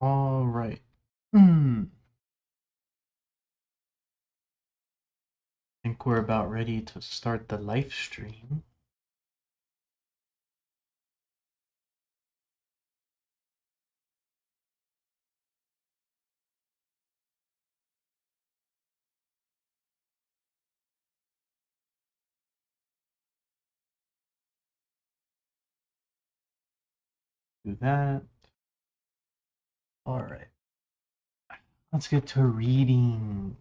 All right. Think we're about ready to start the live stream. Do that. All right. Let's get to reading.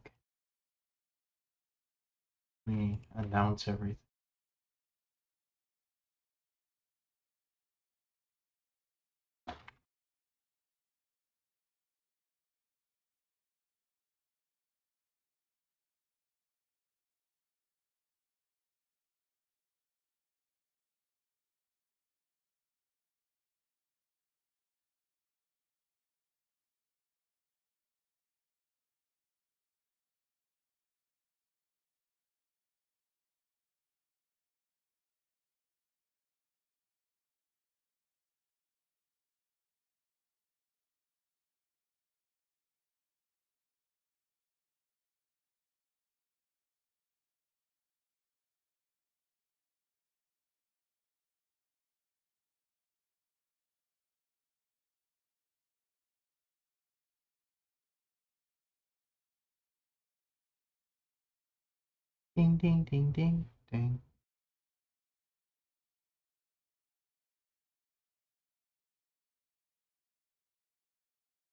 Let me announce everything. Ding, ding, ding, ding, ding.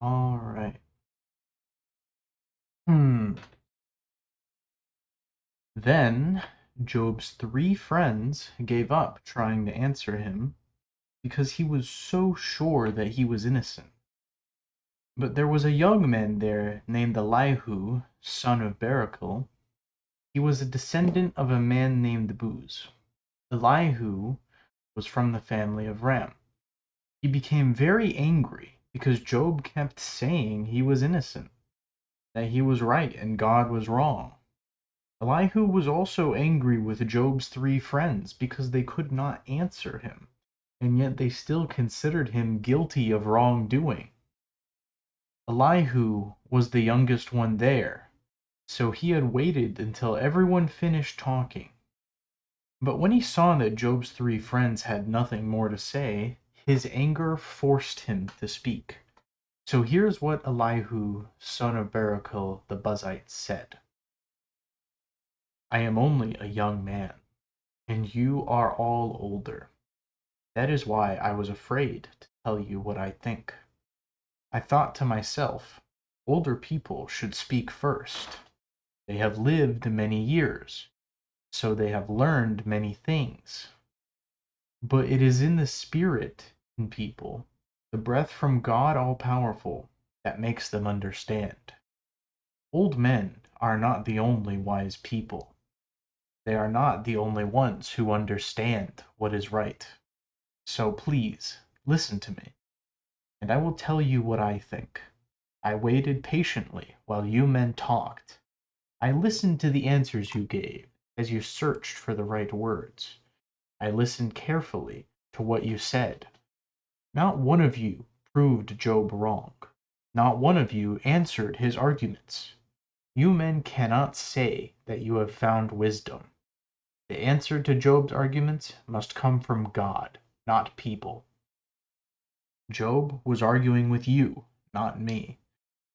All right. Then Job's three friends gave up trying to answer him because he was so sure that he was innocent. But there was a young man there named Elihu, son of Barachel. He was a descendant of a man named Booz. Elihu was from the family of Ram. He became very angry because Job kept saying he was innocent, that he was right and God was wrong. Elihu was also angry with Job's three friends because they could not answer him, and yet they still considered him guilty of wrongdoing. Elihu was the youngest one there, so he had waited until everyone finished talking. But when he saw that Job's three friends had nothing more to say, his anger forced him to speak. So here's what Elihu, son of Barachel the Buzite, said. I am only a young man, and you are all older. That is why I was afraid to tell you what I think. I thought to myself, older people should speak first. They have lived many years, so they have learned many things. But it is in the spirit in people, the breath from God all-powerful, that makes them understand. Old men are not the only wise people. They are not the only ones who understand what is right. So please, listen to me, and I will tell you what I think. I waited patiently while you men talked. I listened to the answers you gave as you searched for the right words. I listened carefully to what you said. Not one of you proved Job wrong. Not one of you answered his arguments. You men cannot say that you have found wisdom. The answer to Job's arguments must come from God, not people. Job was arguing with you, not me,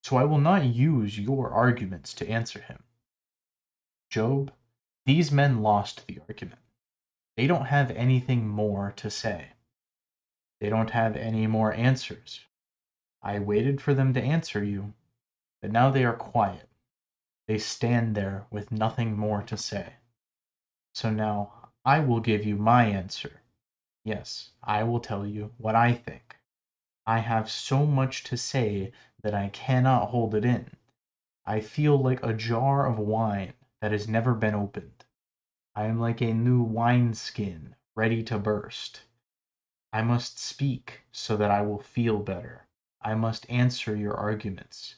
so I will not use your arguments to answer him. Job, these men lost the argument. They don't have anything more to say. They don't have any more answers. I waited for them to answer you, but now they are quiet. They stand there with nothing more to say. So now I will give you my answer. Yes, I will tell you what I think. I have so much to say that I cannot hold it in. I feel like a jar of wine that has never been opened. I am like a new wineskin ready to burst. I must speak so that I will feel better. I must answer your arguments.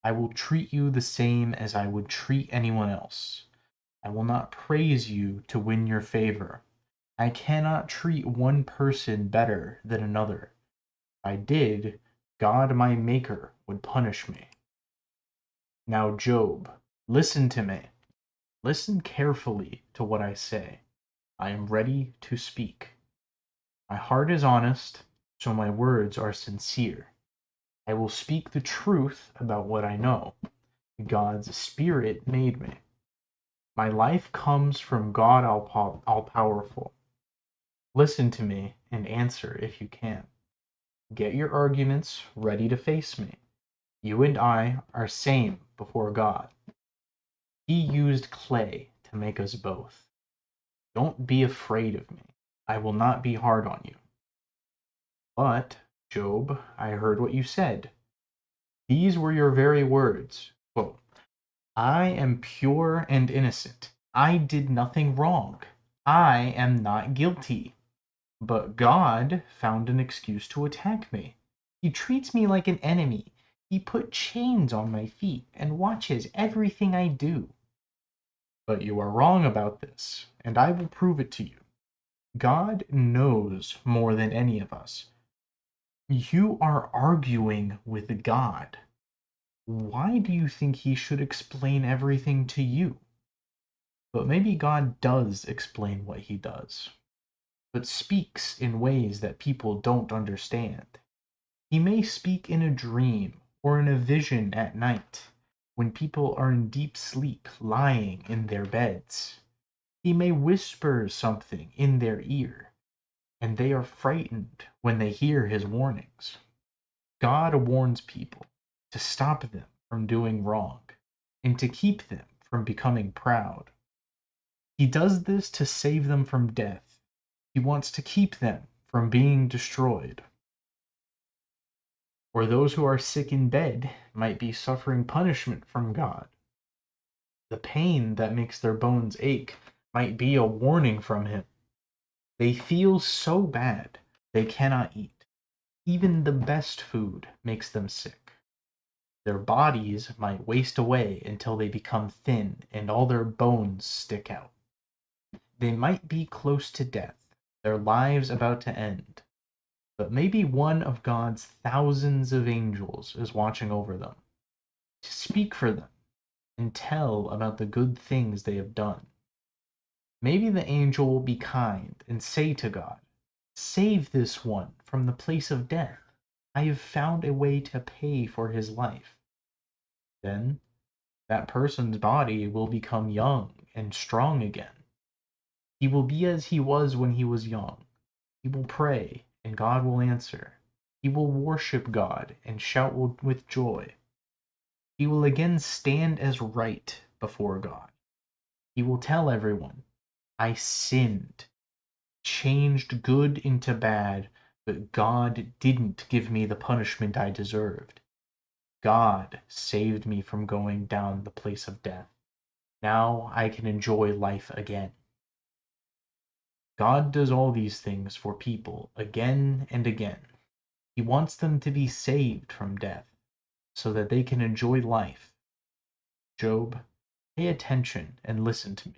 I will treat you the same as I would treat anyone else. I will not praise you to win your favor. I cannot treat one person better than another. If I did, God my Maker would punish me. Now, Job, listen to me. Listen carefully to what I say. I am ready to speak. My heart is honest, so my words are sincere. I will speak the truth about what I know. God's Spirit made me. My life comes from God all-powerful. Listen to me and answer if you can. Get your arguments ready to face me. You and I are same before God. He used clay to make us both. Don't be afraid of me. I will not be hard on you. But, Job, I heard what you said. These were your very words. Quote, I am pure and innocent. I did nothing wrong. I am not guilty. But God found an excuse to attack me. He treats me like an enemy. He put chains on my feet and watches everything I do. But you are wrong about this, and I will prove it to you. God knows more than any of us. You are arguing with God. Why do you think he should explain everything to you? But maybe God does explain what he does, but speaks in ways that people don't understand. He may speak in a dream or in a vision at night, when people are in deep sleep lying in their beds. He may whisper something in their ear, and they are frightened when they hear his warnings. God warns people to stop them from doing wrong and to keep them from becoming proud. He does this to save them from death. He wants to keep them from being destroyed. Or those who are sick in bed might be suffering punishment from God. The pain that makes their bones ache might be a warning from him. They feel so bad they cannot eat. Even the best food makes them sick. Their bodies might waste away until they become thin and all their bones stick out. They might be close to death, their lives about to end. But maybe one of God's thousands of angels is watching over them, to speak for them and tell about the good things they have done. Maybe the angel will be kind and say to God, save this one from the place of death. I have found a way to pay for his life. Then that person's body will become young and strong again. He will be as he was when he was young. He will pray, and God will answer. He will worship God and shout with joy. He will again stand as right before God. He will tell everyone, I sinned, changed good into bad, but God didn't give me the punishment I deserved. God saved me from going down the place of death. Now I can enjoy life again. God does all these things for people again and again. He wants them to be saved from death so that they can enjoy life. Job, pay attention and listen to me.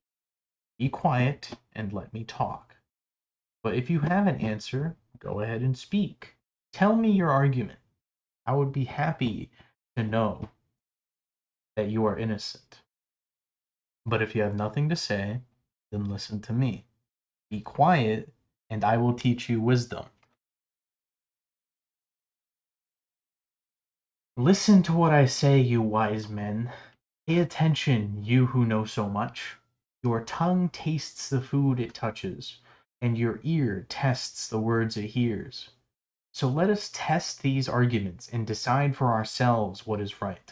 Be quiet and let me talk. But if you have an answer, go ahead and speak. Tell me your argument. I would be happy to know that you are innocent. But if you have nothing to say, then listen to me. Be quiet, and I will teach you wisdom. Listen to what I say, you wise men. Pay attention, you who know so much. Your tongue tastes the food it touches, and your ear tests the words it hears. So let us test these arguments and decide for ourselves what is right.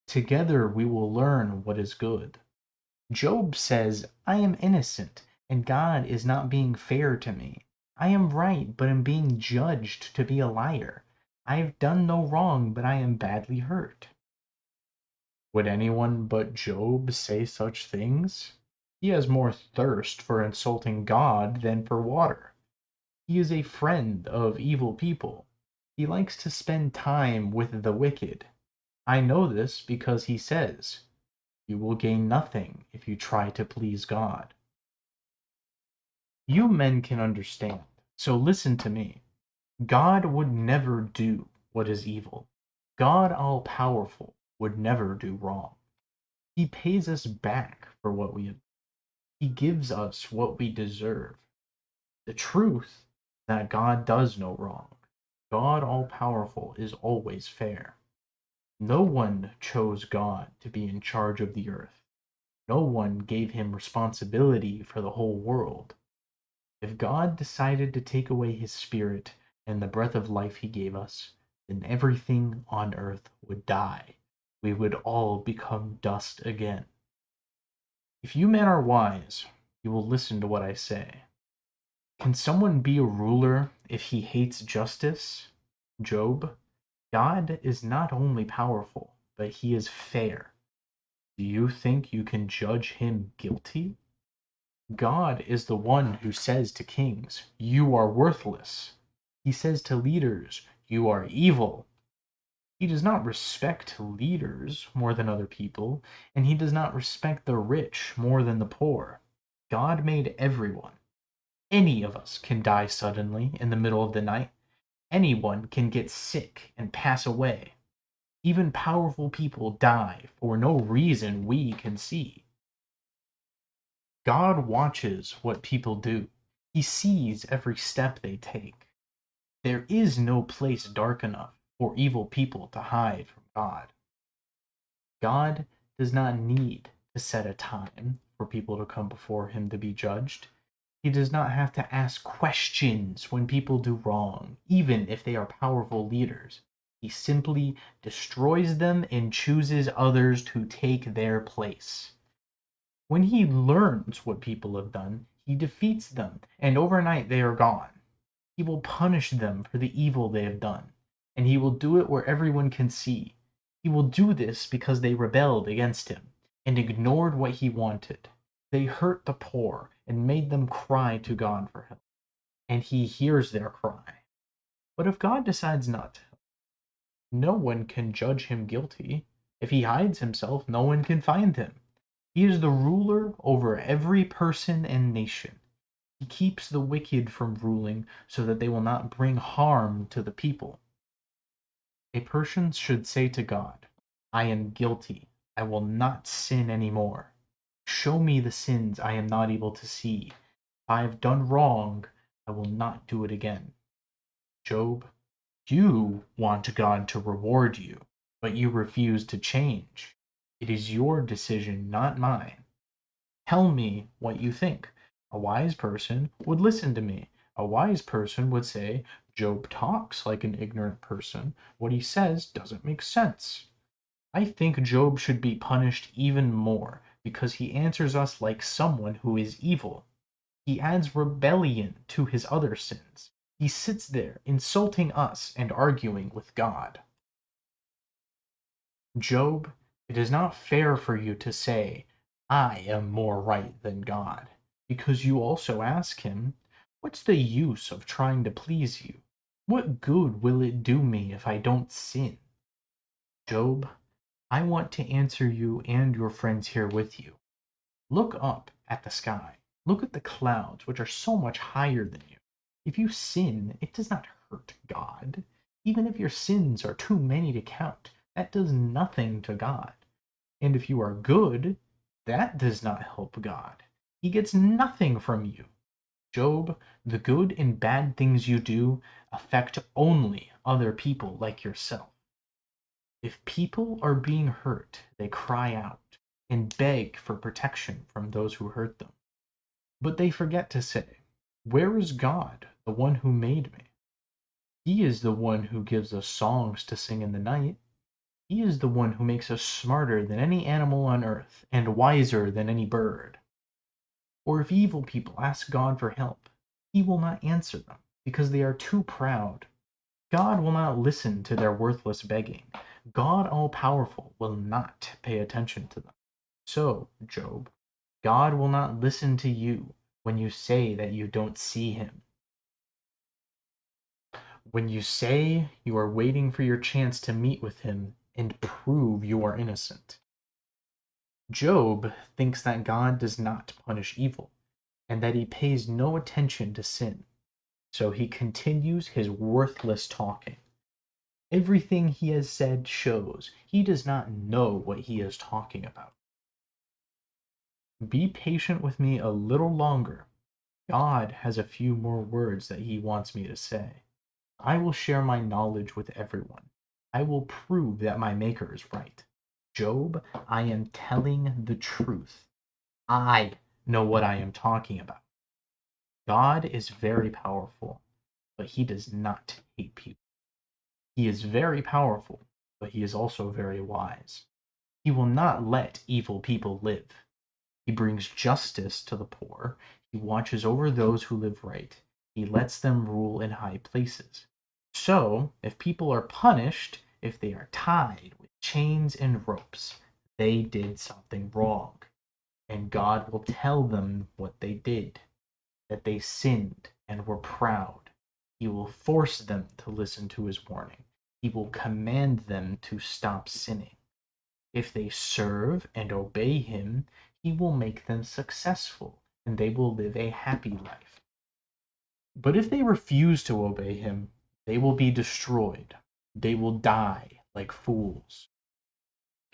Together we will learn what is good. Job says, I am innocent, and God is not being fair to me. I am right, but am being judged to be a liar. I have done no wrong, but I am badly hurt. Would anyone but Job say such things? He has more thirst for insulting God than for water. He is a friend of evil people. He likes to spend time with the wicked. I know this because he says, you will gain nothing if you try to please God. You men can understand, so listen to me. God would never do what is evil. God all-powerful would never do wrong. He pays us back for what we have. He gives us what we deserve. The truth that God does no wrong. God all-powerful is always fair. No one chose God to be in charge of the earth. No one gave him responsibility for the whole world. If God decided to take away his spirit and the breath of life he gave us, then everything on earth would die. We would all become dust again. If you men are wise, you will listen to what I say. Can someone be a ruler if he hates justice? Job, God is not only powerful, but he is fair. Do you think you can judge him guilty? God is the one who says to kings, "You are worthless." He says to leaders, "You are evil." He does not respect leaders more than other people, and he does not respect the rich more than the poor. God made everyone. Any of us can die suddenly in the middle of the night. Anyone can get sick and pass away. Even powerful people die for no reason we can see. God watches what people do. He sees every step they take. There is no place dark enough for evil people to hide from God. God does not need to set a time for people to come before him to be judged. He does not have to ask questions when people do wrong, even if they are powerful leaders. He simply destroys them and chooses others to take their place. When he learns what people have done, he defeats them, and overnight they are gone. He will punish them for the evil they have done, and he will do it where everyone can see. He will do this because they rebelled against him and ignored what he wanted. They hurt the poor and made them cry to God for help, and he hears their cry. But if God decides not to, no one can judge him guilty. If he hides himself, no one can find him. He is the ruler over every person and nation. He keeps the wicked from ruling so that they will not bring harm to the people. A person should say to God, "I am guilty. I will not sin any more. Show me the sins I am not able to see. If I have done wrong, I will not do it again." Job, you want God to reward you, but you refuse to change. It is your decision, not mine. Tell me what you think. A wise person would listen to me. A wise person would say, "Job talks like an ignorant person. What he says doesn't make sense." I think Job should be punished even more because he answers us like someone who is evil. He adds rebellion to his other sins. He sits there insulting us and arguing with God. Job, it is not fair for you to say, "I am more right than God," because you also ask him, "What's the use of trying to please you? What good will it do me if I don't sin?" Job, I want to answer you and your friends here with you. Look up at the sky. Look at the clouds, which are so much higher than you. If you sin, it does not hurt God. Even if your sins are too many to count, that does nothing to God. And if you are good, that does not help God. He gets nothing from you. Job, the good and bad things you do affect only other people like yourself. If people are being hurt, they cry out and beg for protection from those who hurt them. But they forget to say, "Where is God, the one who made me?" He is the one who gives us songs to sing in the night. He is the one who makes us smarter than any animal on earth and wiser than any bird. Or if evil people ask God for help, he will not answer them because they are too proud. God will not listen to their worthless begging. God all-powerful will not pay attention to them. So, Job, God will not listen to you when you say that you don't see him. When you say you are waiting for your chance to meet with him and prove you are innocent. Job thinks that God does not punish evil, and that he pays no attention to sin. So he continues his worthless talking. Everything he has said shows he does not know what he is talking about. Be patient with me a little longer. God has a few more words that he wants me to say. I will share my knowledge with everyone. I will prove that my Maker is right. Job, I am telling the truth. I know what I am talking about. God is very powerful, but he does not hate people. He is very powerful, but he is also very wise. He will not let evil people live. He brings justice to the poor. He watches over those who live right. He lets them rule in high places. So, if people are punished, if they are tied with chains and ropes, they did something wrong. And God will tell them what they did, that they sinned and were proud. He will force them to listen to his warning. He will command them to stop sinning. If they serve and obey him, he will make them successful, and they will live a happy life. But if they refuse to obey him, they will be destroyed. They will die like fools.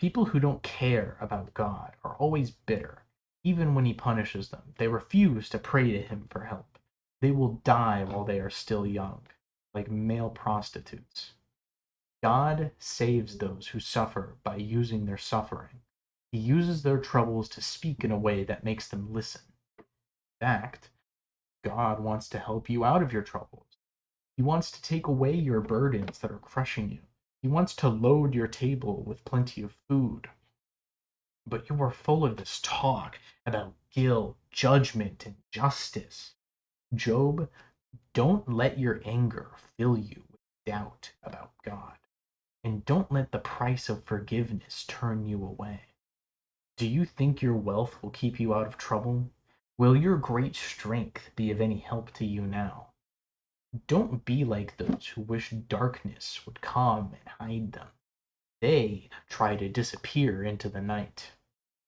People who don't care about God are always bitter. Even when he punishes them, they refuse to pray to him for help. They will die while they are still young, like male prostitutes. God saves those who suffer by using their suffering. He uses their troubles to speak in a way that makes them listen. In fact, God wants to help you out of your troubles. He wants to take away your burdens that are crushing you. He wants to load your table with plenty of food. But you are full of this talk about guilt, judgment, and justice. Job, don't let your anger fill you with doubt about God. And don't let the price of forgiveness turn you away. Do you think your wealth will keep you out of trouble? Will your great strength be of any help to you now? Don't be like those who wish darkness would come and hide them. They try to disappear into the night.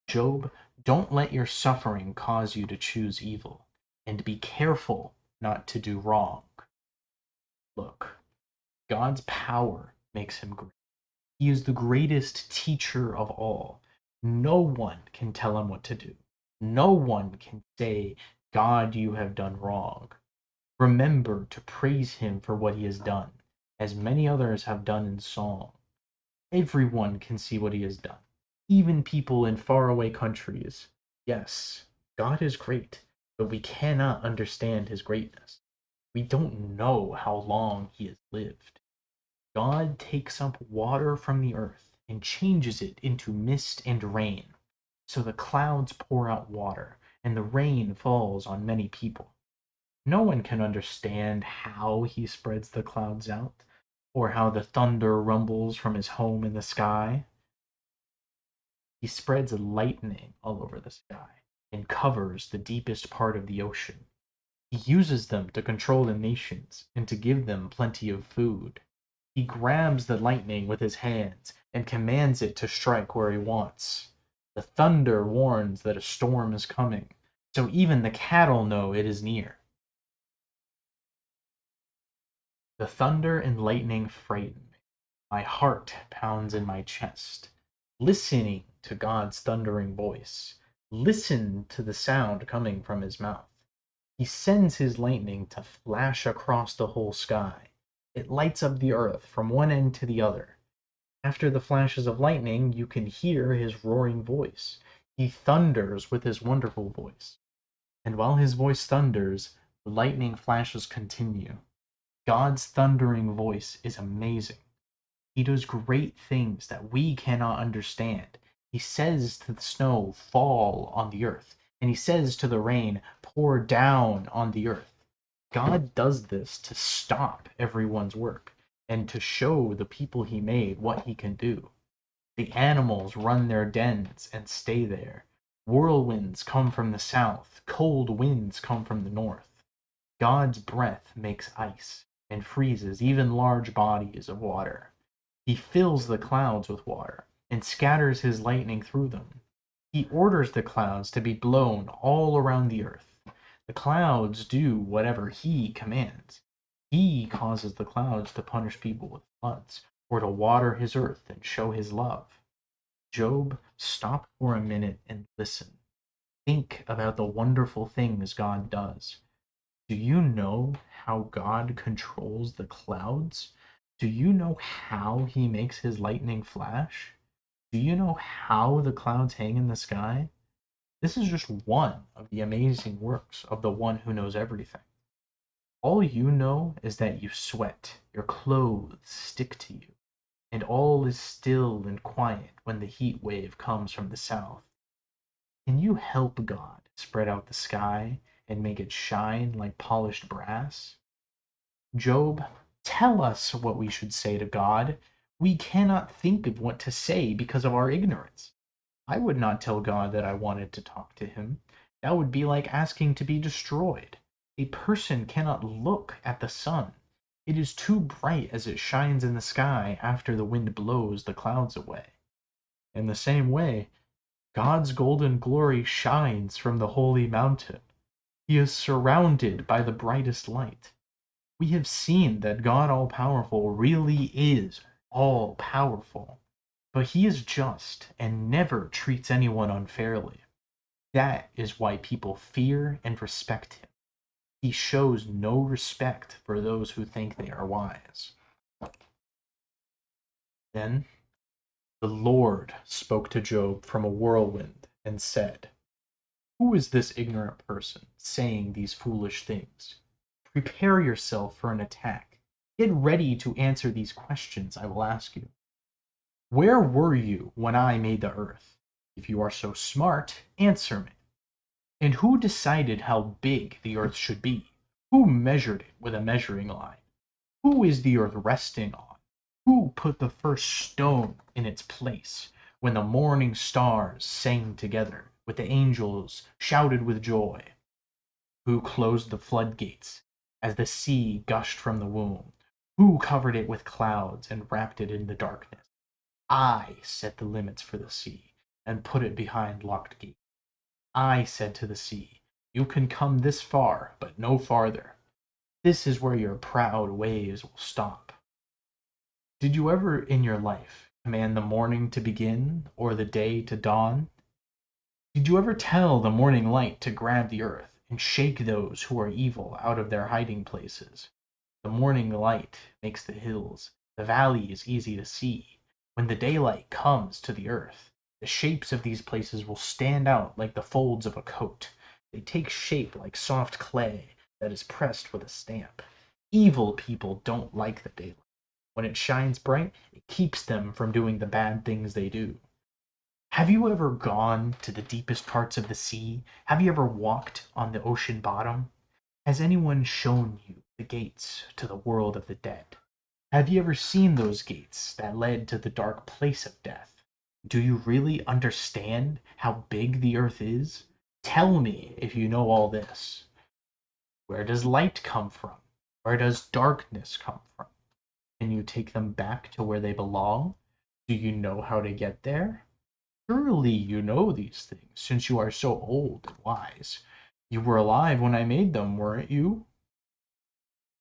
Job, don't let your suffering cause you to choose evil, and be careful not to do wrong. Look, God's power makes him great. He is the greatest teacher of all. No one can tell him what to do. No one can say, God, you have done wrong. Remember to praise him for what he has done, as many others have done in song. Everyone can see what he has done, even people in faraway countries. Yes, God is great, but we cannot understand his greatness. We don't know how long he has lived. God takes up water from the earth and changes it into mist and rain. So the clouds pour out water, and the rain falls on many people. No one can understand how he spreads the clouds out, or how the thunder rumbles from his home in the sky. He spreads lightning all over the sky and covers the deepest part of the ocean. He uses them to control the nations and to give them plenty of food. He grabs the lightning with his hands and commands it to strike where he wants. The thunder warns that a storm is coming, so even the cattle know it is near. The thunder and lightning frighten me. My heart pounds in my chest, listening to God's thundering voice. Listen to the sound coming from his mouth. He sends his lightning to flash across the whole sky. It lights up the earth from one end to the other. After the flashes of lightning, you can hear his roaring voice. He thunders with his wonderful voice. And while his voice thunders, the lightning flashes continue. God's thundering voice is amazing. He does great things that we cannot understand. He says to the snow, fall on the earth, and he says to the rain, pour down on the earth. God does this to stop everyone's work and to show the people he made what he can do. The animals run their dens and stay there. Whirlwinds come from the south, cold winds come from the north. God's breath makes ice and freezes even large bodies of water. He fills the clouds with water and scatters his lightning through them. He orders the clouds to be blown all around the earth. The clouds do whatever he commands. He causes the clouds to punish people with floods, or to water his earth and show his love. Job, stop for a minute and listen. Think about the wonderful things God does. Do you know how God controls the clouds? Do you know how he makes his lightning flash? Do you know how the clouds hang in the sky? This is just one of the amazing works of the one who knows everything. All you know is that you sweat, your clothes stick to you, and all is still and quiet when the heat wave comes from the south. Can you help God spread out the sky and make it shine like polished brass? Job, tell us what we should say to God. We cannot think of what to say because of our ignorance. I would not tell God that I wanted to talk to him. That would be like asking to be destroyed. A person cannot look at the sun. It is too bright as it shines in the sky after the wind blows the clouds away. In the same way, God's golden glory shines from the holy mountain. He is surrounded by the brightest light. We have seen that God all-powerful really is all-powerful, but he is just and never treats anyone unfairly. That is why people fear and respect him. He shows no respect for those who think they are wise. Then the Lord spoke to Job from a whirlwind and said, "Who is this ignorant person saying these foolish things? Prepare yourself for an attack. Get ready to answer these questions I will ask you. Where were you when I made the earth? If you are so smart, answer me. And who decided how big the earth should be? Who measured it with a measuring line? Who is the earth resting on? Who put the first stone in its place when the morning stars sang together, with the angels shouted with joy? Who closed the floodgates as the sea gushed from the womb? Who covered it with clouds and wrapped it in the darkness? I set the limits for the sea and put it behind locked gates. I said to the sea, you can come this far, but no farther. This is where your proud waves will stop. Did you ever in your life command the morning to begin or the day to dawn? Did you ever tell the morning light to grab the earth and shake those who are evil out of their hiding places? The morning light makes the hills, the valleys easy to see. When the daylight comes to the earth, the shapes of these places will stand out like the folds of a coat. They take shape like soft clay that is pressed with a stamp. Evil people don't like the daylight. When it shines bright, it keeps them from doing the bad things they do. Have you ever gone to the deepest parts of the sea? Have you ever walked on the ocean bottom? Has anyone shown you the gates to the world of the dead? Have you ever seen those gates that led to the dark place of death? Do you really understand how big the earth is? Tell me if you know all this. Where does light come from? Where does darkness come from? Can you take them back to where they belong? Do you know how to get there? Surely you know these things, since you are so old and wise. You were alive when I made them, weren't you?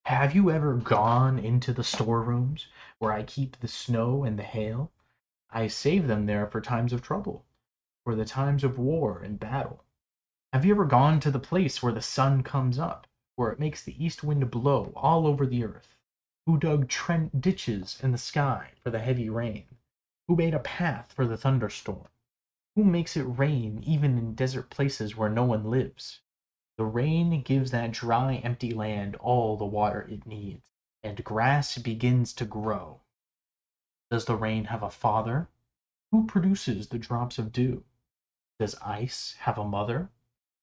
Have you ever gone into the storerooms where I keep the snow and the hail? I save them there for times of trouble, for the times of war and battle. Have you ever gone to the place where the sun comes up, where it makes the east wind blow all over the earth? Who dug ditches in the sky for the heavy rain? Who made a path for the thunderstorm? Who makes it rain even in desert places where no one lives? The rain gives that dry, empty land all the water it needs, and grass begins to grow. Does the rain have a father? Who produces the drops of dew? Does ice have a mother?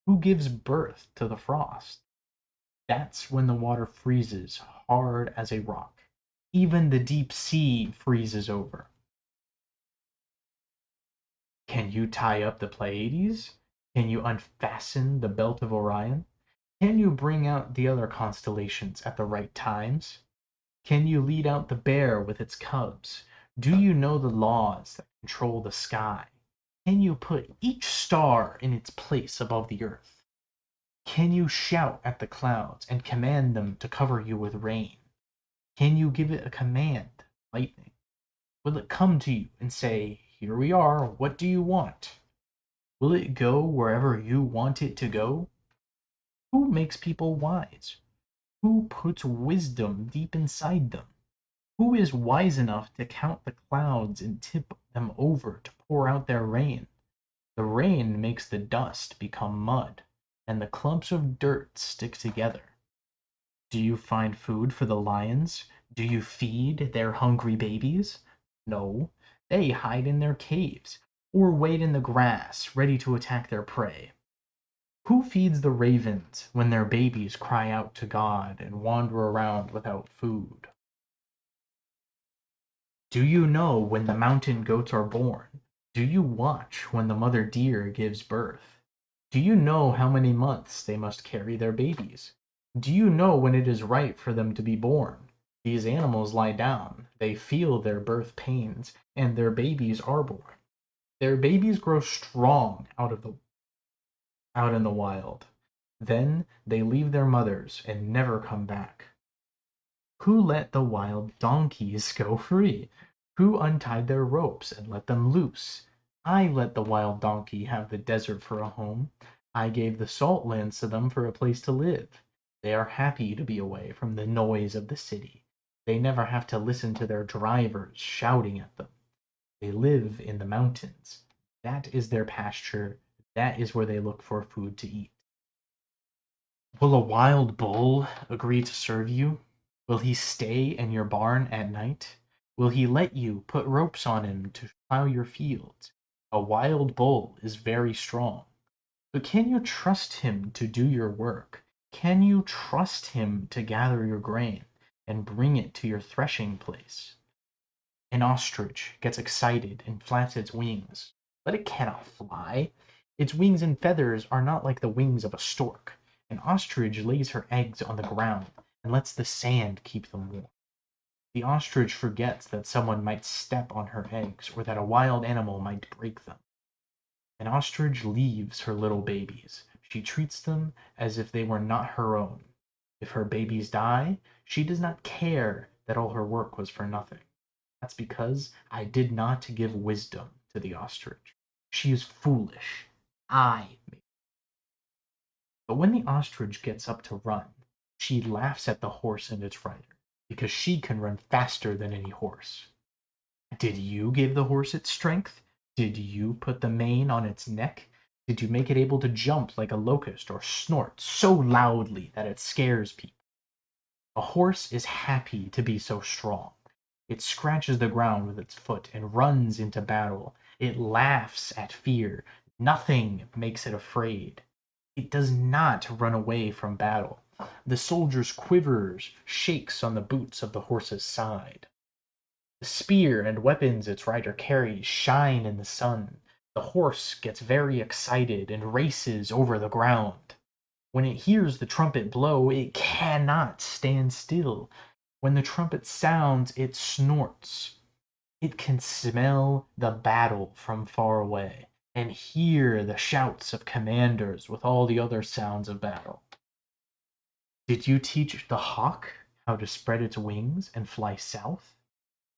Who gives birth to the frost? That's when the water freezes hard as a rock. Even the deep sea freezes over. Can you tie up the Pleiades? Can you unfasten the belt of Orion? Can you bring out the other constellations at the right times? Can you lead out the bear with its cubs? Do you know the laws that control the sky? Can you put each star in its place above the earth? Can you shout at the clouds and command them to cover you with rain? Can you give it a command, lightning? Will it come to you and say, "Here we are, what do you want?" Will it go wherever you want it to go? Who makes people wise? Who puts wisdom deep inside them? Who is wise enough to count the clouds and tip them over to pour out their rain? The rain makes the dust become mud, and the clumps of dirt stick together. Do you find food for the lions? Do you feed their hungry babies? No, they hide in their caves, or wait in the grass, ready to attack their prey. Who feeds the ravens when their babies cry out to God and wander around without food? Do you know when the mountain goats are born? Do you watch when the mother deer gives birth? Do you know how many months they must carry their babies? Do you know when it is right for them to be born? These animals lie down, they feel their birth pains, and their babies are born. Their babies grow strong out in the wild. Then they leave their mothers and never come back. Who let the wild donkeys go free? Who untied their ropes and let them loose? I let the wild donkey have the desert for a home. I gave the salt lands to them for a place to live. They are happy to be away from the noise of the city. They never have to listen to their drivers shouting at them. They live in the mountains. That is their pasture. That is where they look for food to eat. Will a wild bull agree to serve you? Will he stay in your barn at night? Will he let you put ropes on him to plow your fields? A wild bull is very strong. But can you trust him to do your work? Can you trust him to gather your grain and bring it to your threshing place? An ostrich gets excited and flaps its wings, but it cannot fly. Its wings and feathers are not like the wings of a stork. An ostrich lays her eggs on the ground and lets the sand keep them warm. The ostrich forgets that someone might step on her eggs or that a wild animal might break them. An ostrich leaves her little babies. She treats them as if they were not her own. If her babies die, she does not care that all her work was for nothing. That's because I did not give wisdom to the ostrich. She is foolish. I made. But when the ostrich gets up to run, she laughs at the horse and its rider, because she can run faster than any horse. Did you give the horse its strength? Did you put the mane on its neck? Did you make it able to jump like a locust or snort so loudly that it scares people? A horse is happy to be so strong. It scratches the ground with its foot and runs into battle. It laughs at fear. Nothing makes it afraid. It does not run away from battle. The soldier's quivers, shakes on the boots of the horse's side. The spear and weapons its rider carries shine in the sun. The horse gets very excited and races over the ground. When it hears the trumpet blow, it cannot stand still. When the trumpet sounds, it snorts. It can smell the battle from far away and hear the shouts of commanders with all the other sounds of battle. Did you teach the hawk how to spread its wings and fly south?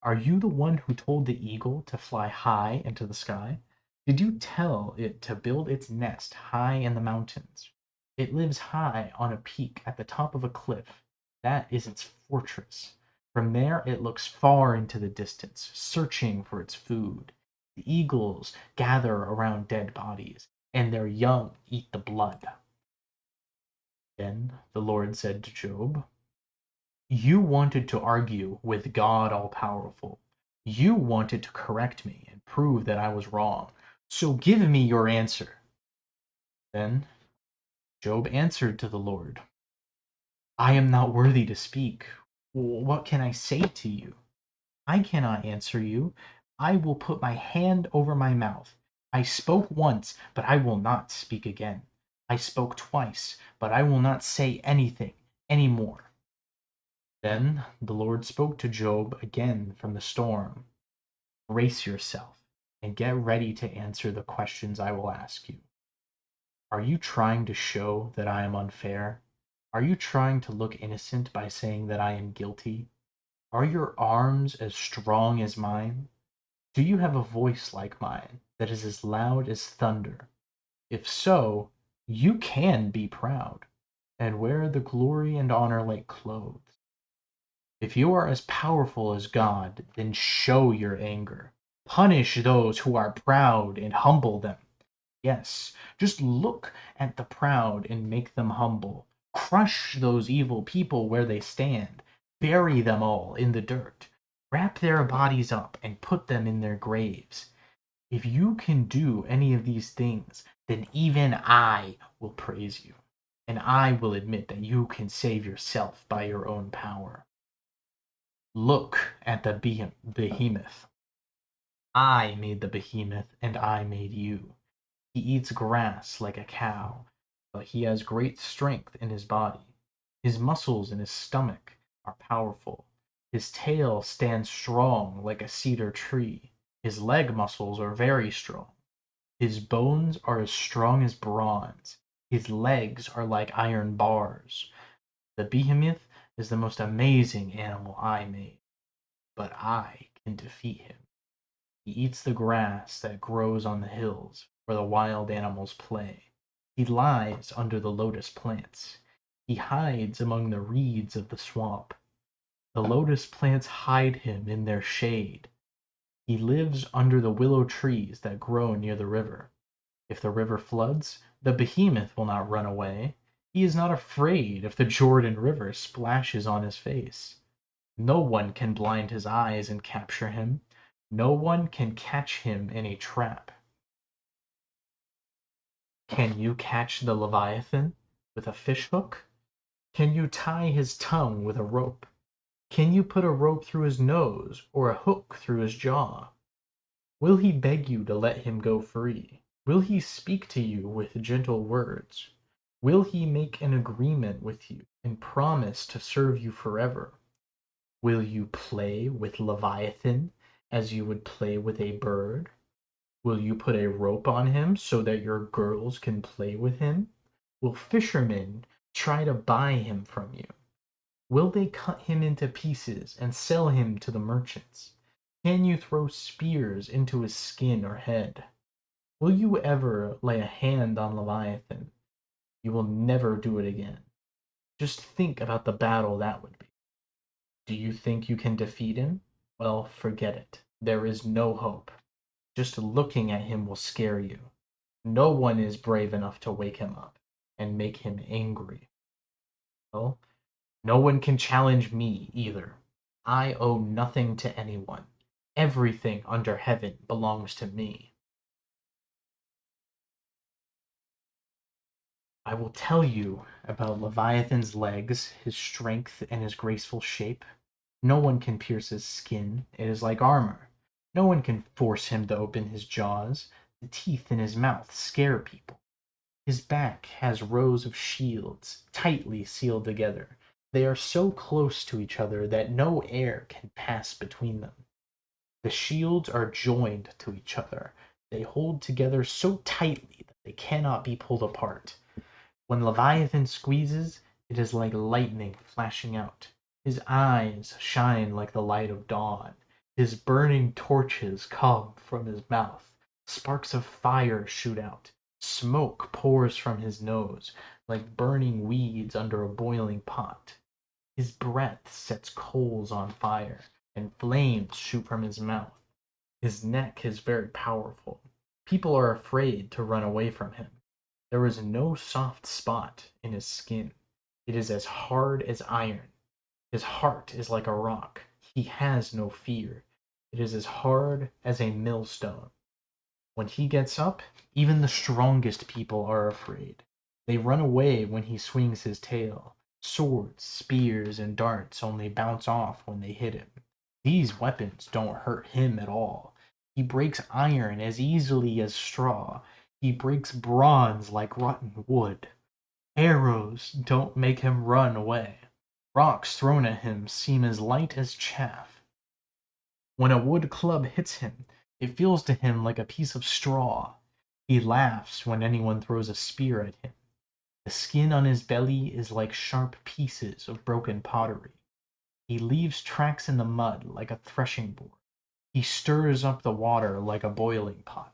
Are you the one who told the eagle to fly high into the sky? Did you tell it to build its nest high in the mountains? It lives high on a peak at the top of a cliff. That is its fortress. From there it looks far into the distance, searching for its food. The eagles gather around dead bodies, and their young eat the blood. Then the Lord said to Job, "You wanted to argue with God All-Powerful. You wanted to correct me and prove that I was wrong. So give me your answer." Then Job answered to the Lord, "I am not worthy to speak. What can I say to you? I cannot answer you. I will put my hand over my mouth. I spoke once, but I will not speak again. I spoke twice, but I will not say anything any more." Then the Lord spoke to Job again from the storm. "Brace yourself and get ready to answer the questions I will ask you. Are you trying to show that I am unfair? Are you trying to look innocent by saying that I am guilty? Are your arms as strong as mine? Do you have a voice like mine that is as loud as thunder? If so, you can be proud, and wear the glory and honor like clothes. If you are as powerful as God, then show your anger. Punish those who are proud and humble them. Yes, just look at the proud and make them humble. Crush those evil people where they stand. Bury them all in the dirt. Wrap their bodies up and put them in their graves. If you can do any of these things, then even I will praise you, and I will admit that you can save yourself by your own power. Look at the behemoth. I made the behemoth, and I made you. He eats grass like a cow, but he has great strength in his body. His muscles in his stomach are powerful. His tail stands strong like a cedar tree. His leg muscles are very strong. His bones are as strong as bronze. His legs are like iron bars. The behemoth is the most amazing animal I made, but I can defeat him. He eats the grass that grows on the hills where the wild animals play. He lies under the lotus plants. He hides among the reeds of the swamp. The lotus plants hide him in their shade. He lives under the willow trees that grow near the river. If the river floods, the behemoth will not run away. He is not afraid if the Jordan River splashes on his face. No one can blind his eyes and capture him. No one can catch him in a trap. Can you catch the Leviathan with a fish hook? Can you tie his tongue with a rope? Can you put a rope through his nose or a hook through his jaw? Will he beg you to let him go free? Will he speak to you with gentle words? Will he make an agreement with you and promise to serve you forever? Will you play with Leviathan as you would play with a bird? Will you put a rope on him so that your girls can play with him? Will fishermen try to buy him from you? Will they cut him into pieces and sell him to the merchants? Can you throw spears into his skin or head? Will you ever lay a hand on Leviathan? You will never do it again. Just think about the battle that would be. Do you think you can defeat him? Well, forget it. There is no hope. Just looking at him will scare you. No one is brave enough to wake him up and make him angry. Well, no one can challenge me either. I owe nothing to anyone. Everything under heaven belongs to me. I will tell you about Leviathan's legs, his strength, and his graceful shape. No one can pierce his skin, it is like armor. No one can force him to open his jaws. The teeth in his mouth scare people. His back has rows of shields, tightly sealed together. They are so close to each other that no air can pass between them. The shields are joined to each other. They hold together so tightly that they cannot be pulled apart. When Leviathan squeezes, it is like lightning flashing out. His eyes shine like the light of dawn. His burning torches come from his mouth. Sparks of fire shoot out. Smoke pours from his nose, like burning weeds under a boiling pot. His breath sets coals on fire, and flames shoot from his mouth. His neck is very powerful. People are afraid to run away from him. There is no soft spot in his skin. It is as hard as iron. His heart is like a rock. He has no fear. It is as hard as a millstone. When he gets up, even the strongest people are afraid. They run away when he swings his tail. Swords, spears, and darts only bounce off when they hit him. These weapons don't hurt him at all. He breaks iron as easily as straw. He breaks bronze like rotten wood. Arrows don't make him run away. Rocks thrown at him seem as light as chaff. When a wood club hits him, it feels to him like a piece of straw. He laughs when anyone throws a spear at him. The skin on his belly is like sharp pieces of broken pottery. He leaves tracks in the mud like a threshing board. He stirs up the water like a boiling pot.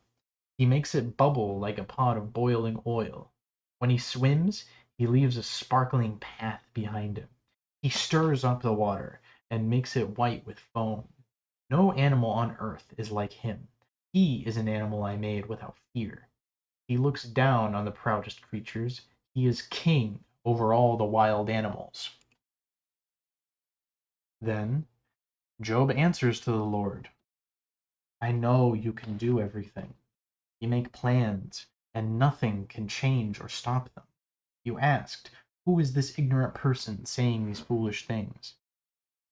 He makes it bubble like a pot of boiling oil. When he swims, he leaves a sparkling path behind him. He stirs up the water and makes it white with foam. No animal on earth is like him. He is an animal I made without fear. He looks down on the proudest creatures. He is king over all the wild animals. Then Job answers to the Lord, I know you can do everything. You make plans, and nothing can change or stop them. You asked, who is this ignorant person saying these foolish things?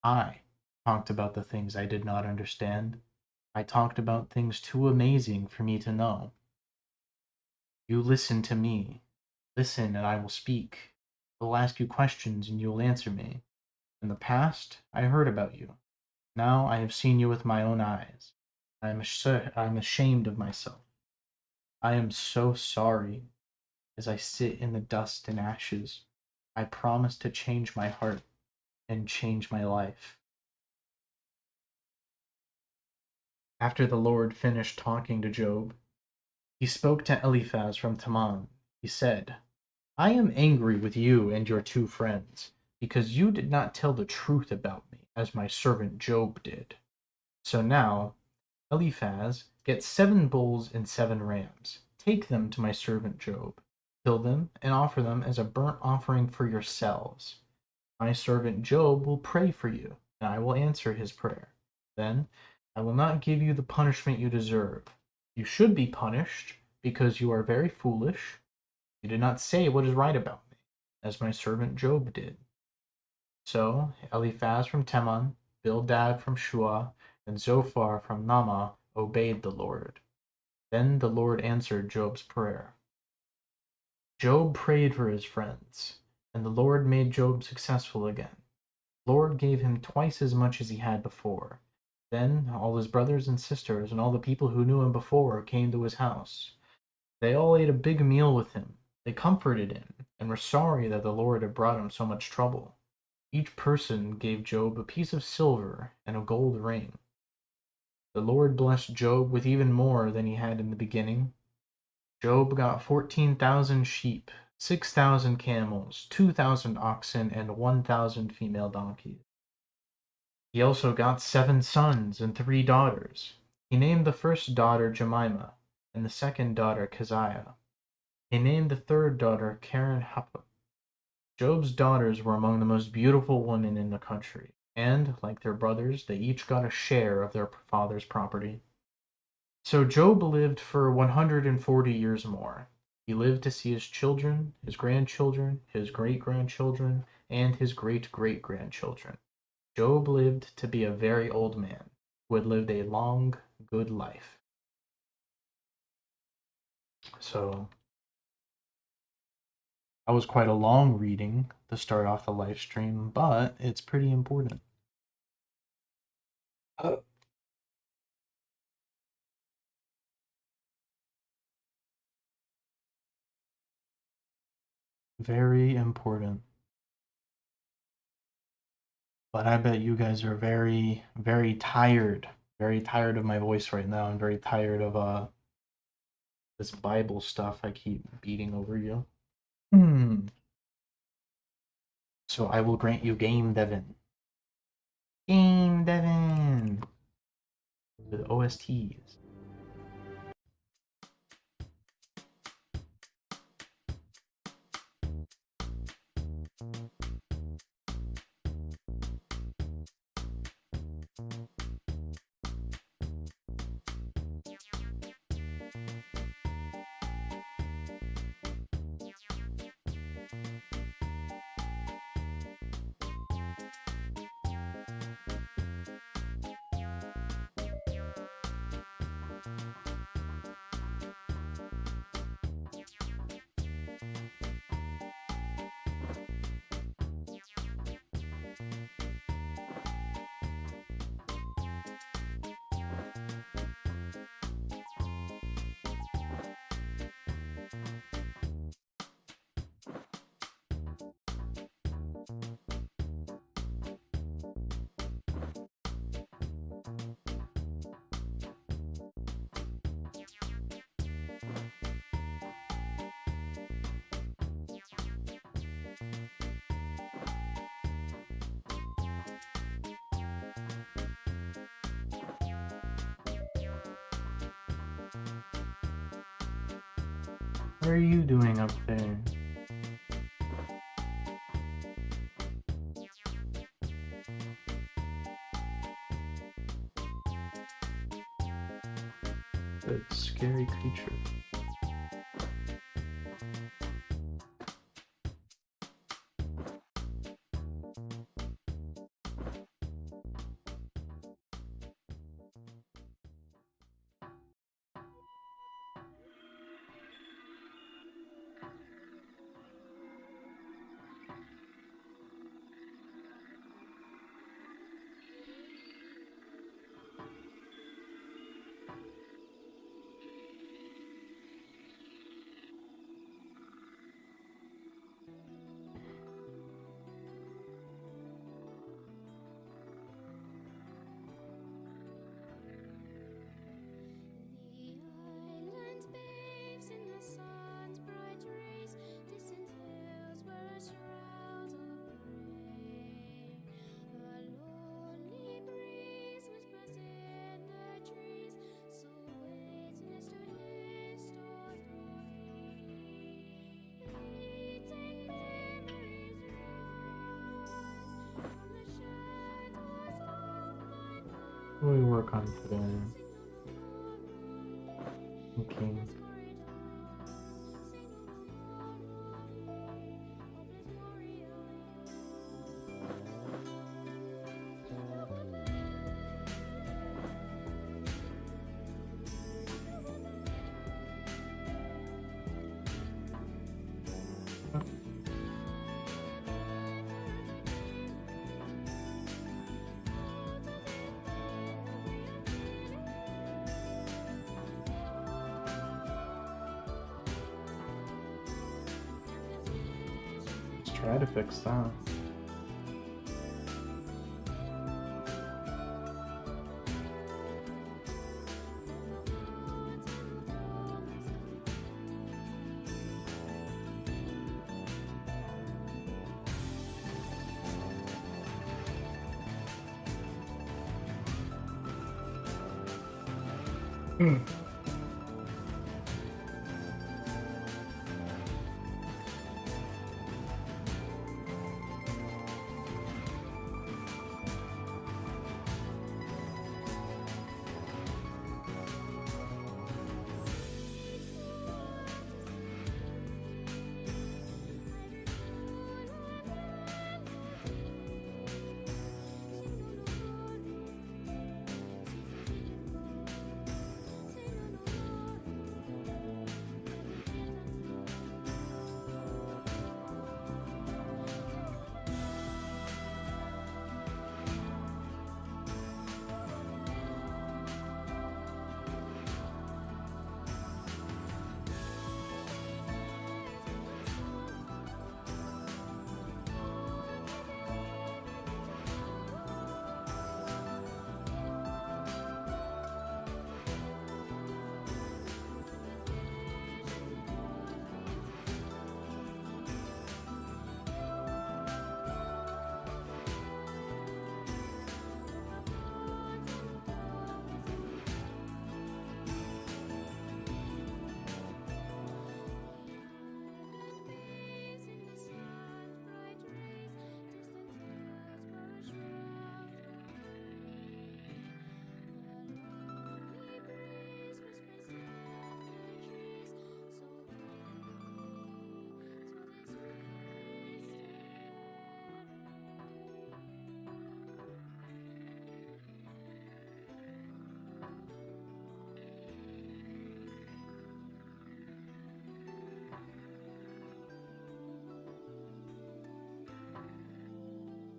I talked about the things I did not understand. I talked about things too amazing for me to know. You listen to me. Listen, and I will speak. I will ask you questions, and you will answer me. In the past, I heard about you. Now I have seen you with my own eyes. I am ashamed of myself. I am so sorry. As I sit in the dust and ashes, I promise to change my heart and change my life. After the Lord finished talking to Job, he spoke to Eliphaz from Teman. He said, I am angry with you and your two friends, because you did not tell the truth about me, as my servant Job did. So now, Eliphaz, get 7 bulls and 7 rams. Take them to my servant Job. Kill them and offer them as a burnt offering for yourselves. My servant Job will pray for you, and I will answer his prayer. Then I will not give you the punishment you deserve. You should be punished because you are very foolish. You did not say what is right about me, as my servant Job did. So Eliphaz from Teman, Bildad from Shua, and Zophar from Naamah obeyed the Lord. Then the Lord answered Job's prayer. Job prayed for his friends, and the Lord made Job successful again. The Lord gave him twice as much as he had before. Then all his brothers and sisters and all the people who knew him before came to his house. They all ate a big meal with him. They comforted him and were sorry that the Lord had brought him so much trouble. Each person gave Job a piece of silver and a gold ring. The Lord blessed Job with even more than he had in the beginning. Job got 14,000 sheep, 6,000 camels, 2,000 oxen, and 1,000 female donkeys. He also got 7 sons and 3 daughters. He named the first daughter Jemimah, and the second daughter Keziah. He named the third daughter Keren-Happuch. Job's daughters were among the most beautiful women in the country, and, like their brothers, they each got a share of their father's property. So Job lived for 140 years more. He lived to see his children, his grandchildren, his great-grandchildren, and his great-great-grandchildren. Job lived to be a very old man, who had lived a long, good life. So that was quite a long reading to start off the live stream, but it's pretty important. Very important. But I bet you guys are very, very tired. Very tired of my voice right now. I'm very tired of this Bible stuff I keep beating over you. So I will grant you Game Devin. Game Devin! With OSTs. What are you doing up there? That scary creature. What do we work on today? Okay. Let's try to fix that.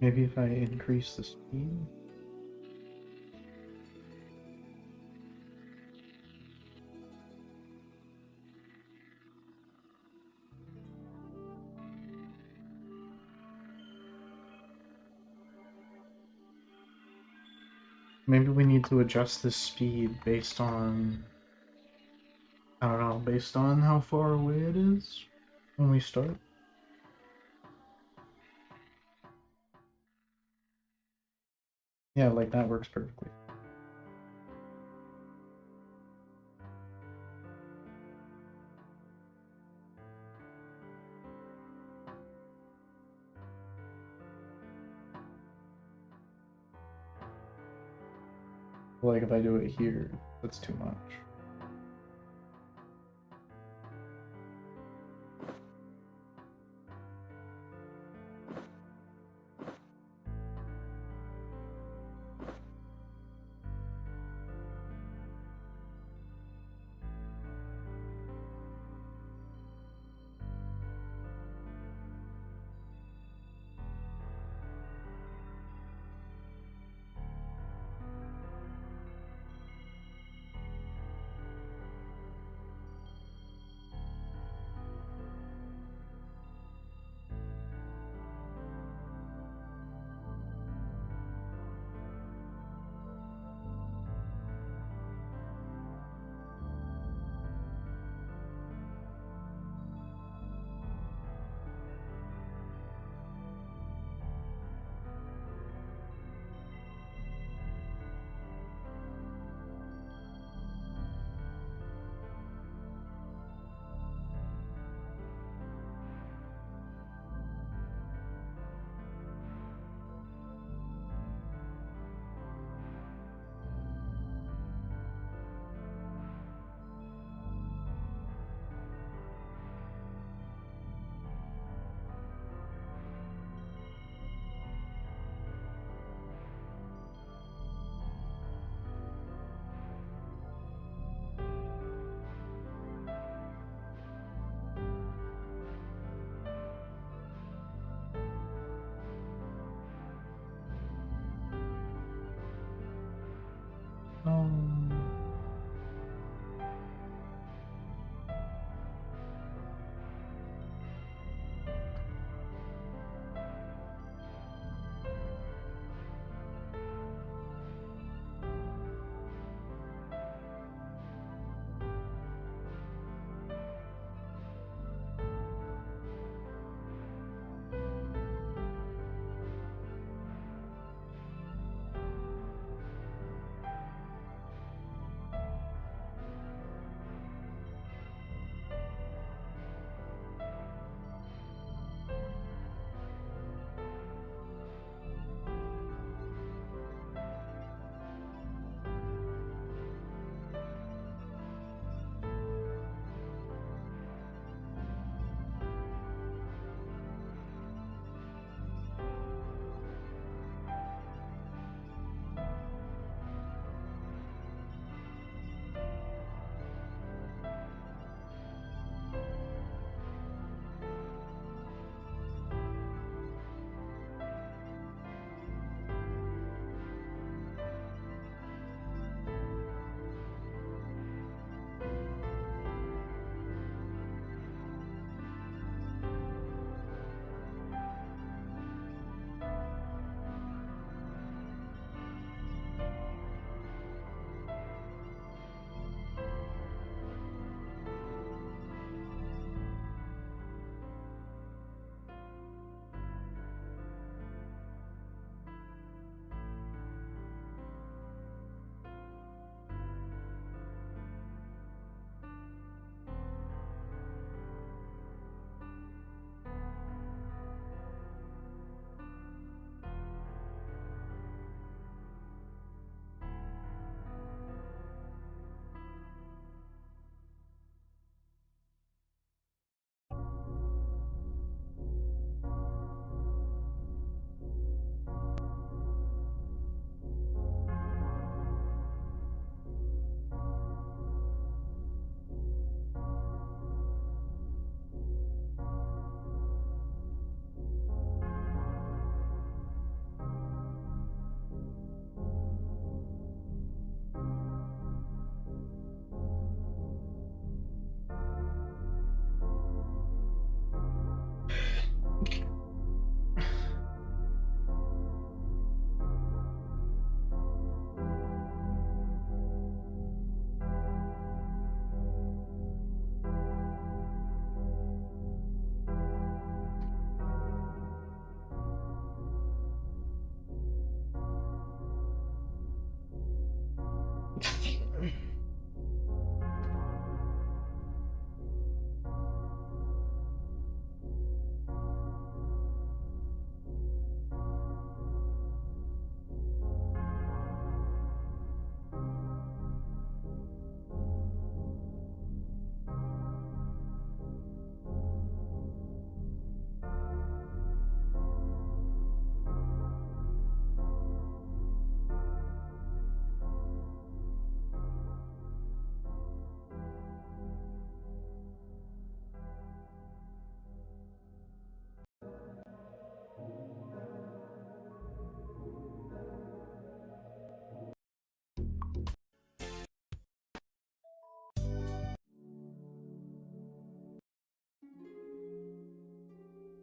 Maybe if I increase the speed? Maybe we need to adjust the speed based on, I don't know, based on how far away it is when we start. Yeah, like that works perfectly. Like if I do it here, that's too much.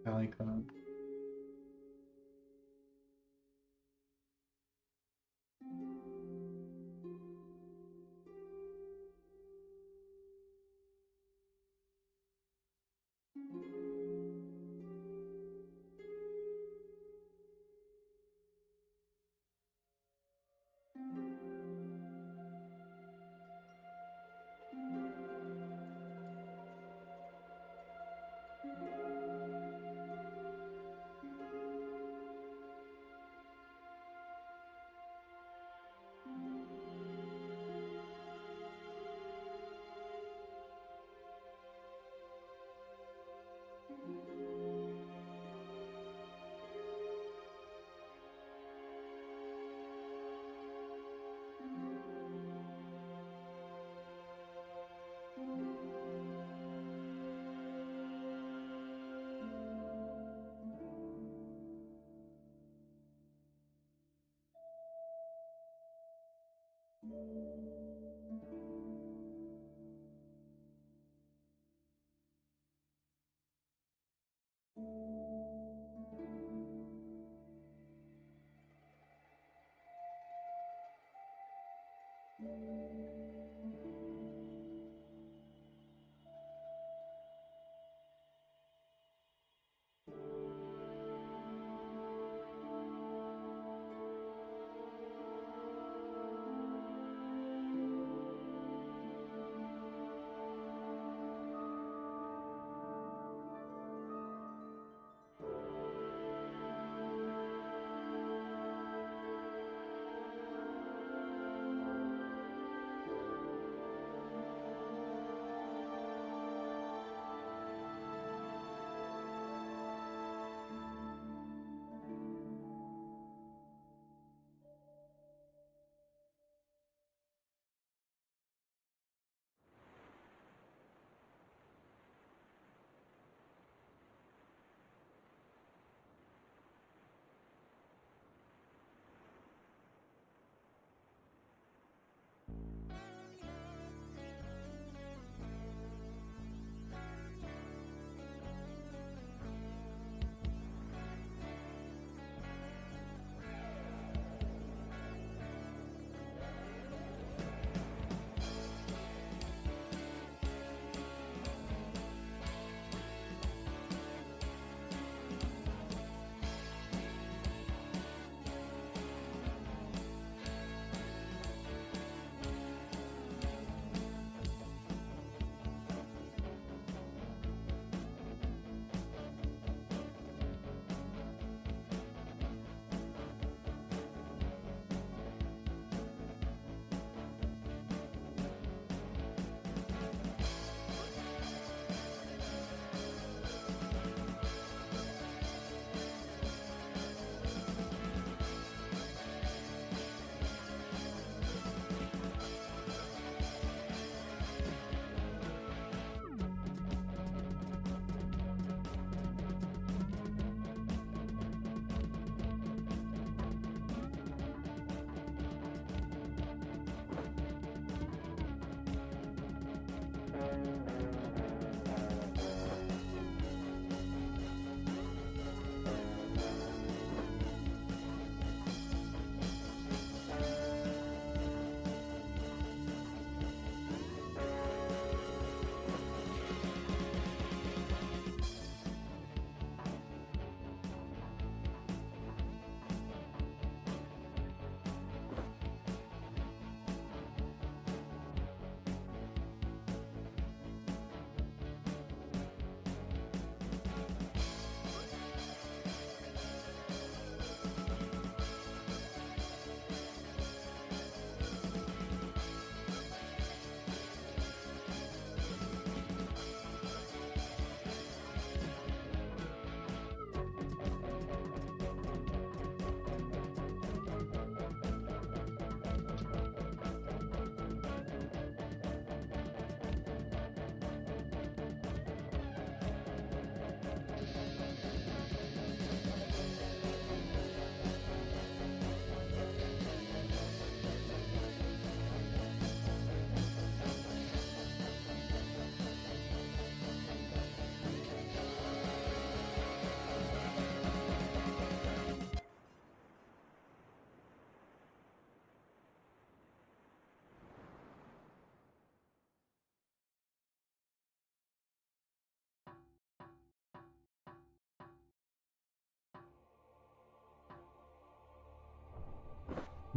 I like that.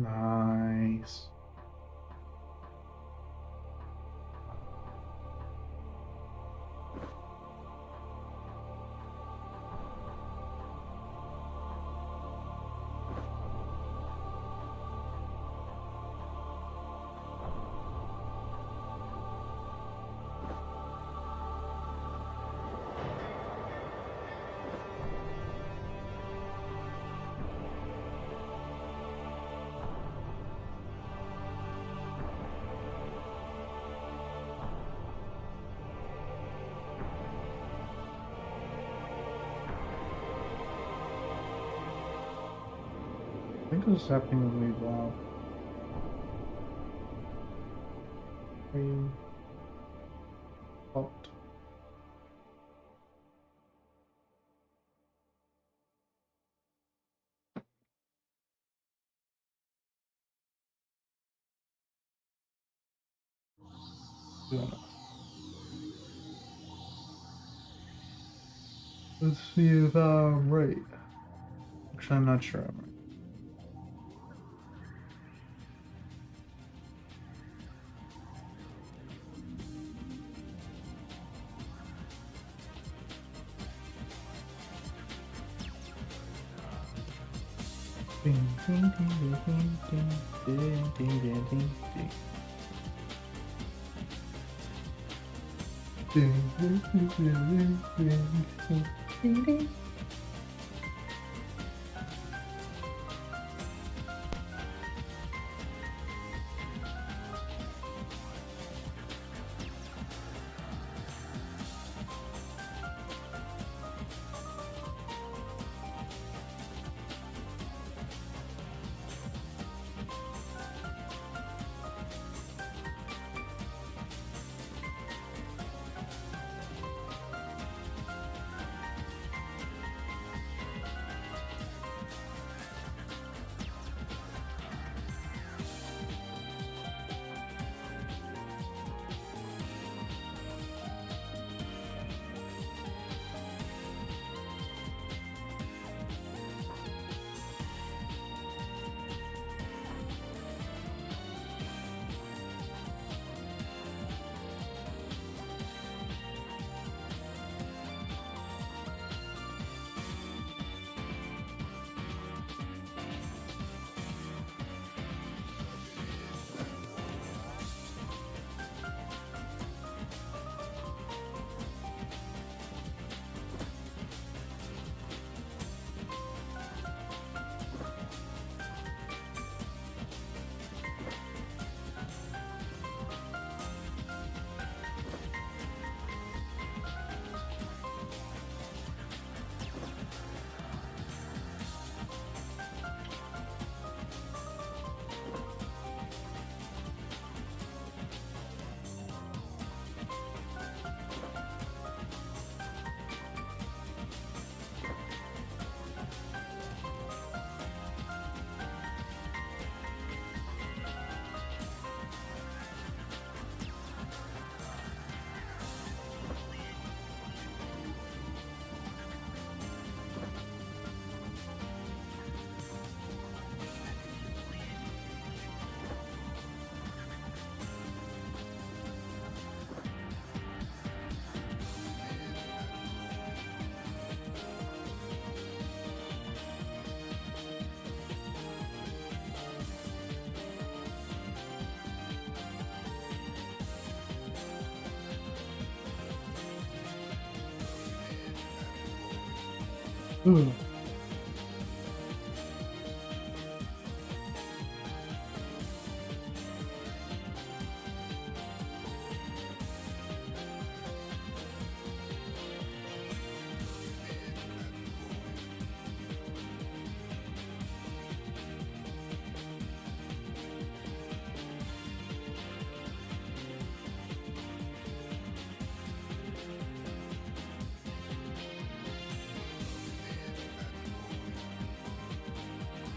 Nice. I think this is happening when we block. Are you blocked? Yeah. Let's see if I'm right. Actually, I'm not sure I'm right. Ding, ding, ding, ding, ding, ding, ding, ding, ding, ding. Ding, ding, ding, ding, ding, ding, ding. Ooh.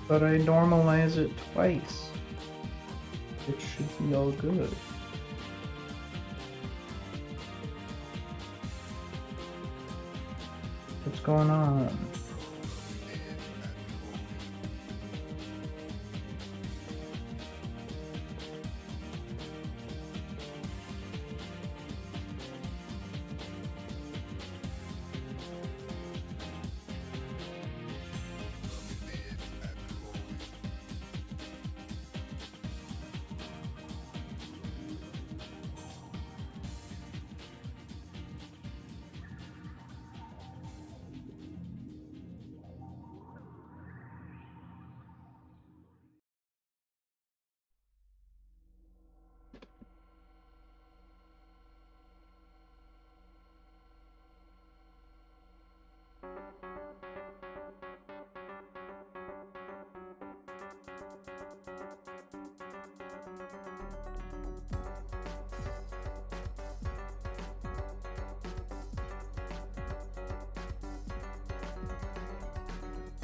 But I normalize it twice. It should be all good. What's going on?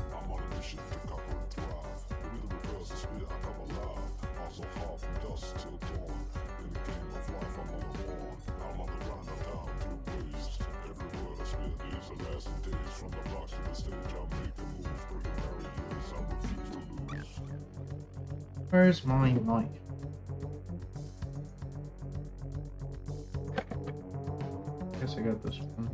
I'm on a mission to conquer and thrive. With the reverse of spirit, I come alive. Also hard from dusk till dawn. In the game of life, I'm on the horn. I'm on the grind, I'm down to waste. Every word I spit is the lasting days. From the blocks to the stage, I'll make the moves. Breaking barriers, I refuse to lose. Where's my mic? Guess I got this one.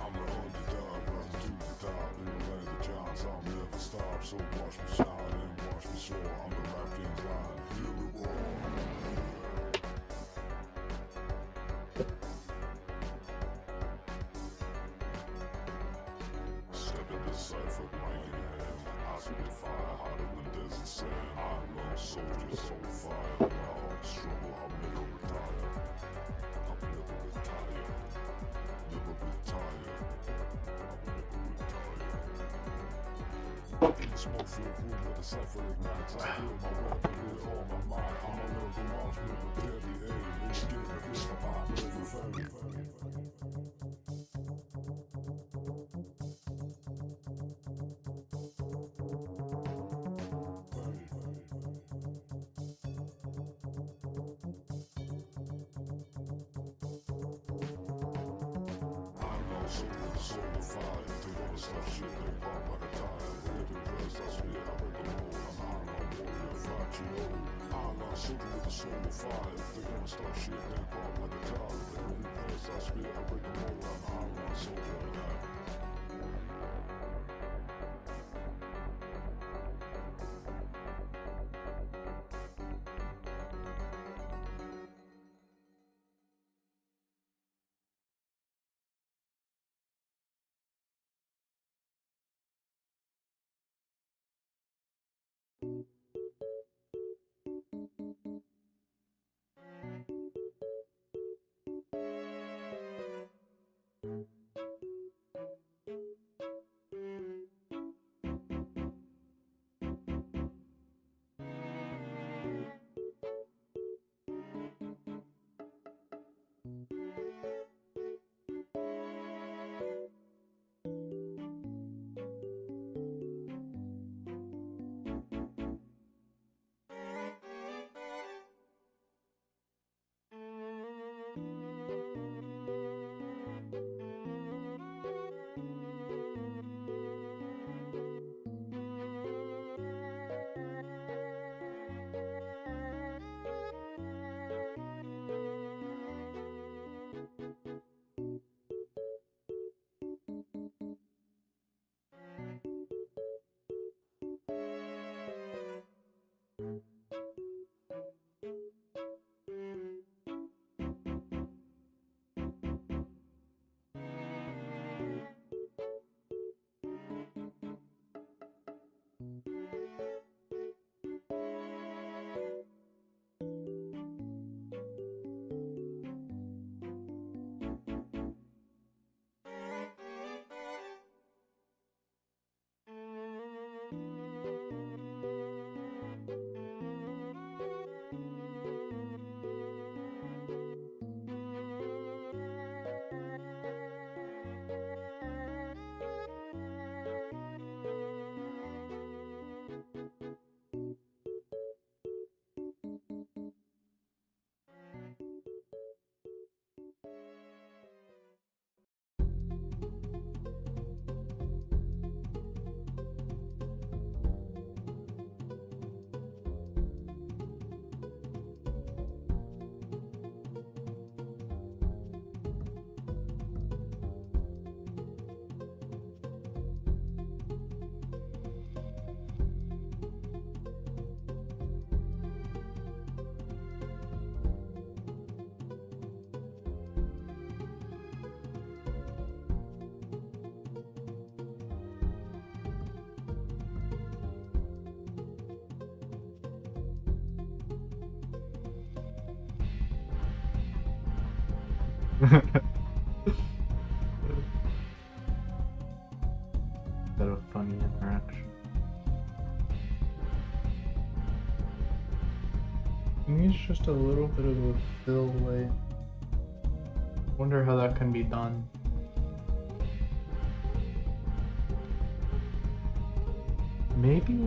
I'm the underdog, run to the top. In the land of giants, I'll never stop. So watch me shine and watch me soar. I'm the rap game's line, feel the roar. Step in the cipher, mic in hand. I spit fire hotter than desert sand. I'm lone soldier, so fire. My heart struggle, I'll never retire. I'll never retire. Never retire. I'll never retire. In the smoke-filled room where the cipher ignites, I feel my weapon with all my might. I'm a lyrical monster with a deadly aim. In the game of hip-hop, I'm ready for fame. So with the soul of fire, they wanna start shit, they pop like a tire. With the rest, I spit, I break the mold. I'm Iron warrior, fight you know. I'm not shooting with the soul of fire. They wanna start shit, they pop like a tire. Every rest, I spit, I break the mold. I'm Iron soldier, now. instead of funny interaction. He needs just a little bit of a fill light. Wonder how that can be done. Maybe.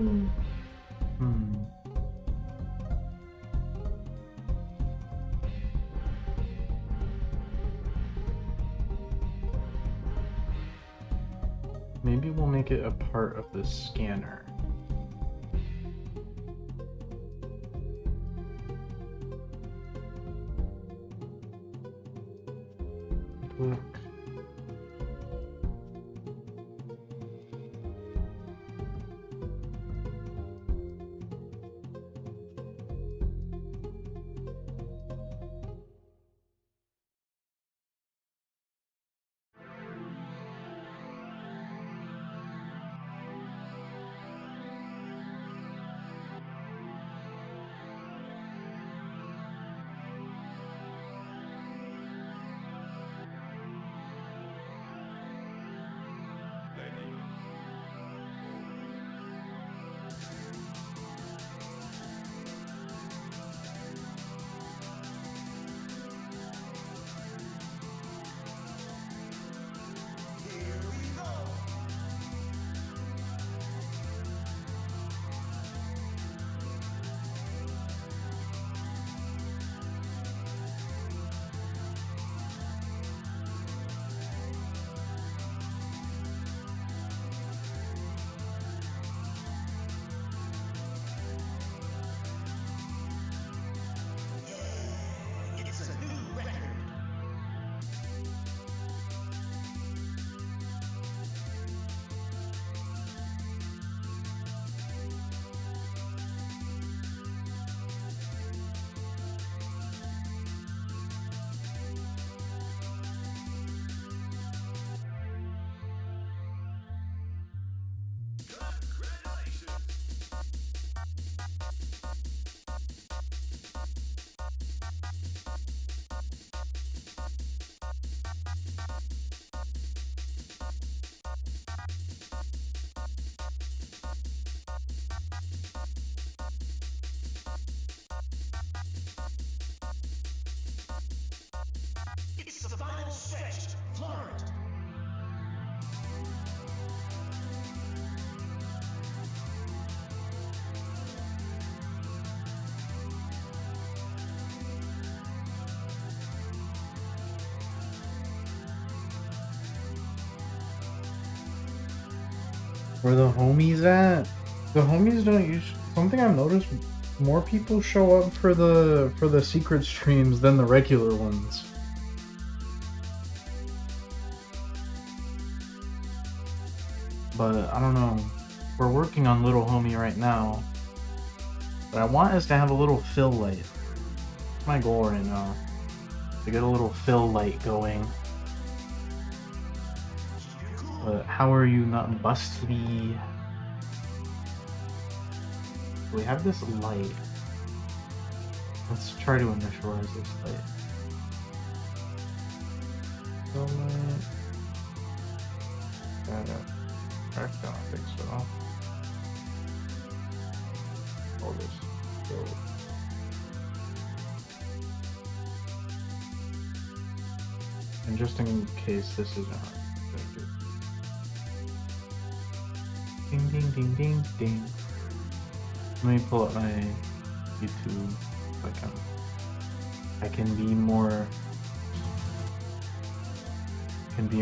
Maybe we'll make it a part of the scanner. Look. It's the final stretch. Florent. Where the homies at? The homies don't use something I've noticed. More people show up for the secret streams than the regular ones. But I don't know. We're working on Little Homie right now. But I want us to have a little fill light. That's my goal right now. To get a little fill light going. But how are you not bustly? We have this light. Let's try to initialize this light. Fill light. That's gonna fix it all. All this fill. And just in case this isn't right. Ding ding ding ding ding. Let me pull up my YouTube so I can be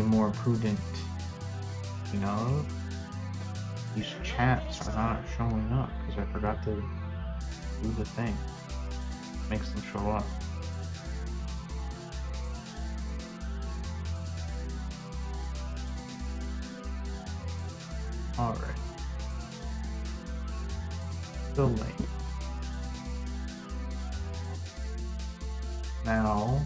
more prudent. You know? These chats are not showing up because I forgot to do the thing. Makes them show up. Alright. Still late. Now...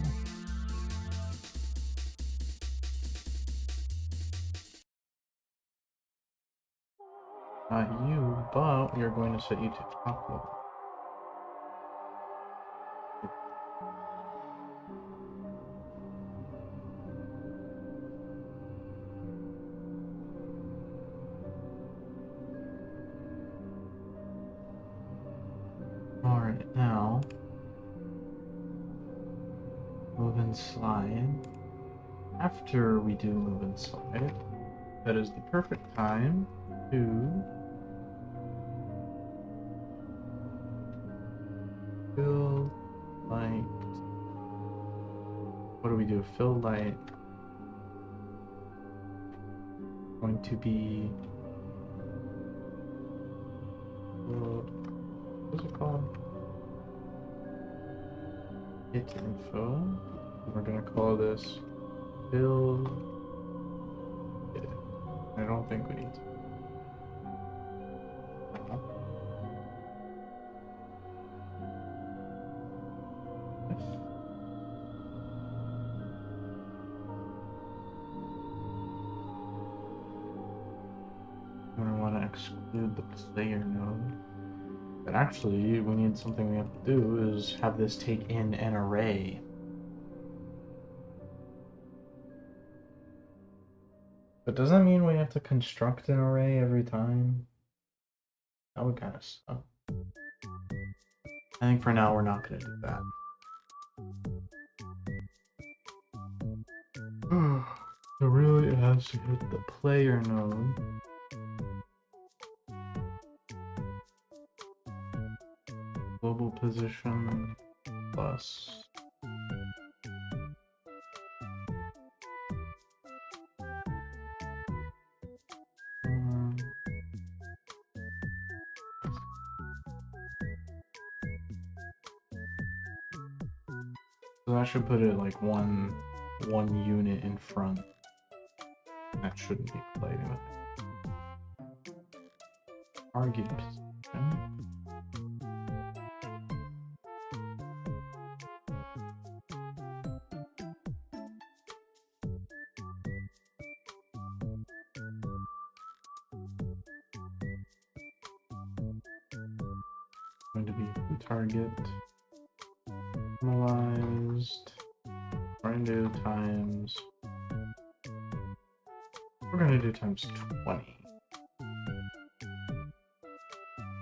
Not you, but we are going to set you to top level. Alright, now move and slide. After we do move and slide, that is the perfect time to fill light. What do we do? Fill light. Going to be what's it called? Hit info. We're gonna call this fill. I don't think we need to. I want to exclude the player node. But actually, we need something we have to do is have this take in an array. But does that mean we have to construct an array every time? That would kind of suck. I think for now we're not going to do that. It really has to hit the player node. Global position plus. So I should put it like one unit in front. That shouldn't be colliding with it. Target position. Going to be target normalized. We're going to do times. We're going to do times 20.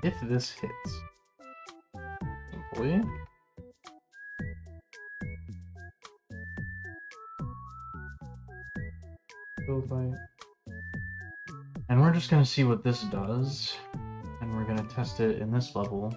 If this hits, simply build light. And we're just going to see what this does. And we're going to test it in this level.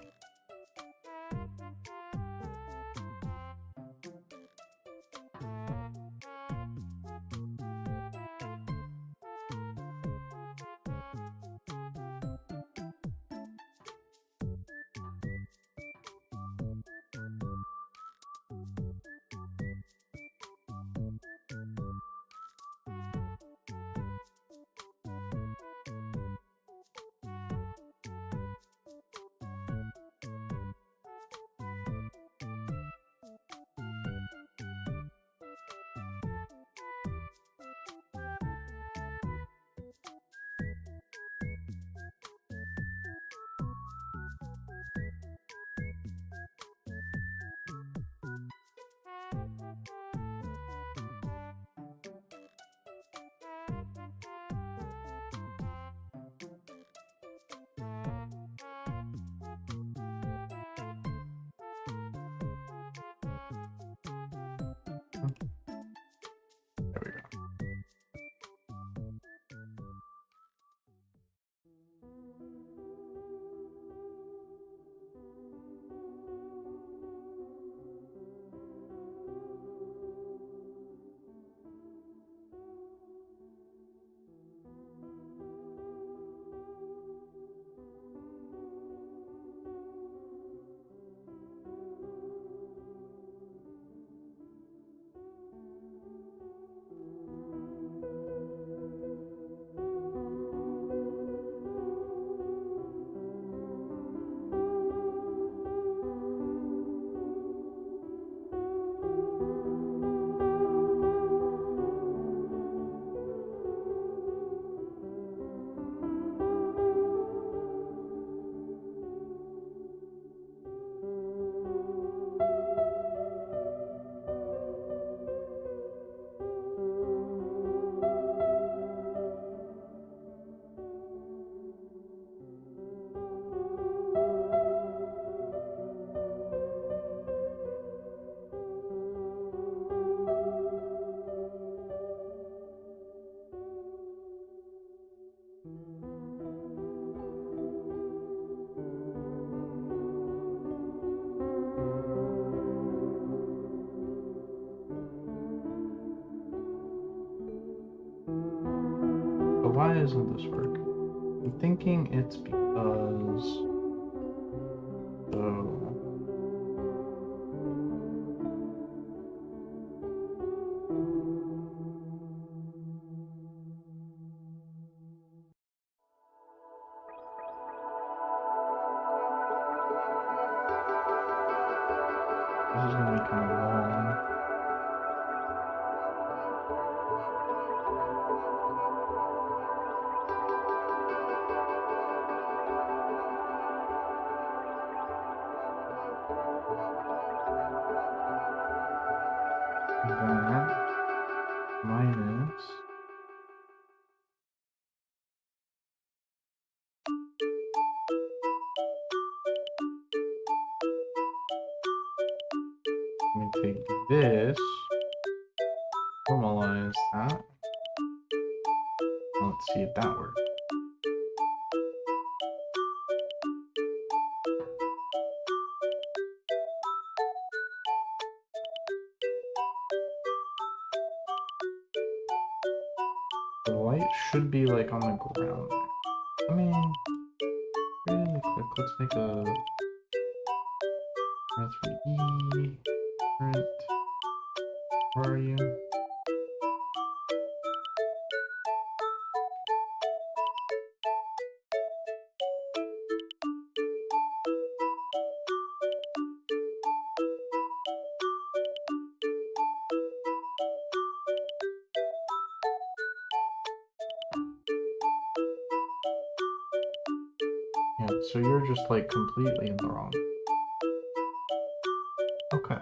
isn't this work? I'm thinking it's because... So... This is gonna be kind of long. That minus... Let me take this, normalize that. Let's see if that works. The light should be like on the ground. I mean, really quick, let's make a R3E print. Where are you? Yeah, so you're just like completely in the wrong. Okay.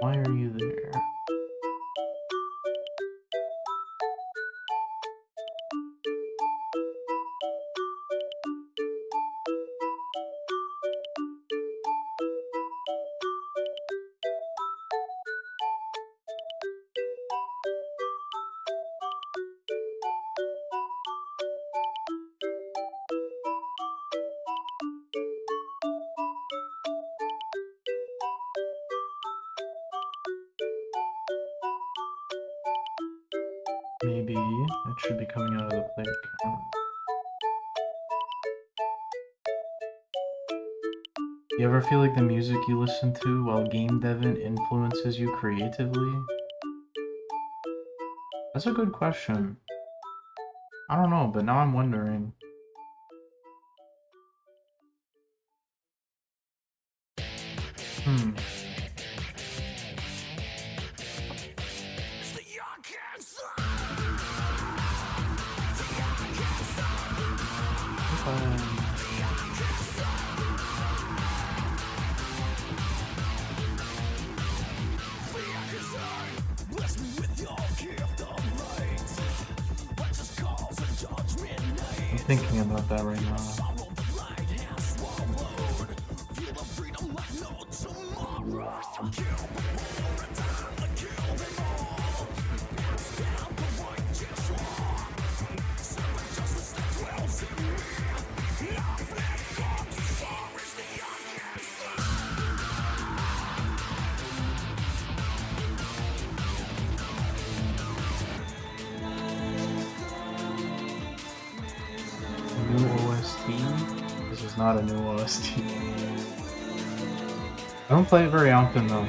Why are you there? Maybe it should be coming out of the plate camera. You ever feel like the music you listen to while game deving influences you creatively? That's a good question. I don't know, but now I'm wondering. I'm thinking about that right now. New OST? This is not a new OST. I don't play it very often though,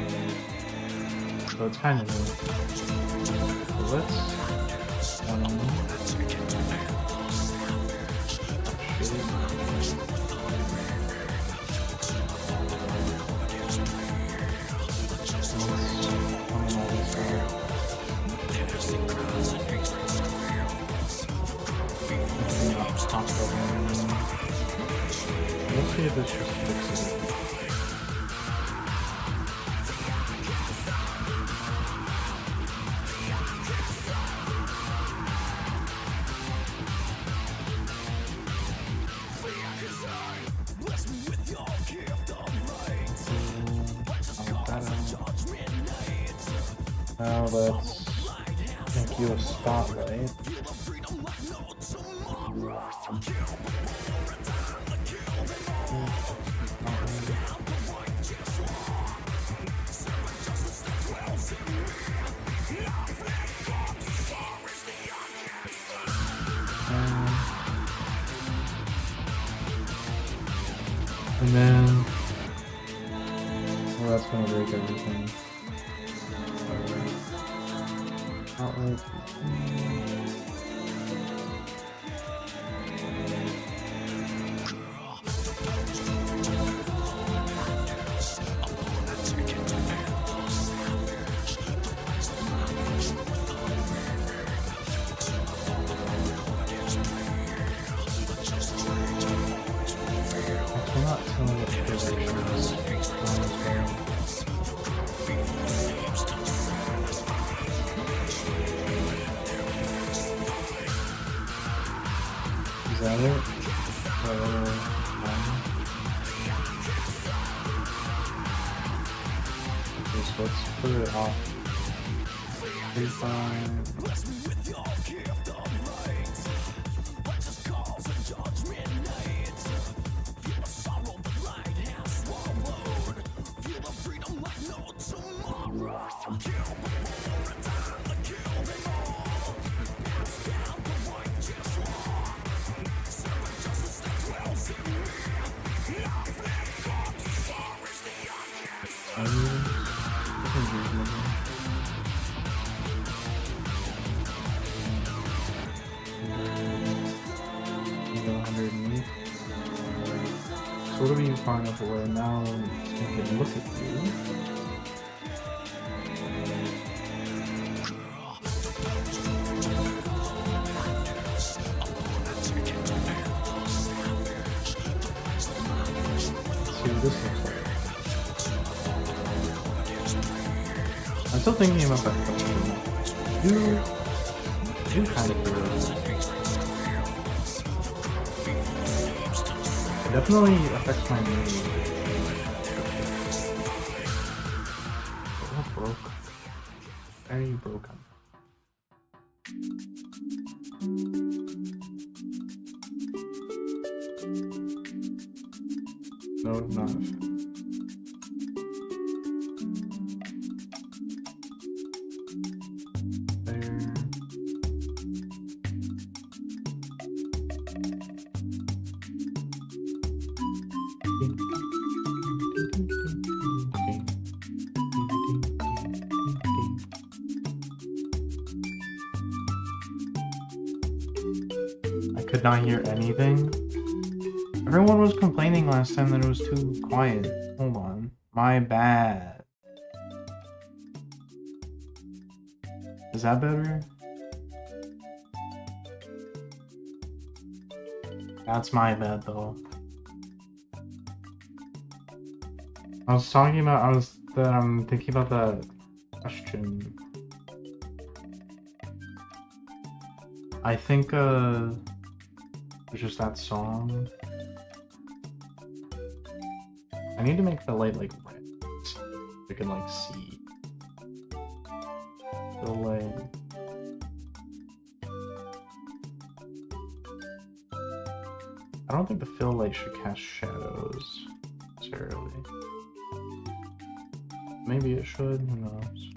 so it's kind of new. So let's let's see if it's just fixes it. Now let's make you a spotlight. And then, well, that's gonna break everything. Outlet. I cannot tell what direction this one is going. Is that it? Okay, so let's put it off. 35. So what do we find out where now we can look at you? Let's see what this looks like. I'm still thinking about that question. You kind of heroes. It definitely affects my mood. What broke? Very broken. No, not. There. I could not hear anything. Everyone was complaining last time that it was too quiet. Hold on. My bad. Is that better? That's my bad though. I'm thinking about that question. I think it's just that song. I need to make the light like red so I can like see the light. I don't think the fill light should cast shadows necessarily. Maybe it should, who knows.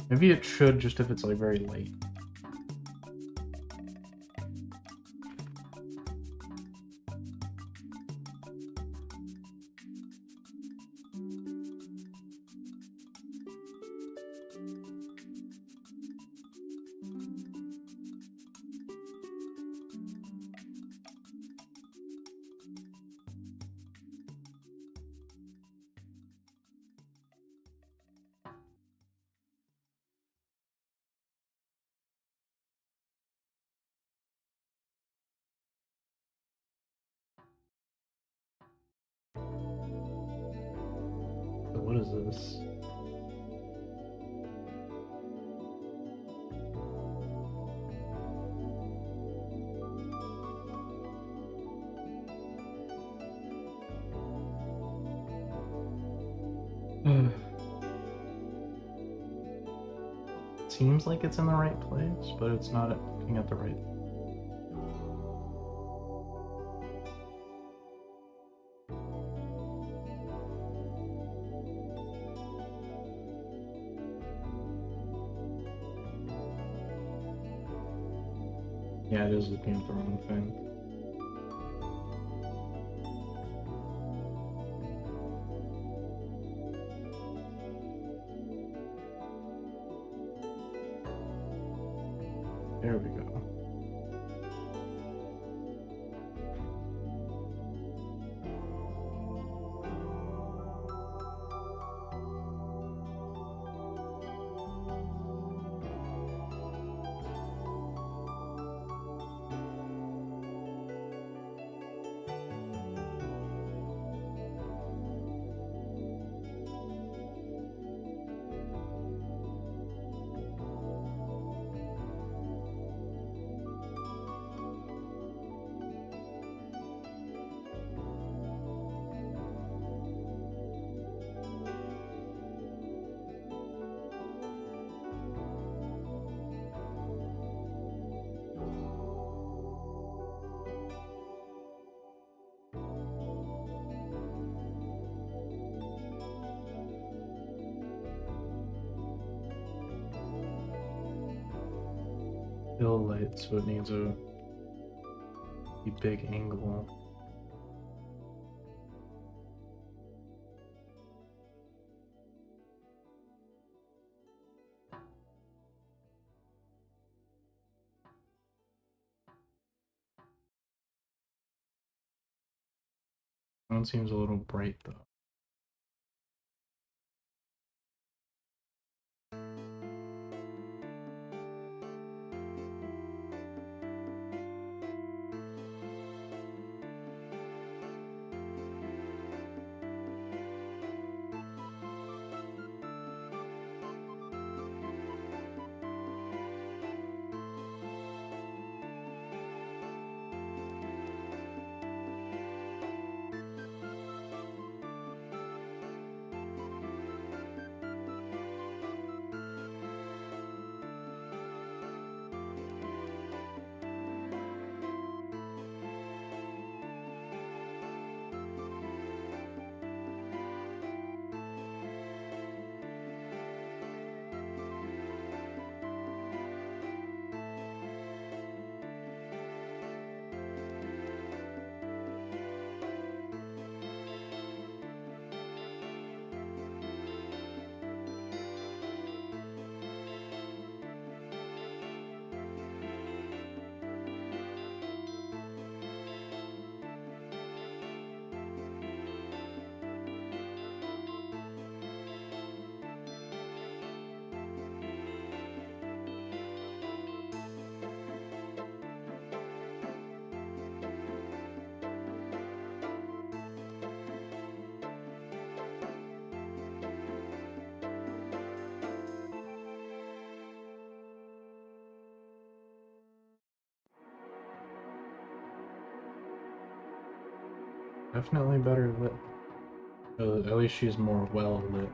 Maybe it should just if it's like very late. So what is this? seems like it's in the right place, but it's not looking at the right. Yeah, it is looking at the wrong thing. There we go. Still light, so it needs a big angle. That one seems a little bright though. Definitely better lit. At least she's more well lit.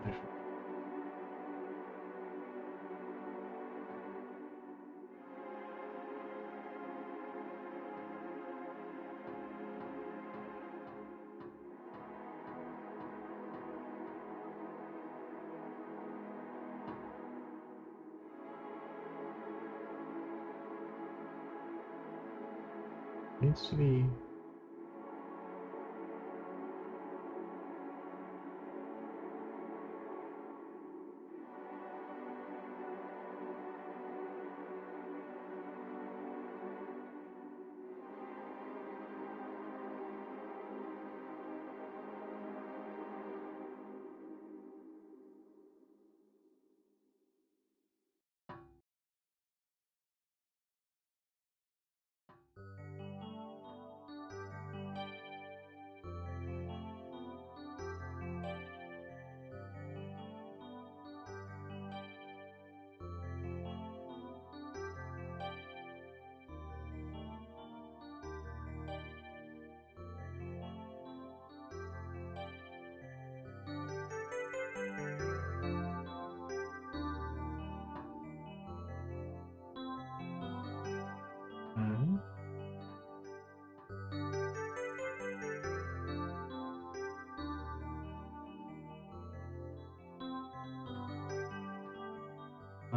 Needs to be.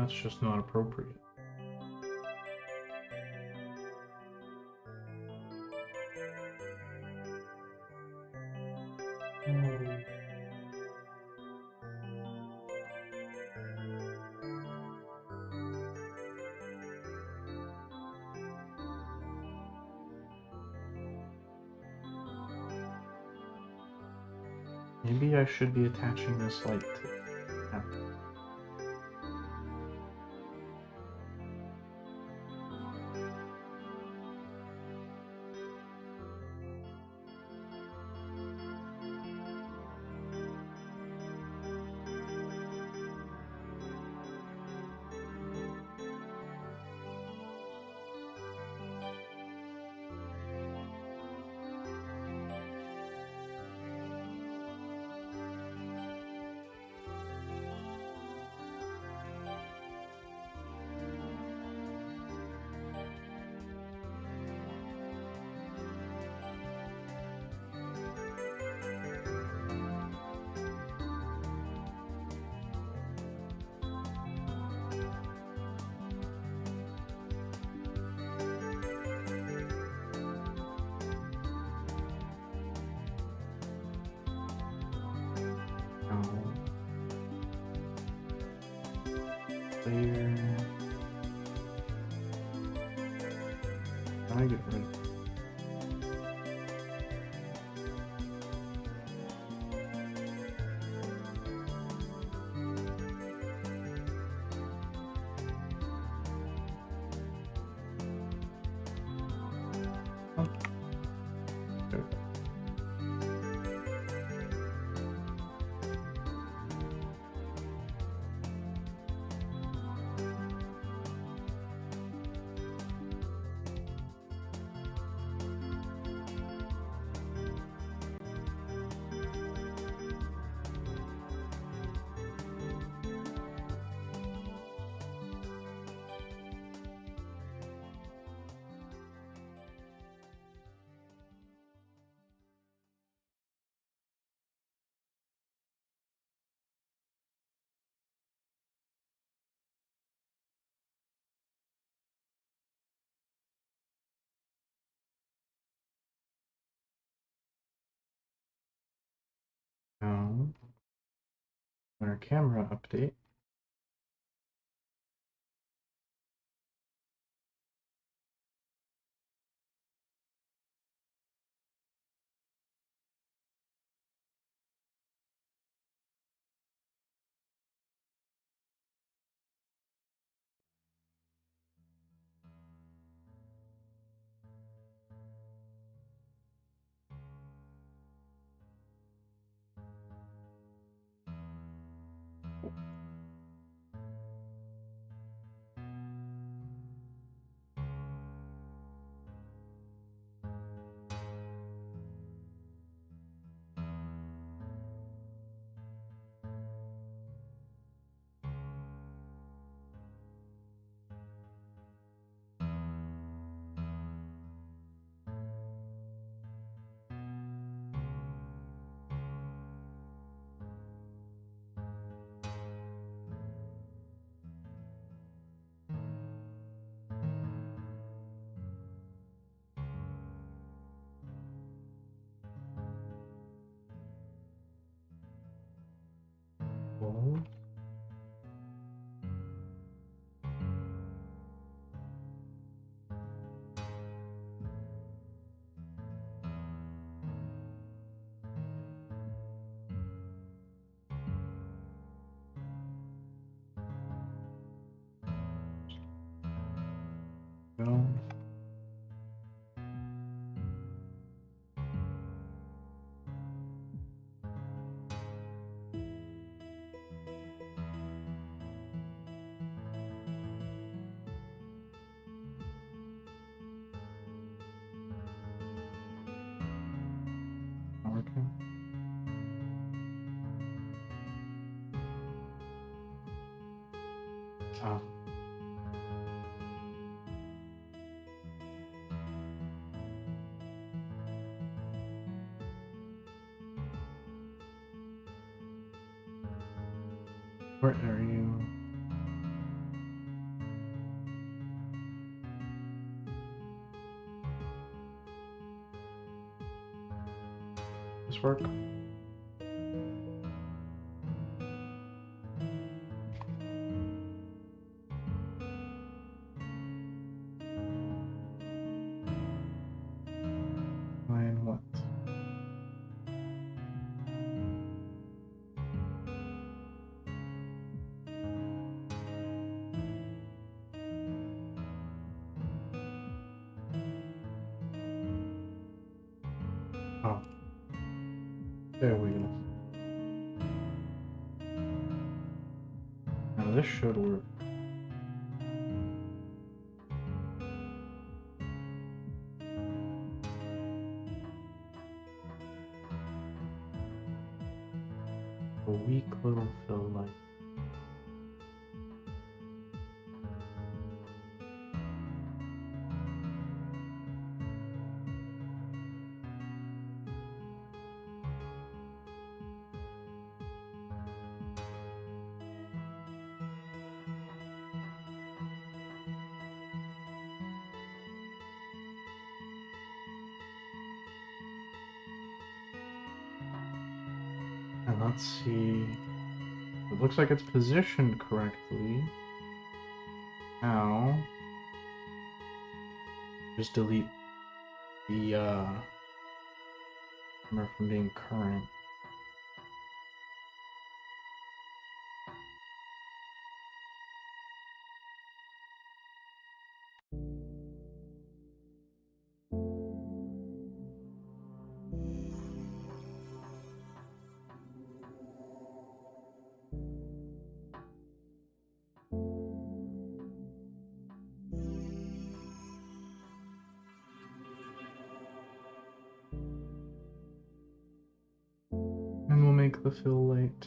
That's just not appropriate. Maybe I should be attaching this light to the camera. Clear. I get rid of it. Now, our camera update. Close. Go. Okay. Ah. Where are you? This work? And what? Oh, there we go. Now this should work. A weak little fill light. And let's see. It looks like it's positioned correctly. Now, just delete the timer from being current. And we'll make the fill light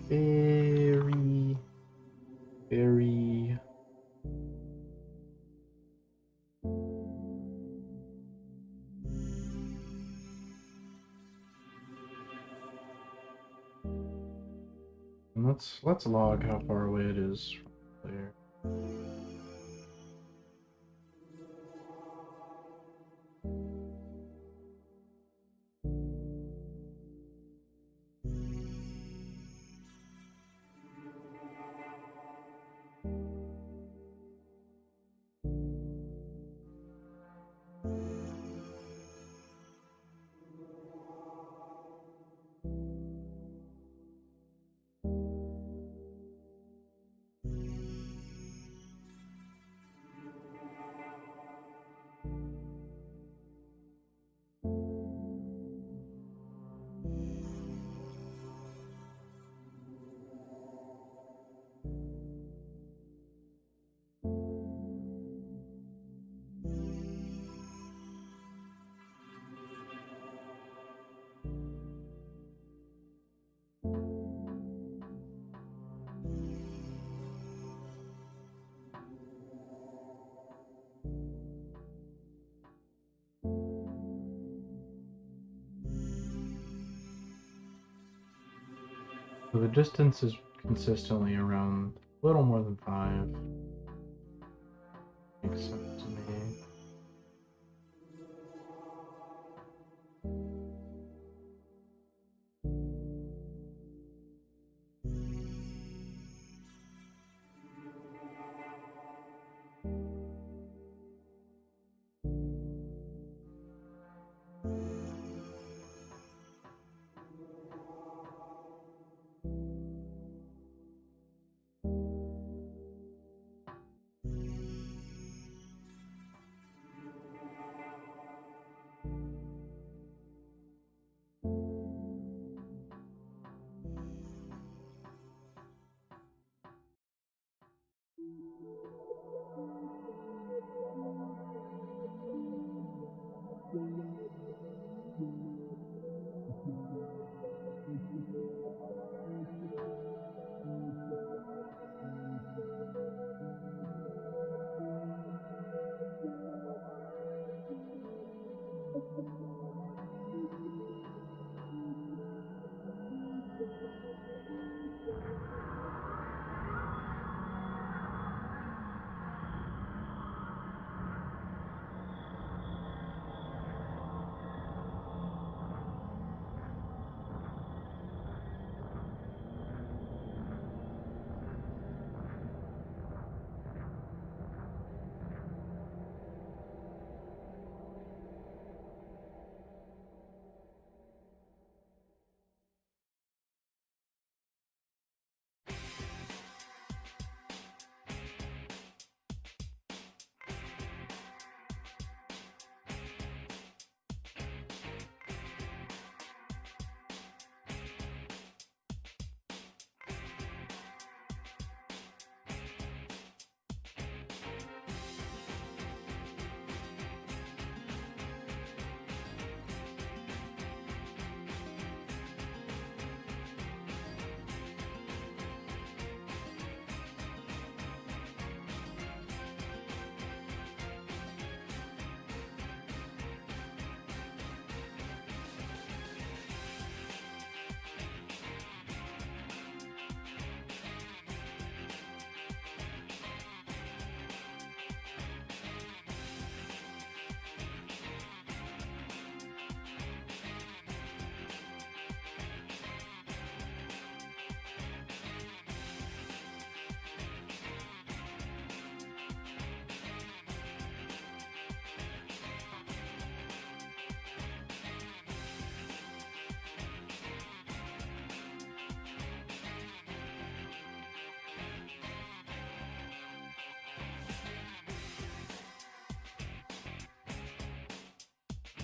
very, very and let's log how far away it is from there. So the distance is consistently around a little more than 5. Makes sense to me.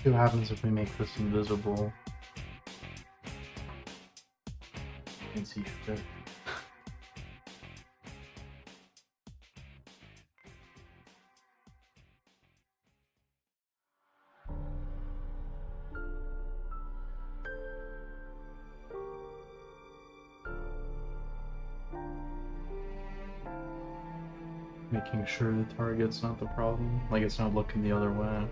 See what happens if we make this invisible. You can see shit. Making sure the target's not the problem, like it's not looking the other way.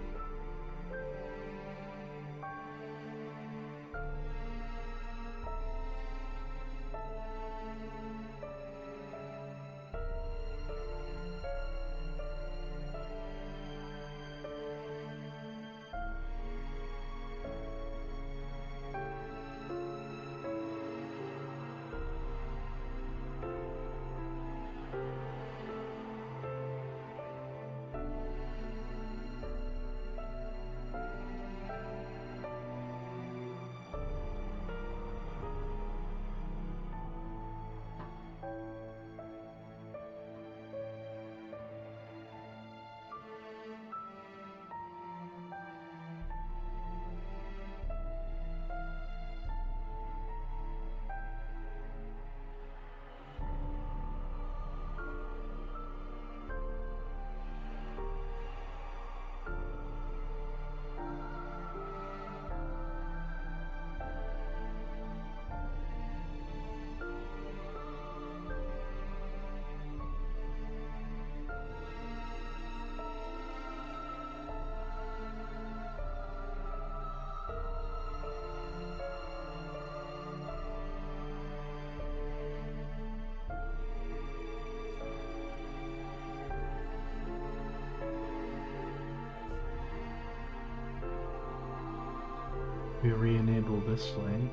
We re-enable this light.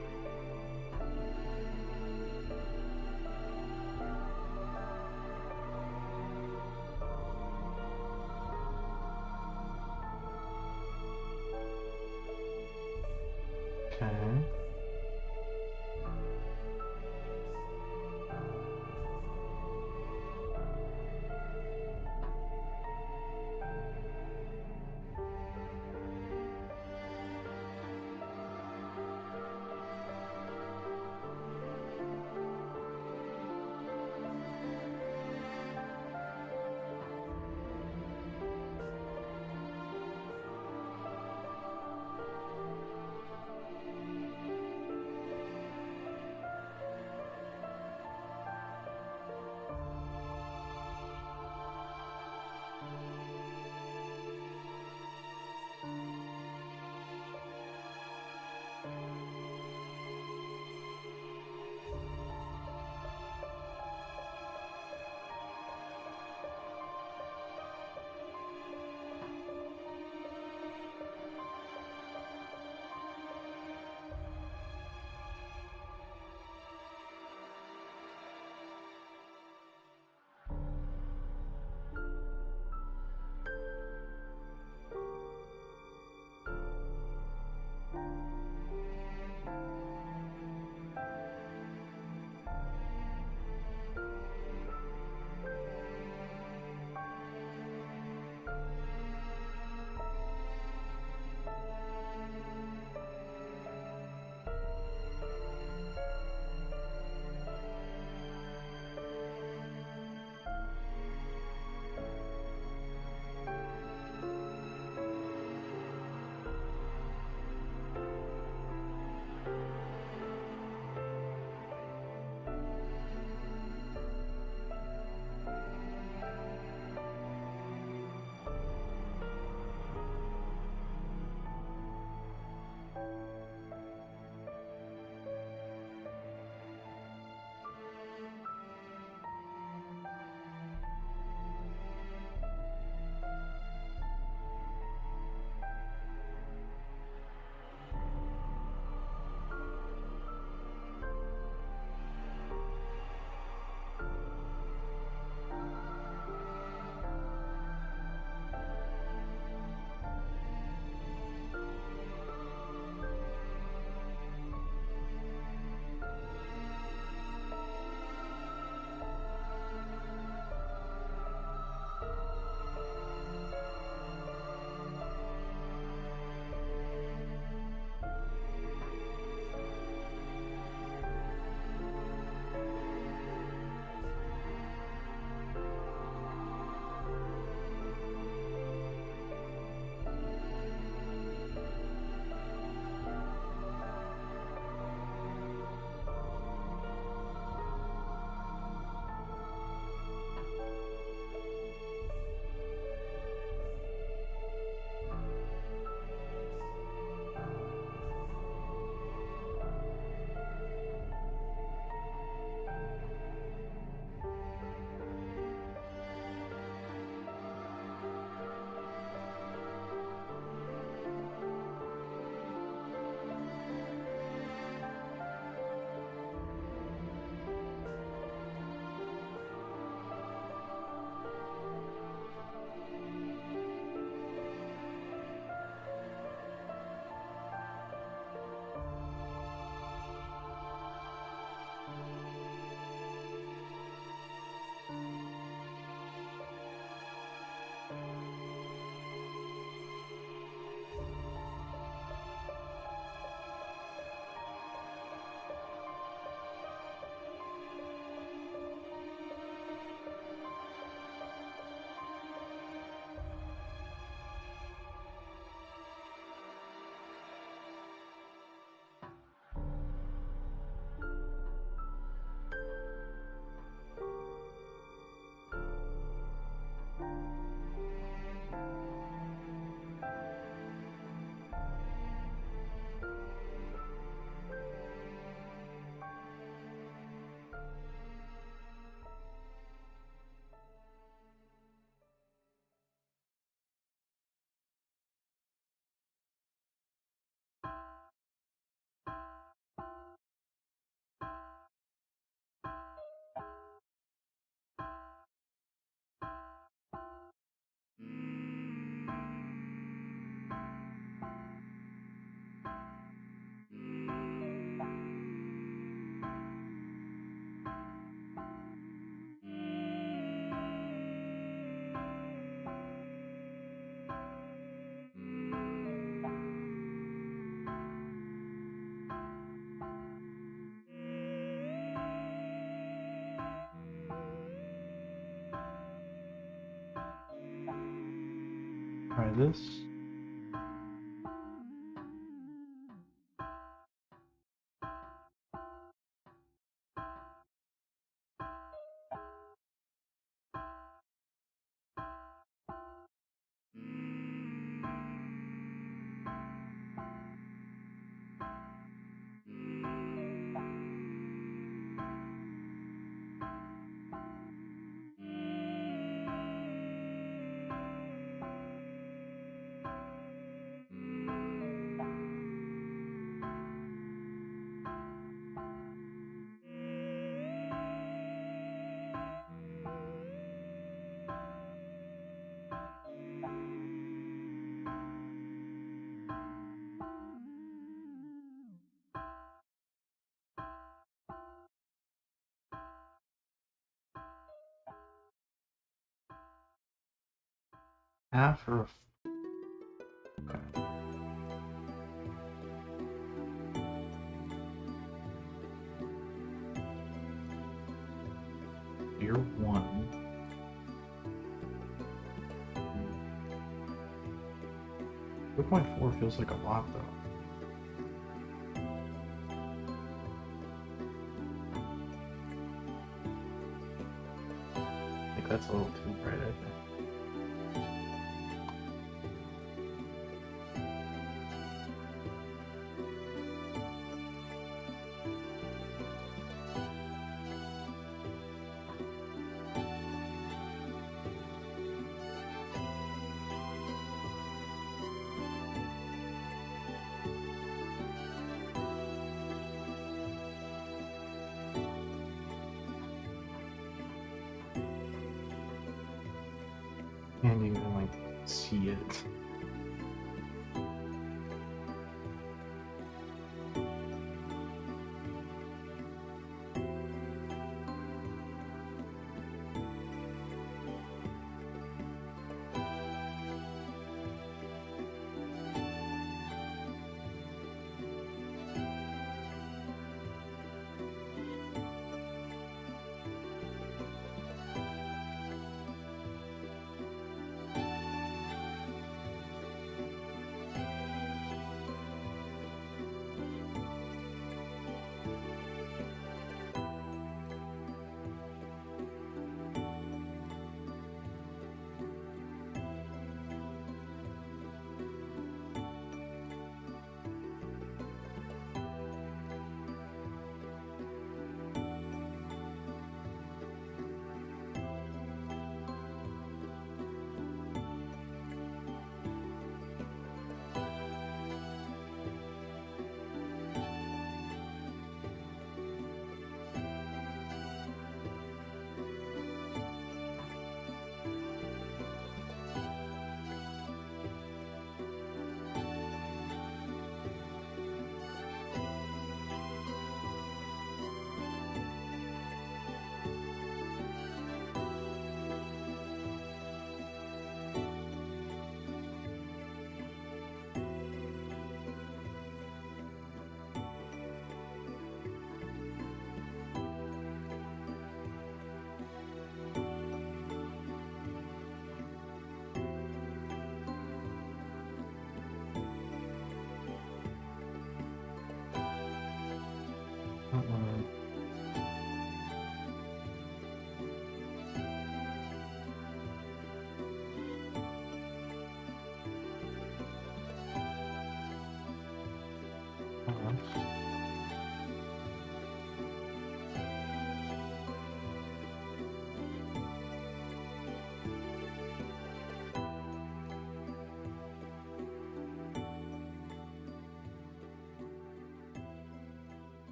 Okay. Try this. Half or okay. Year 1. 2.4 feels like a lot though. I think that's a little too bright, I think. Can't even like see it.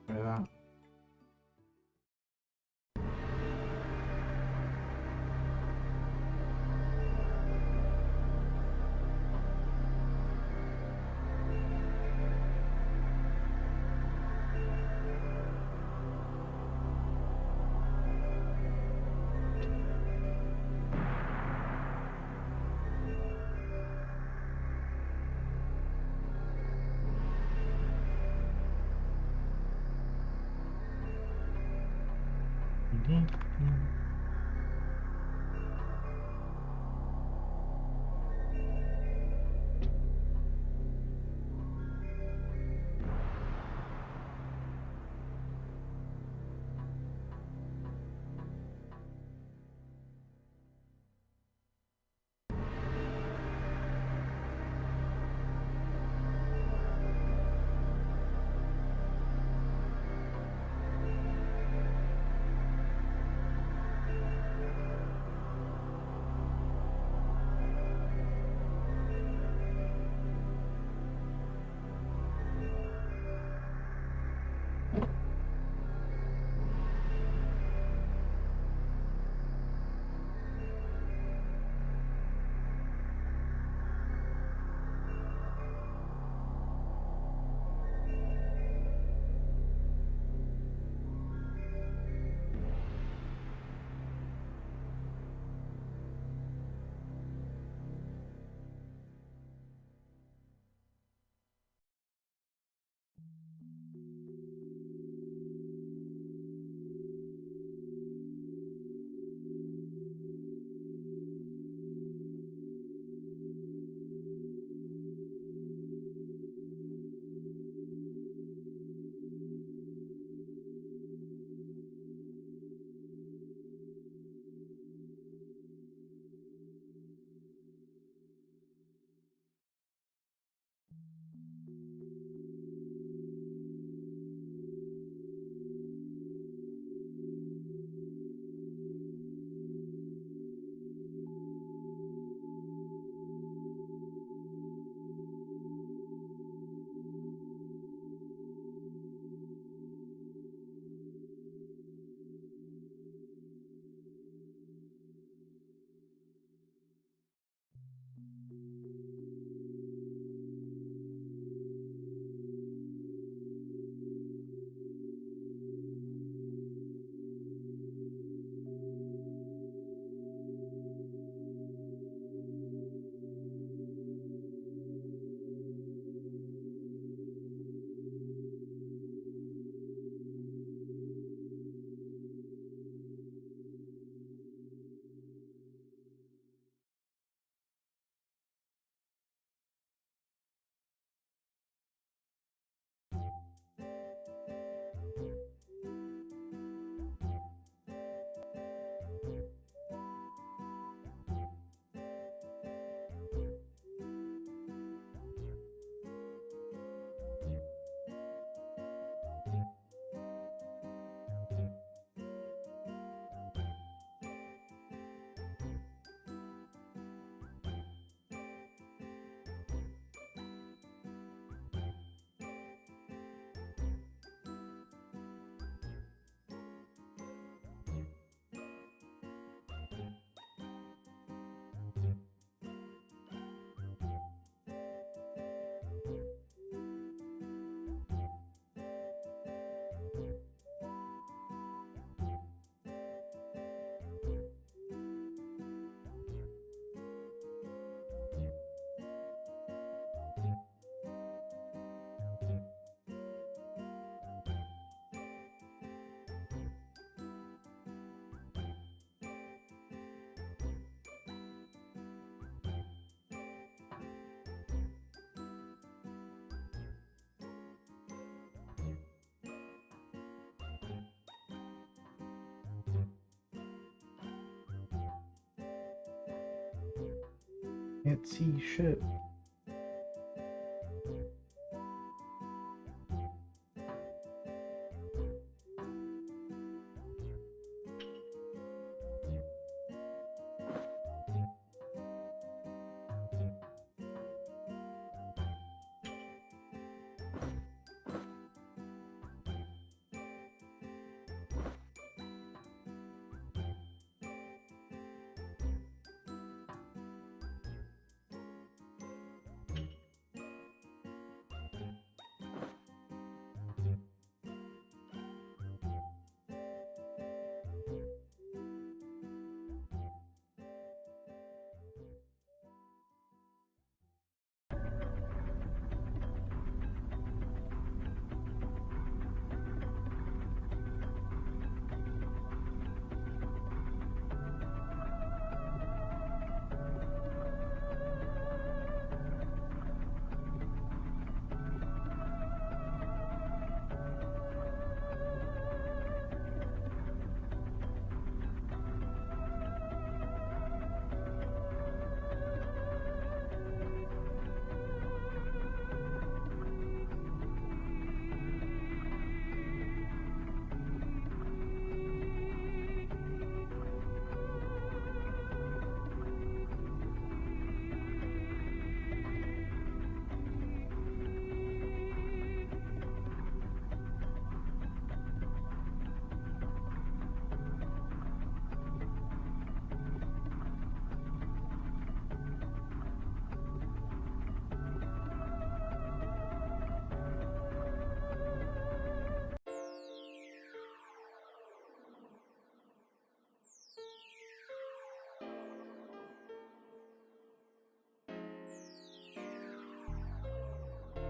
Try that. Can't see shit.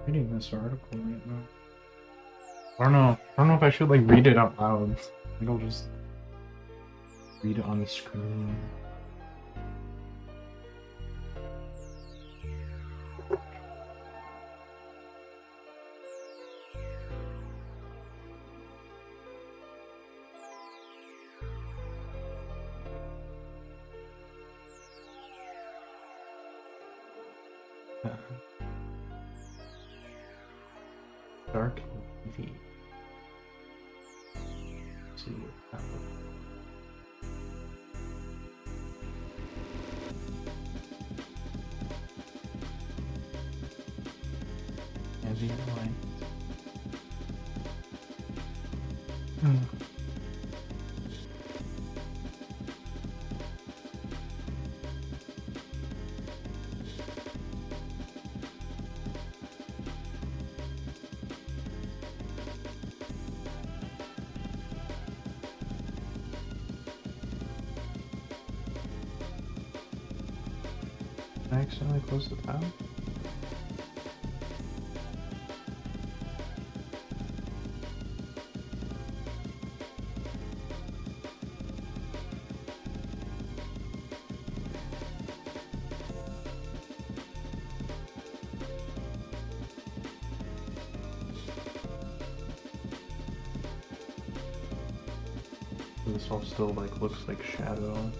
Reading this article right now. I don't know. I don't know if I should like read it out loud. I think I'll just read it on the screen. Dark TV. See what happens. Heavy light. I accidentally closed the tab. This all still like looks like shadow.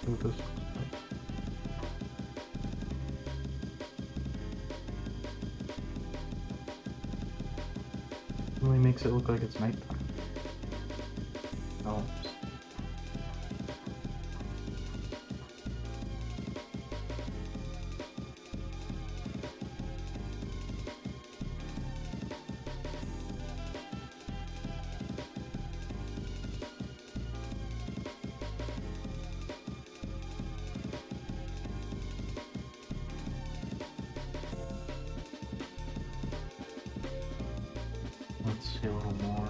What this looks like. Really makes it look like it's nighttime. Oh. Let's see a little more.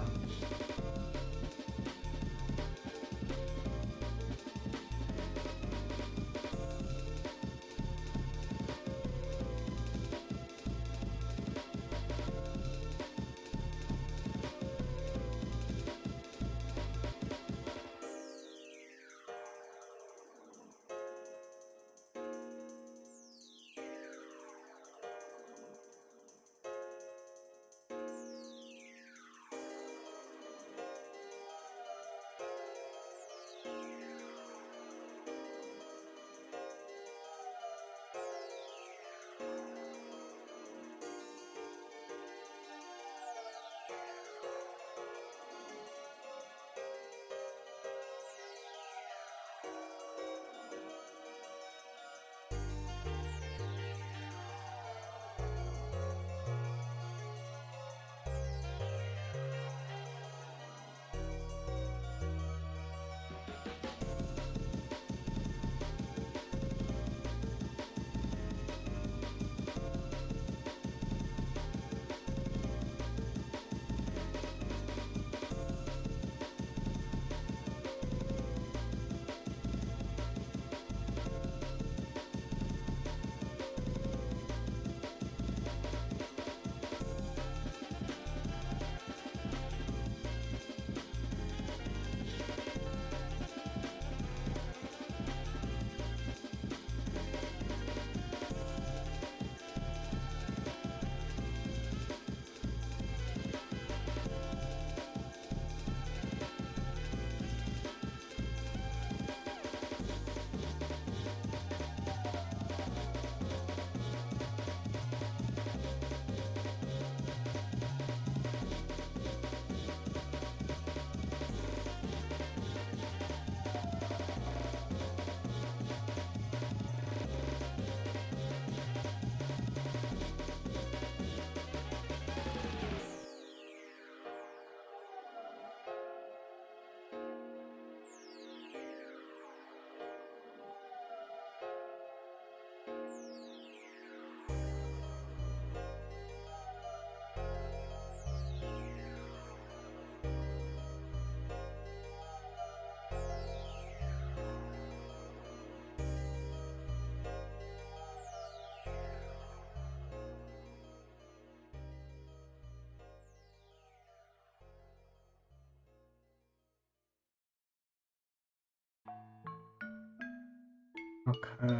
Okay.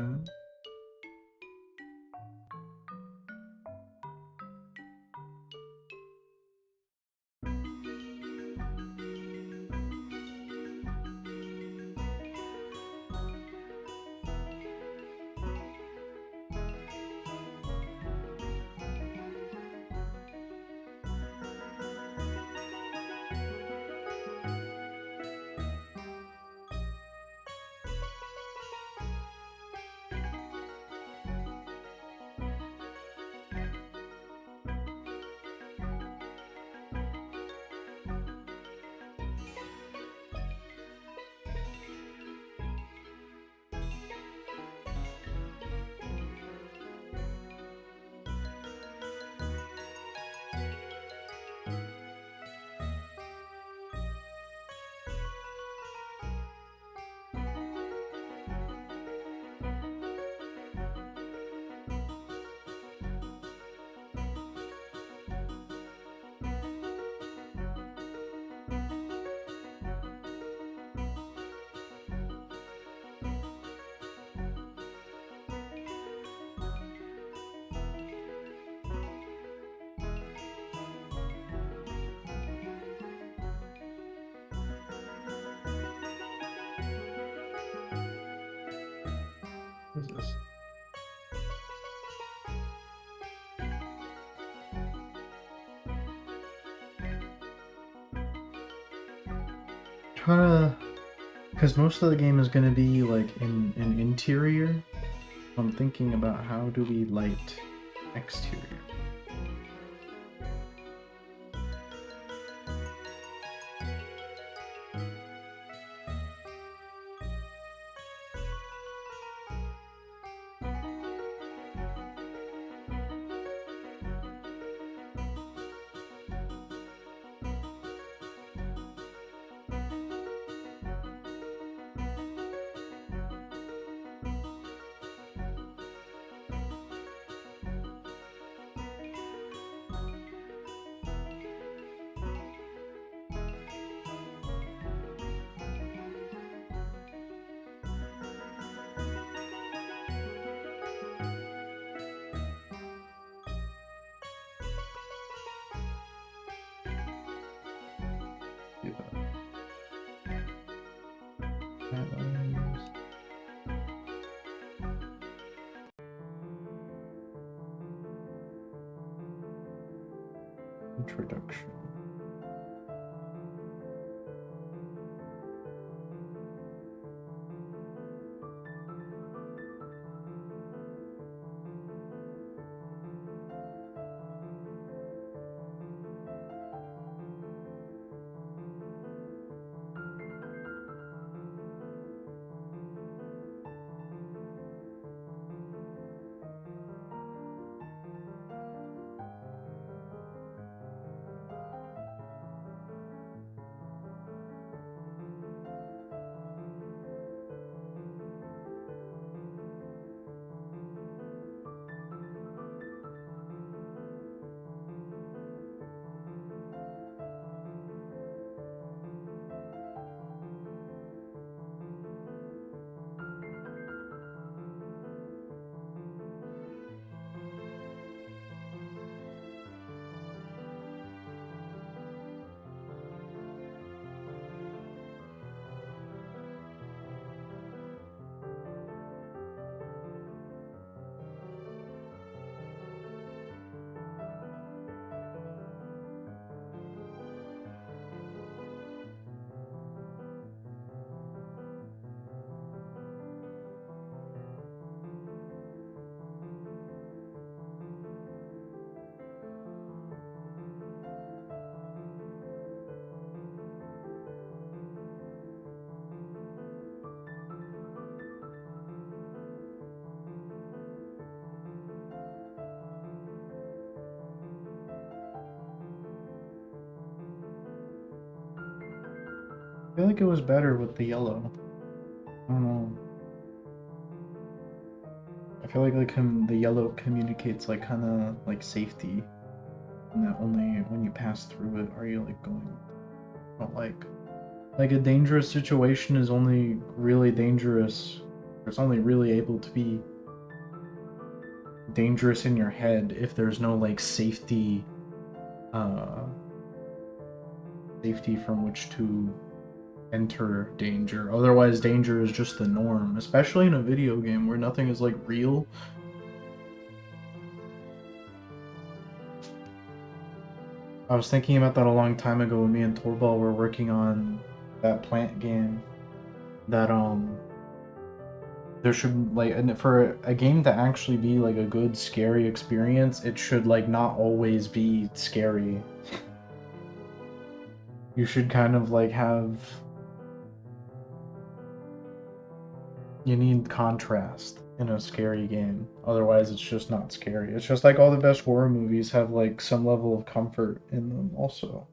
What is this? Trying to, because most of the game is going to be like in an interior. I'm thinking about how do we light exterior. Do that. Guidelines. Introduction. I feel like it was better with the yellow. I don't know. I feel like the yellow communicates like kind of like safety, and that only when you pass through it are you like going. Not like a dangerous situation is only really dangerous It's only really able to be dangerous in your head if there's no like safety from which to enter danger. Otherwise, danger is just the norm, especially in a video game where nothing is like real. I was thinking about that a long time ago when me and Torbal were working on that plant game. That there should like, and for a game to actually be like a good scary experience, it should like not always be scary. You should kind of like have, you need contrast in a scary game. Otherwise, it's just not scary. It's just like all the best horror movies have like some level of comfort in them also.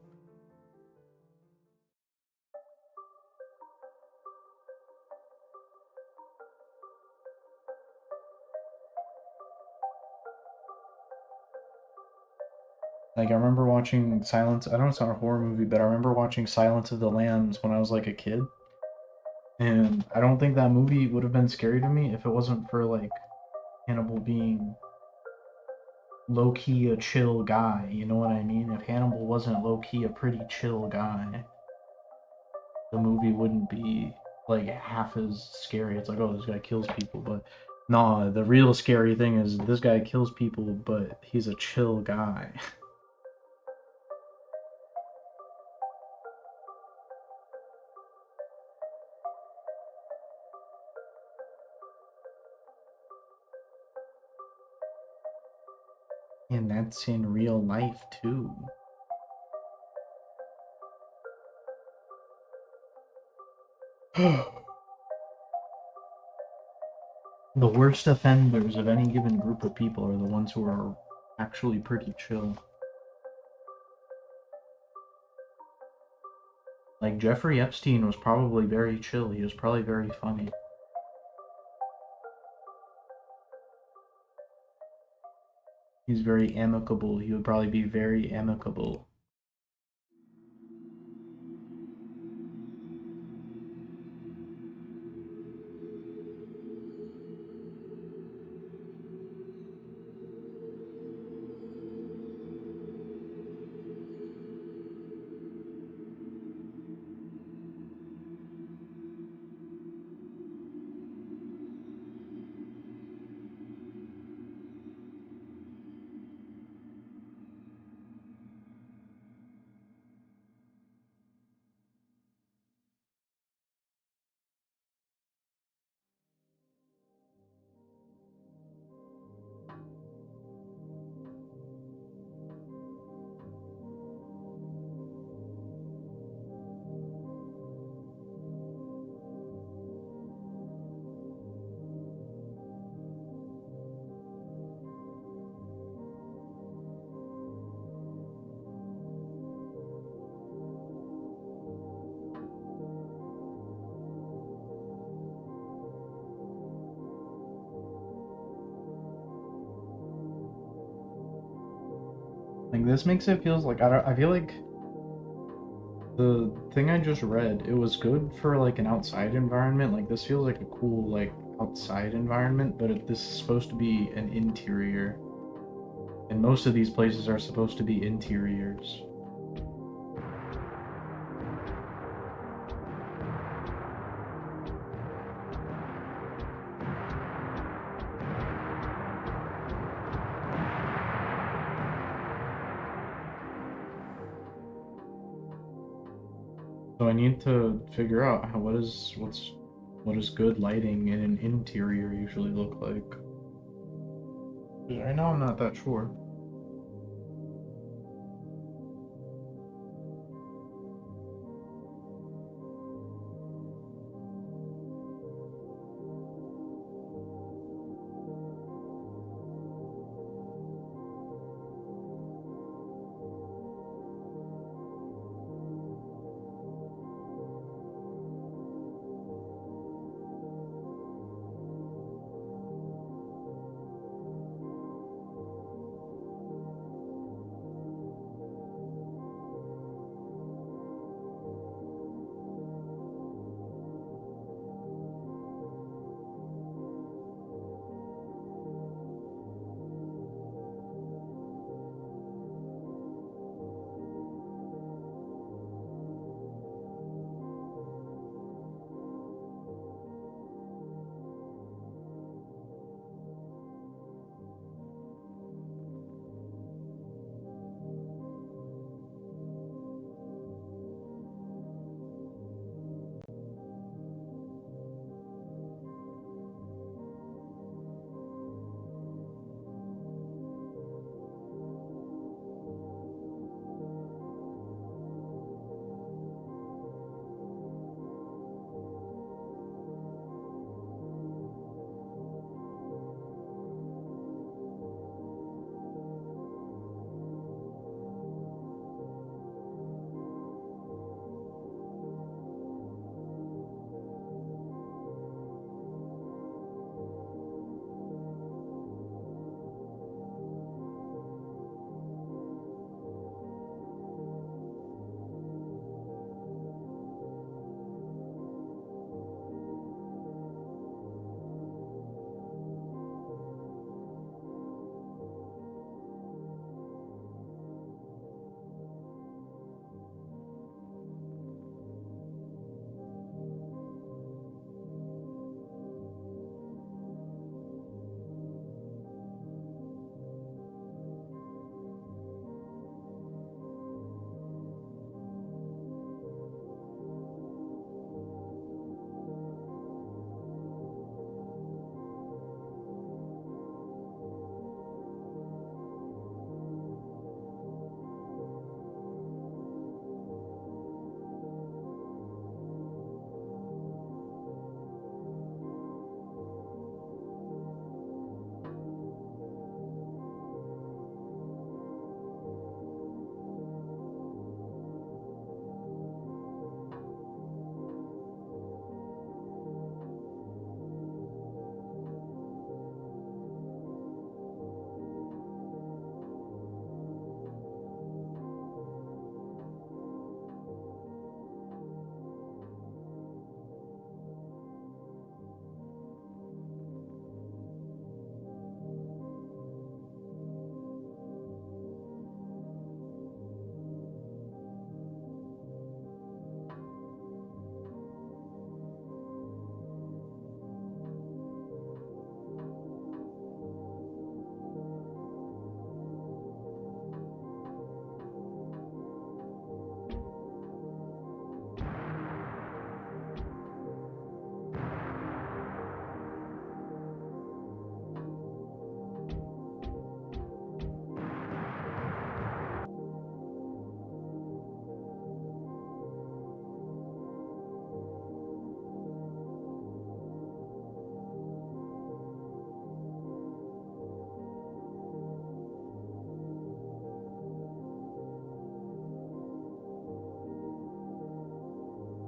Like I remember watching Silence, I know it's not a horror movie, but I remember watching Silence of the Lambs when I was like a kid. And I don't think that movie would have been scary to me if it wasn't for like Hannibal being low-key a chill guy, you know what I mean? If Hannibal wasn't low-key a pretty chill guy, the movie wouldn't be like half as scary. It's like, oh, this guy kills people, but nah, the real scary thing is this guy kills people, but he's a chill guy. And that's in real life too. The worst offenders of any given group of people are the ones who are actually pretty chill. Like Jeffrey Epstein was probably very chill. He was probably very funny. He's very amicable. He would probably be very amicable. Like this makes it feels like I feel like the thing I just read, it was good for like an outside environment. Like this feels like a cool like outside environment, but this is supposed to be an interior. And most of these places are supposed to be interiors. So I need to figure out what does good lighting in an interior usually look like. 'Cause right now I'm not that sure.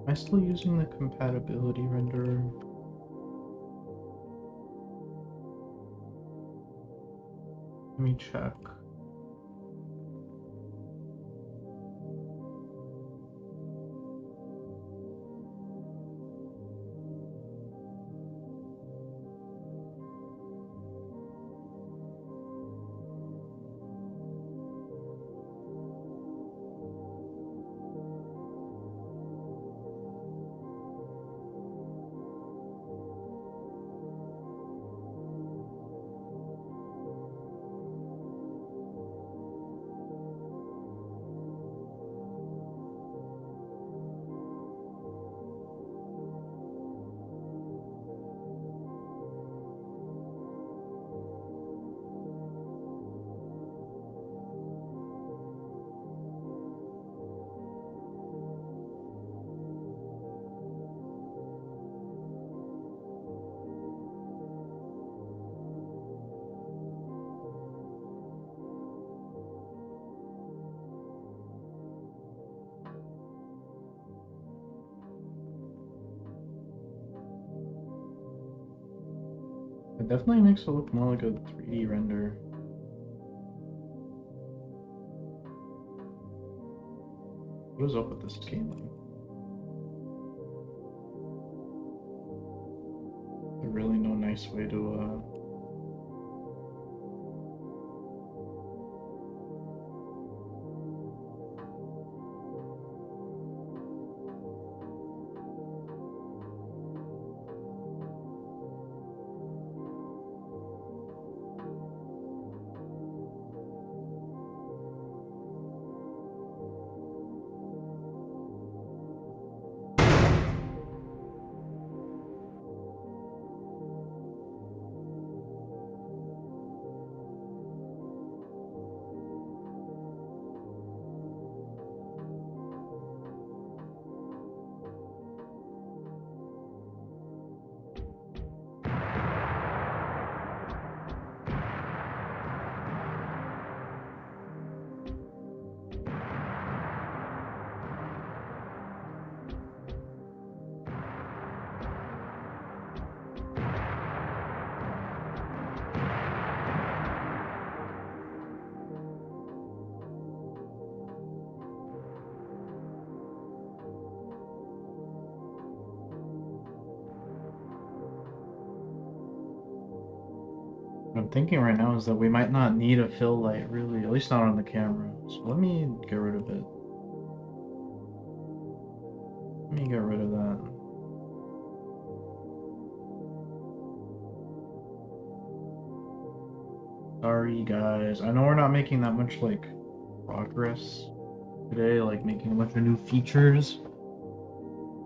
Am I still using the compatibility renderer? Let me check. It definitely makes it look more like a 3D render. What is up with this scaling? There's really no nice way to What I'm thinking right now is that we might not need a fill light, really, at least not on the camera. So let me get rid of it. Let me get rid of that. Sorry, guys. I know we're not making that much, like, progress today, like making a bunch of new features.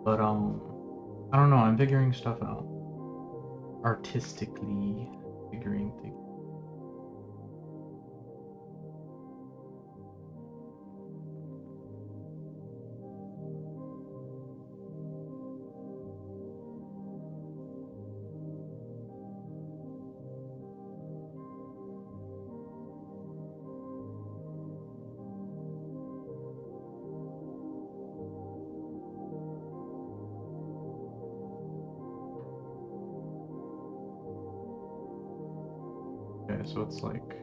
But, I don't know. I'm figuring stuff out. Artistically figuring things. Okay, so it's like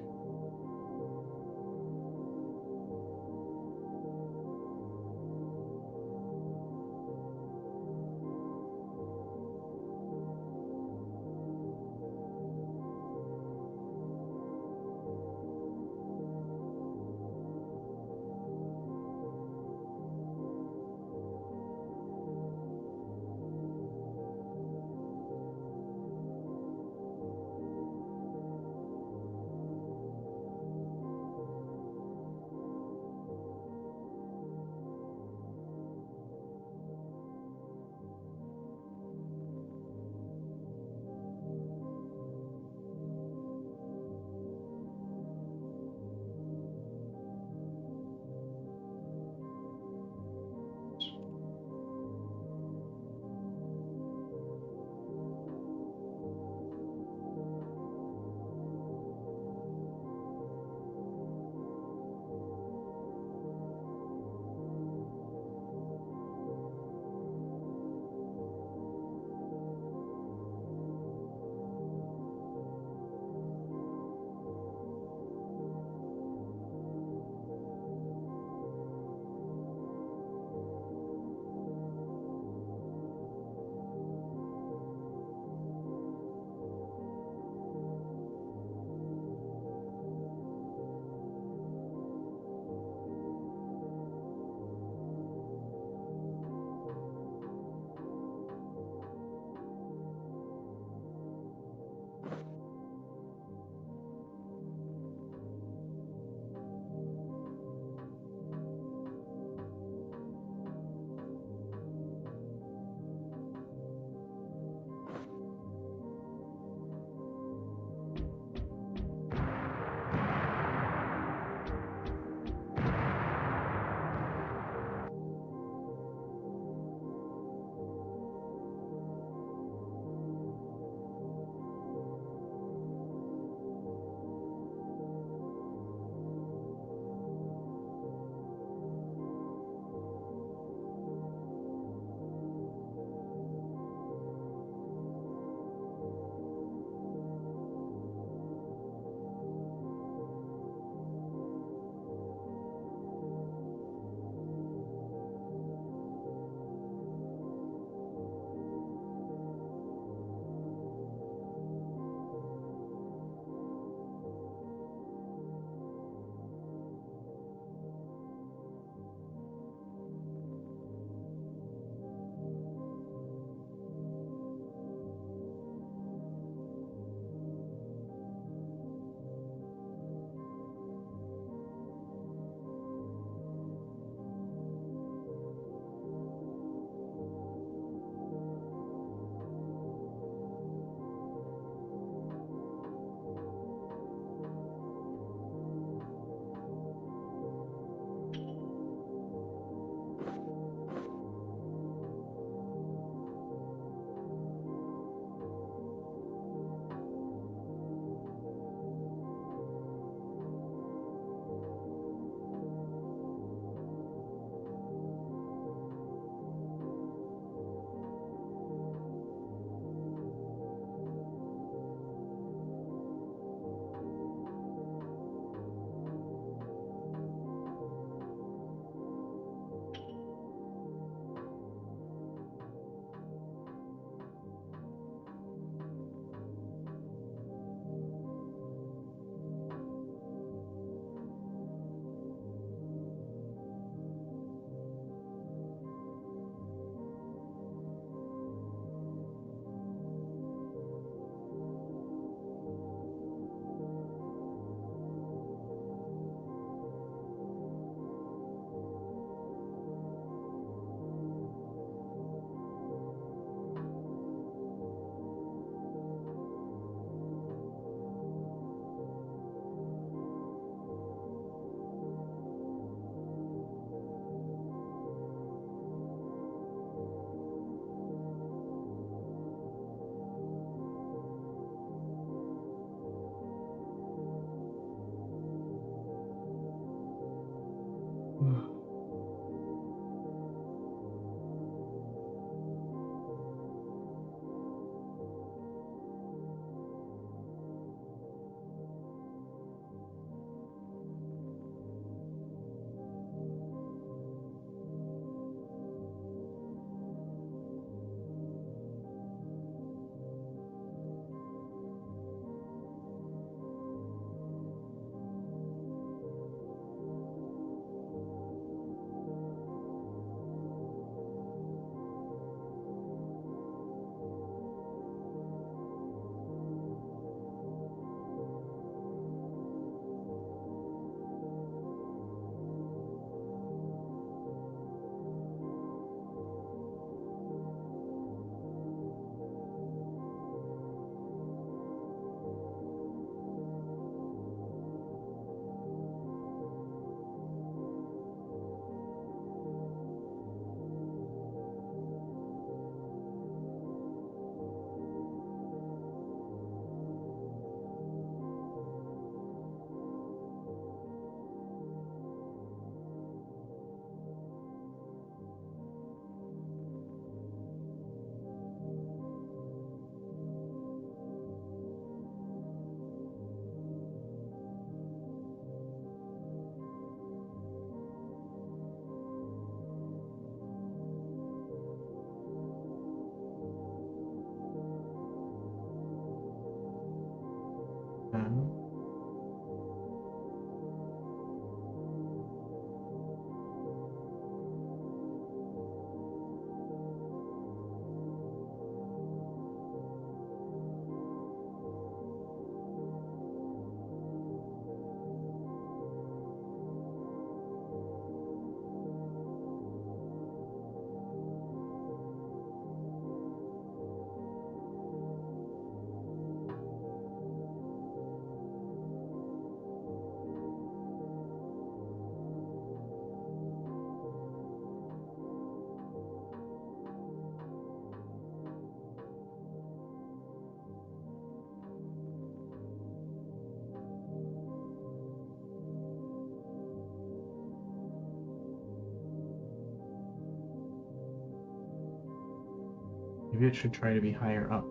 Maybe it should try to be higher up.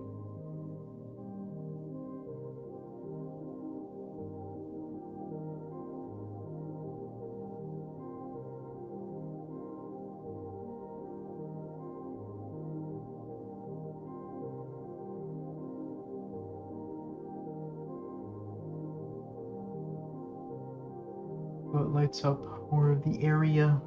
So it lights up more of the area.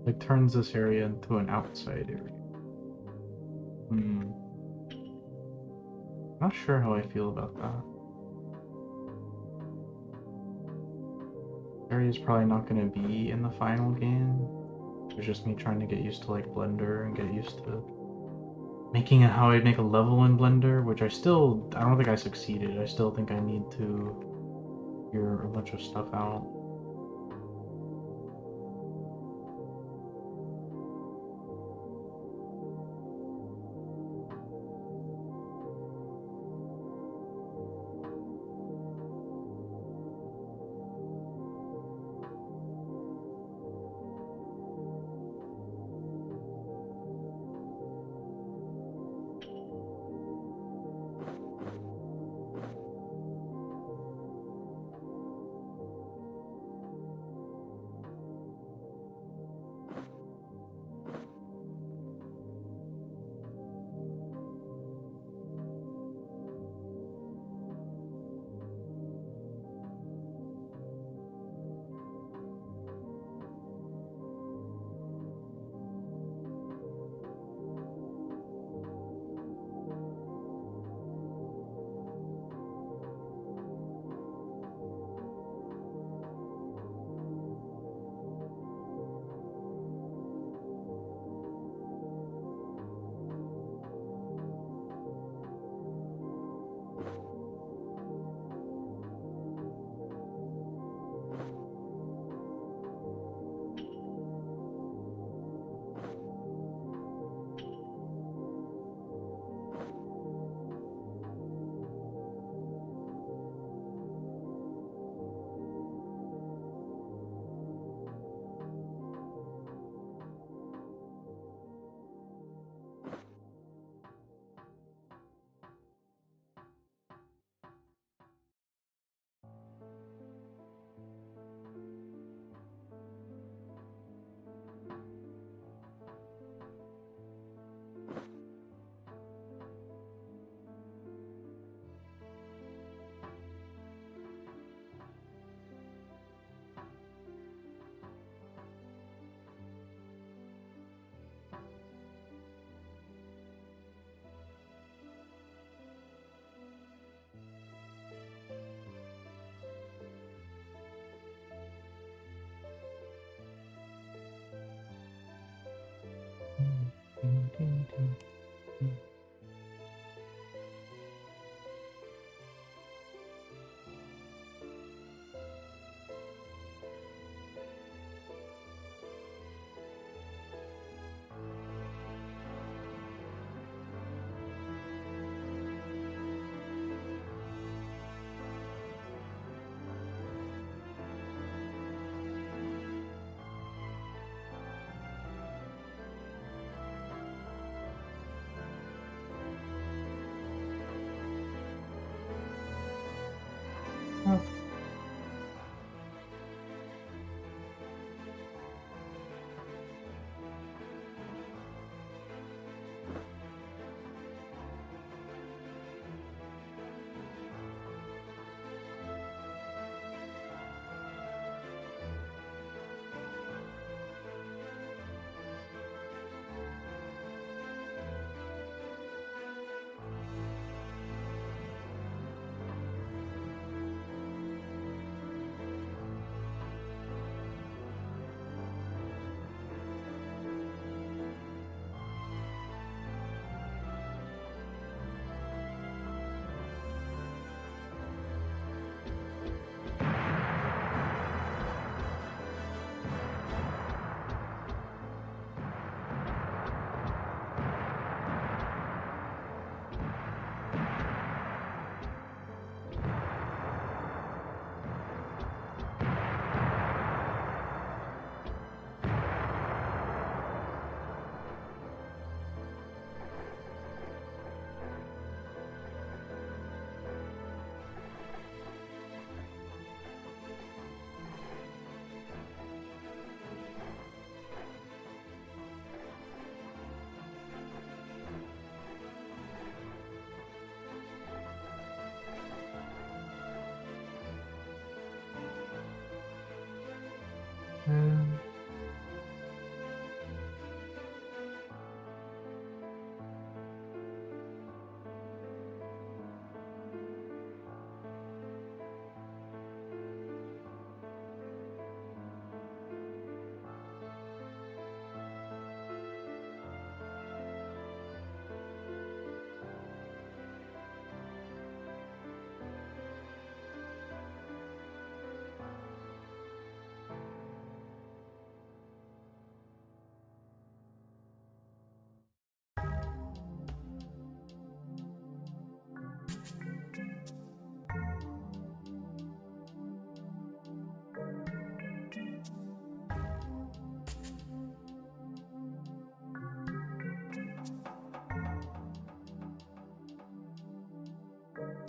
Like turns this area into an outside area. Not sure how I feel about that. Area is probably not going to be in the final game. It's just me trying to get used to like Blender and get used to making it how I'd make a level in Blender, which I don't think I succeeded. I still think I need to figure a bunch of stuff out.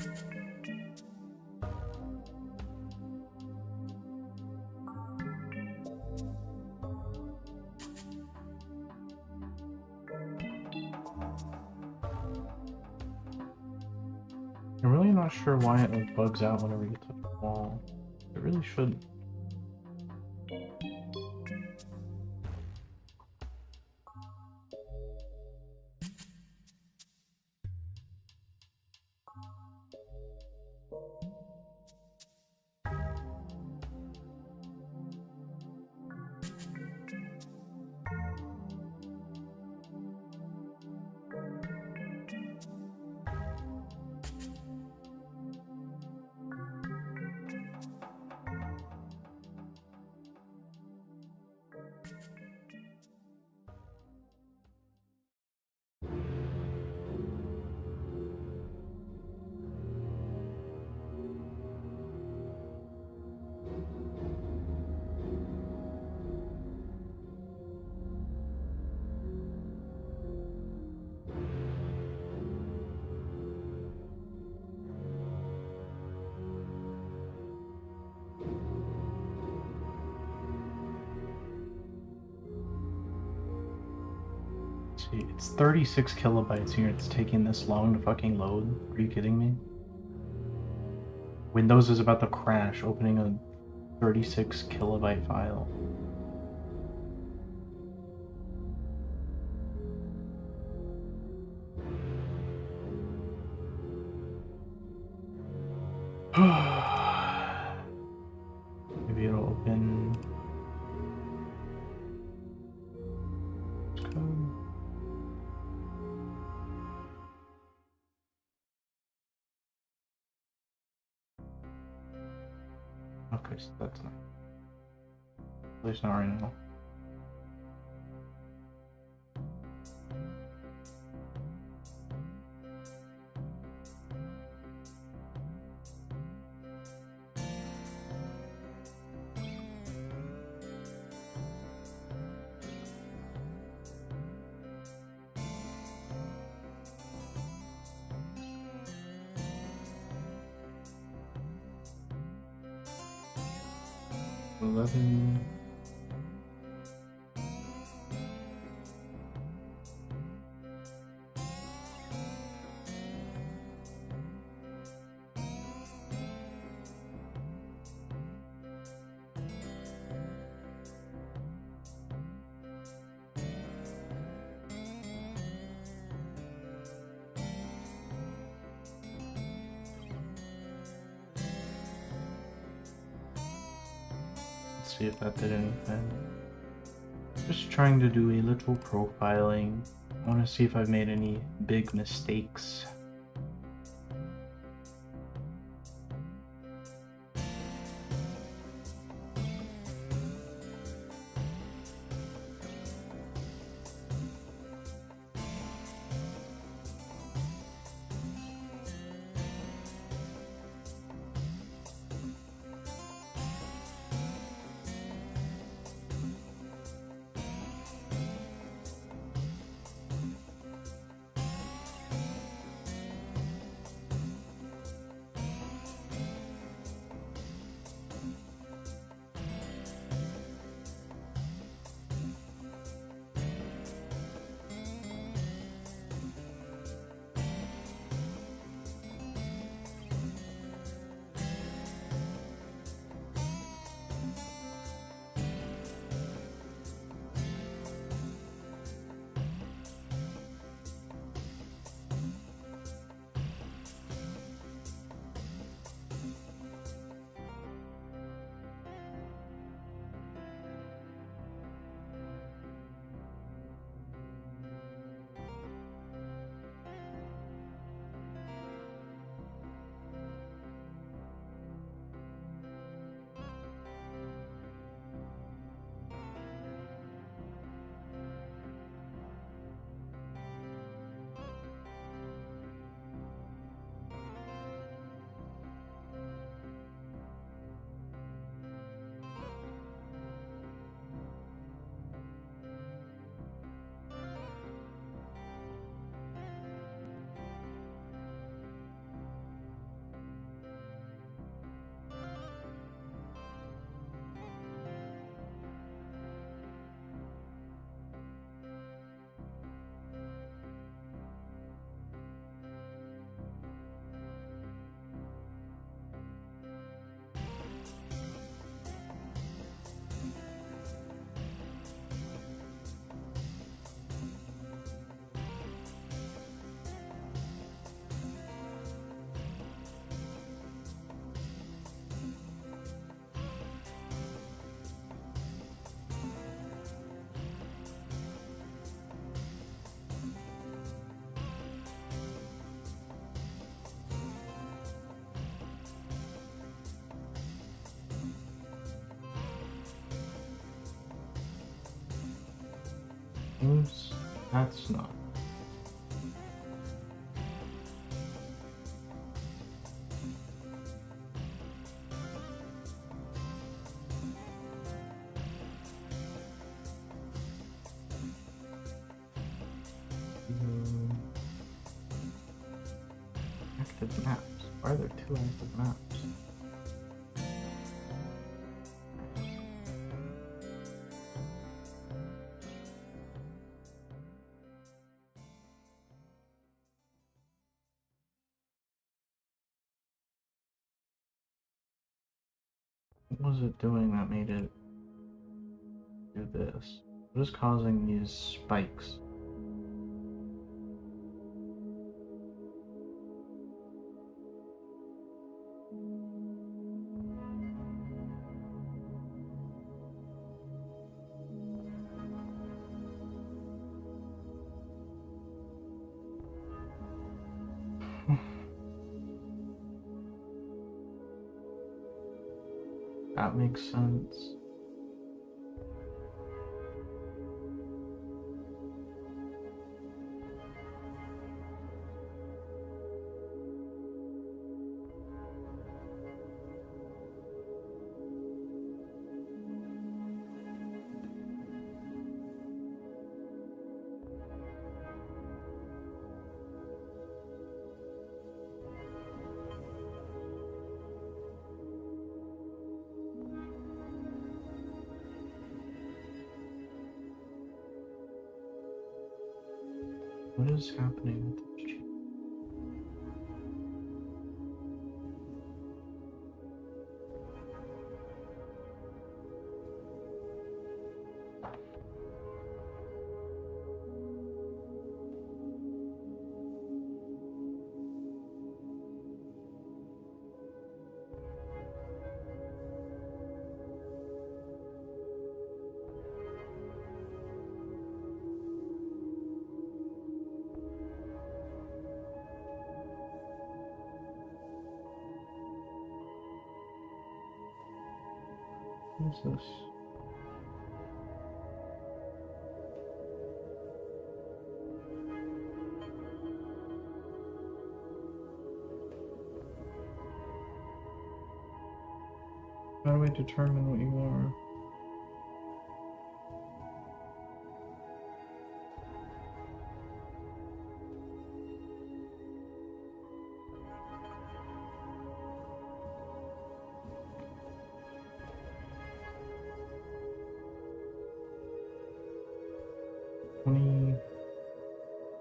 I'm really not sure why it like bugs out whenever you touch the wall. It really shouldn't. See, it's 36 kilobytes here. It's taking this long to fucking load. Are you kidding me? Windows is about to crash opening a 36 kilobyte file. Maybe it'll open code. Okay, so that's not. At least not right now. Eleven. See if that did anything. Just trying to do a little profiling. I want to see if I've made any big mistakes. Oops, that's not. Active maps. Why are there two active maps? What was it doing that made it do this? What is causing these spikes? That makes sense. What is happening with this chip? What is this? How do I determine what you are?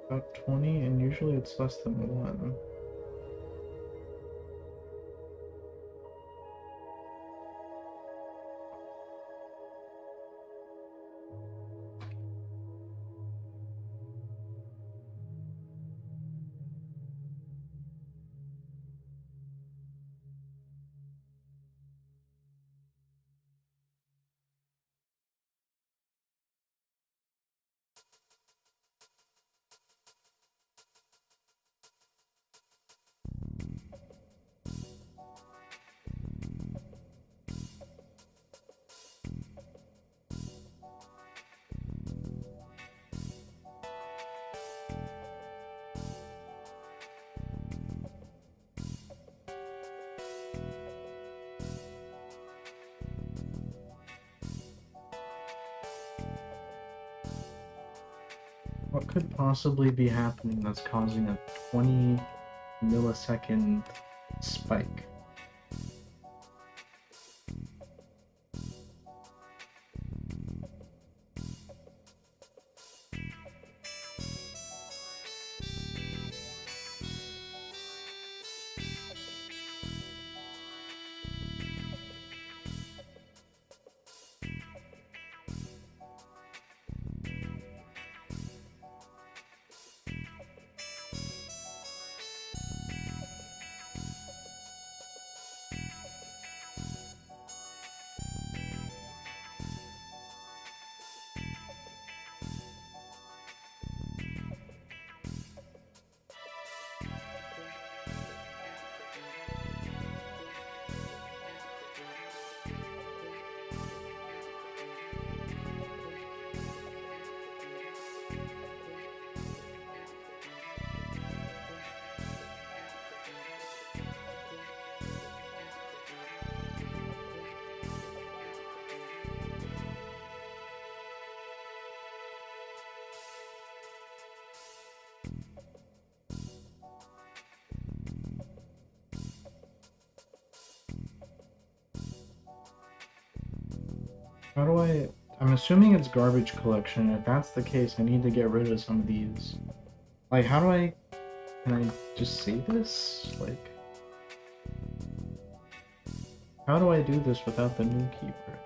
About 20, and usually it's less than 1. What could possibly be happening that's causing a 20 millisecond spike? How do I... I'm assuming it's garbage collection. If that's the case, I need to get rid of some of these. Like, how do I... Can I just say this? Like... How do I do this without the new keeper?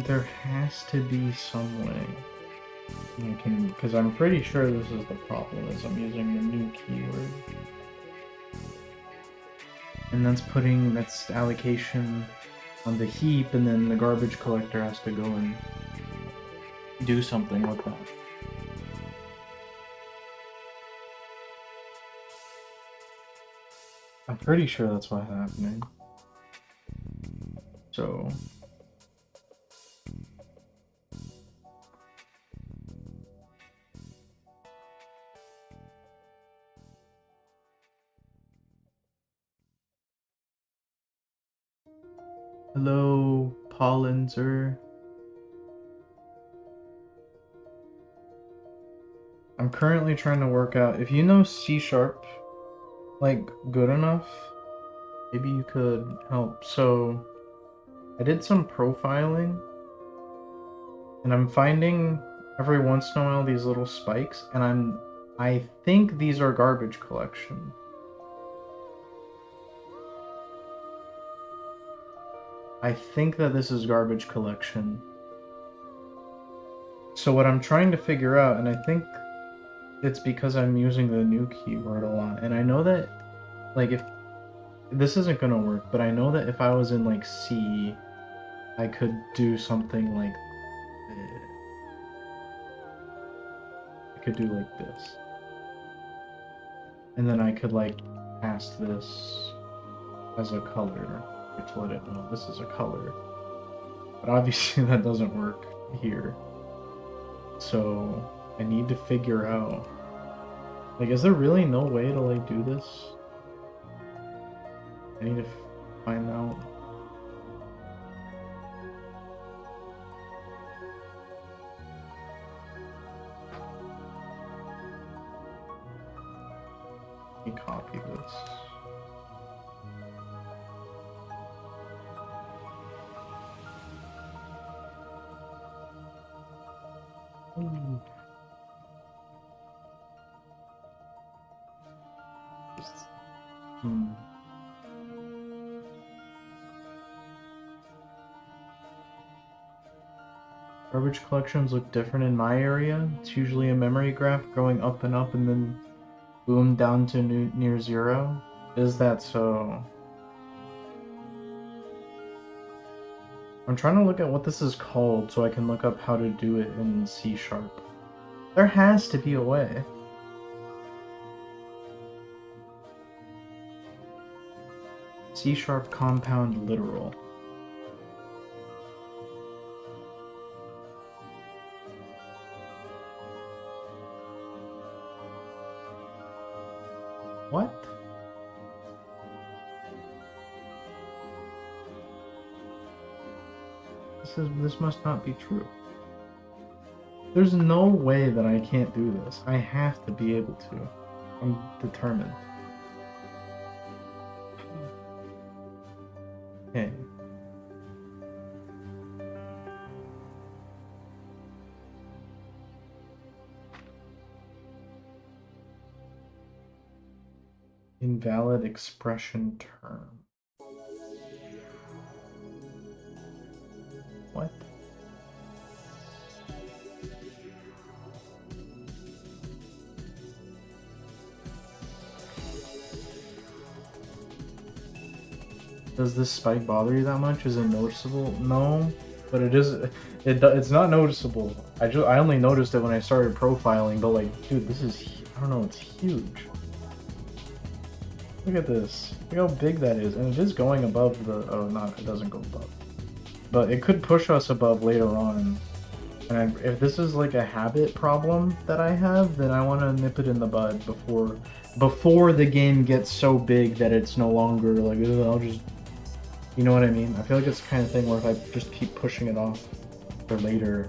There has to be some way I can, because I'm pretty sure this is the problem, is I'm using the new keyword. And that's allocation on the heap, and then the garbage collector has to go and do something with that. I'm pretty sure that's what's happening. So... Hello, Pollenzer. I'm currently trying to work out, if you know C#, like, good enough, maybe you could help. So, I did some profiling, and I'm finding every once in a while these little spikes, and I think these are garbage collection. I think that this is garbage collection. So what I'm trying to figure out, and I think it's because I'm using the new keyword a lot, and I know that, like, if this isn't gonna work, but I know that if I was in, like, C, I could do something like this. I could do like this. And then I could, like, cast this as a color. To let it know this is a color. But obviously that doesn't work here. So I need to figure out, like, is there really no way to, like, do this? I need to find out. Let me copy this. Ooh. Garbage collections look different in my area. It's usually a memory graph going up and up and then boom down to near zero. Is that so? I'm trying to look at what this is called so I can look up how to do it in C#. There has to be a way. C# compound literal. What? This must not be true. There's no way that I can't do this. I have to be able to. I'm determined. Okay. Invalid expression term. What? Does this spike bother you that much? Is it noticeable? No, but it is. It's not noticeable. I only noticed it when I started profiling. But like, dude, this is. I don't know. It's huge. Look at this. Look how big that is, and it is going above the. Oh, not. It doesn't go above. But it could push us above later on. And if this is like a habit problem that I have, then I want to nip it in the bud before the game gets so big that it's no longer like, I'll just. You know what I mean? I feel like it's the kind of thing where if I just keep pushing it off for later.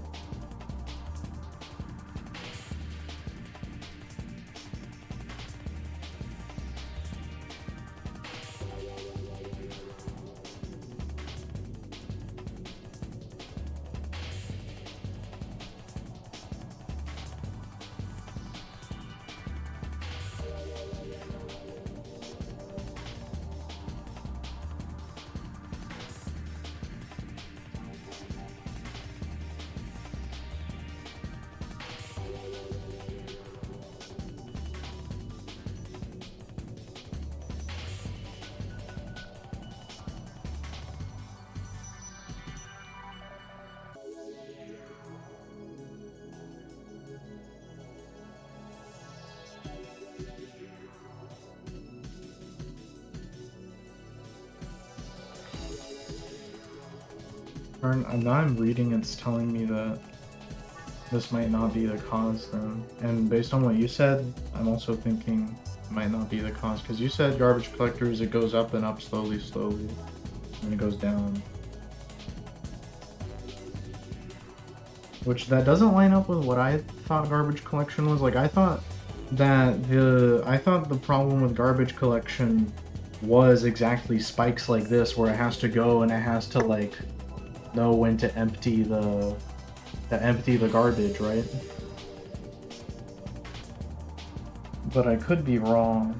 Now I'm reading, it's telling me that this might not be the cause then. And based on what you said, I'm also thinking it might not be the cause. Because you said garbage collectors, it goes up and up slowly, and it goes down. Which that doesn't line up with what I thought garbage collection was. Like I thought the problem with garbage collection was exactly spikes like this where it has to go and it has to like know when to empty the garbage, right? But I could be wrong.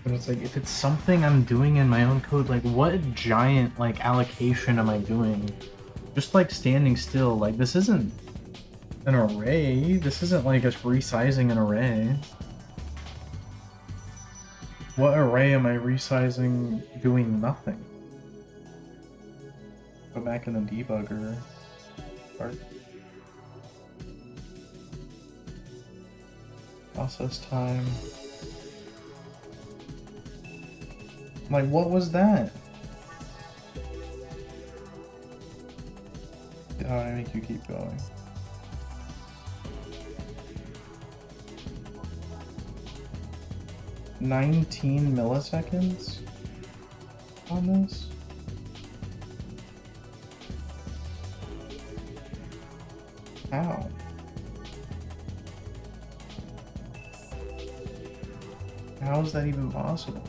But it's like, if it's something I'm doing in my own code, like what giant like allocation am I doing? Just like standing still, like this isn't an array. This isn't like us resizing an array. What array am I resizing doing nothing? Go back in the debugger. Start. Process time. Like, what was that? How do I make you keep going? $19 milliseconds on this? How? How is that even possible?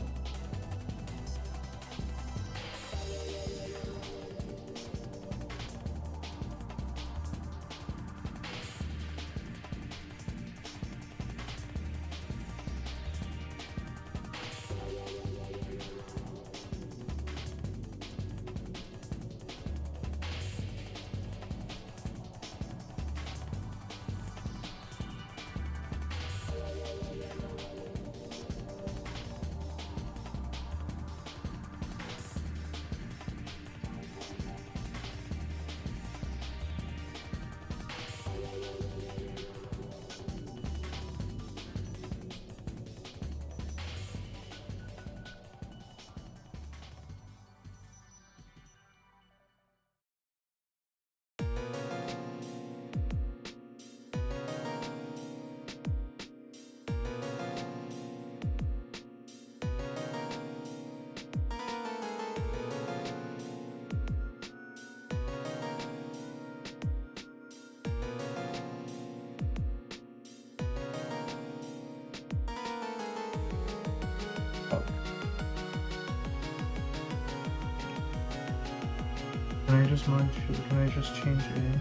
Can I just change A?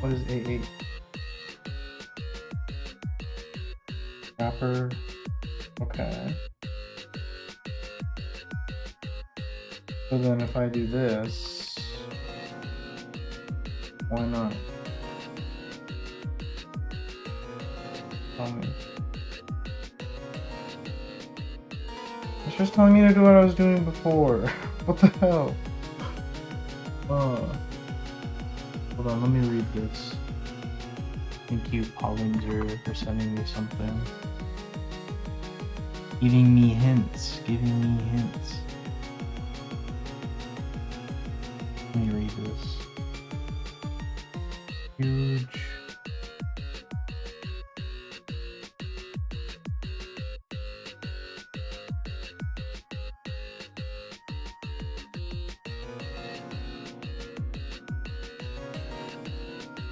What is A8? Wrapper. Okay. So then if I do this, why not? Tell me. It's just telling me to do what I was doing before. What the hell? Hold on, let me read this. Thank you, Pollinger, for sending me something. Giving me hints. Let me read this. Huge.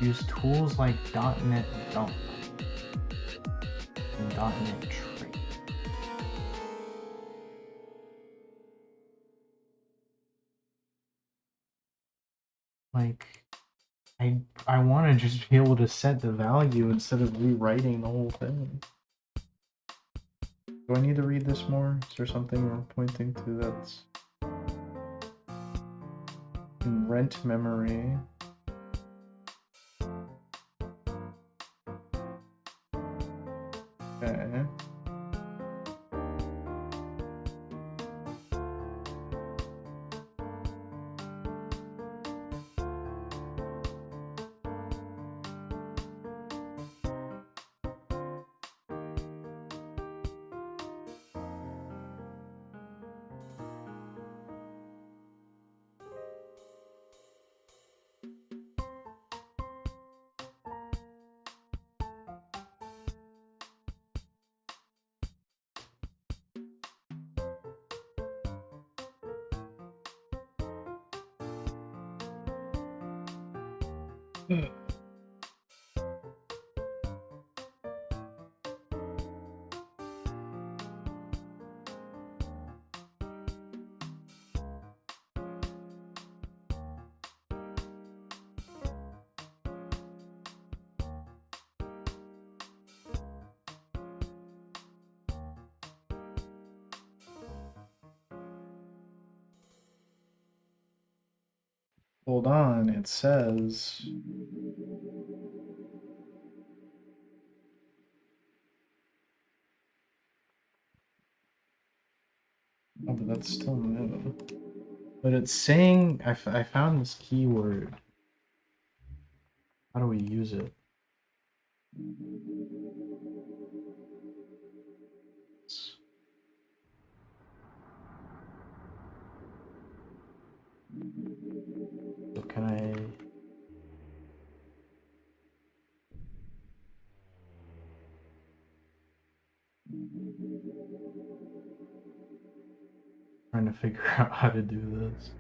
Use tools like .NET Dump and .NET Trade. Like, I want to just be able to set the value instead of rewriting the whole thing. Do I need to read this more? Is there something we're pointing to that's in rent memory? Okay. Hold on, it says oh, but that's still new. But it's saying I found this keyword. How do we use it? So can I? Trying to figure out how to do this.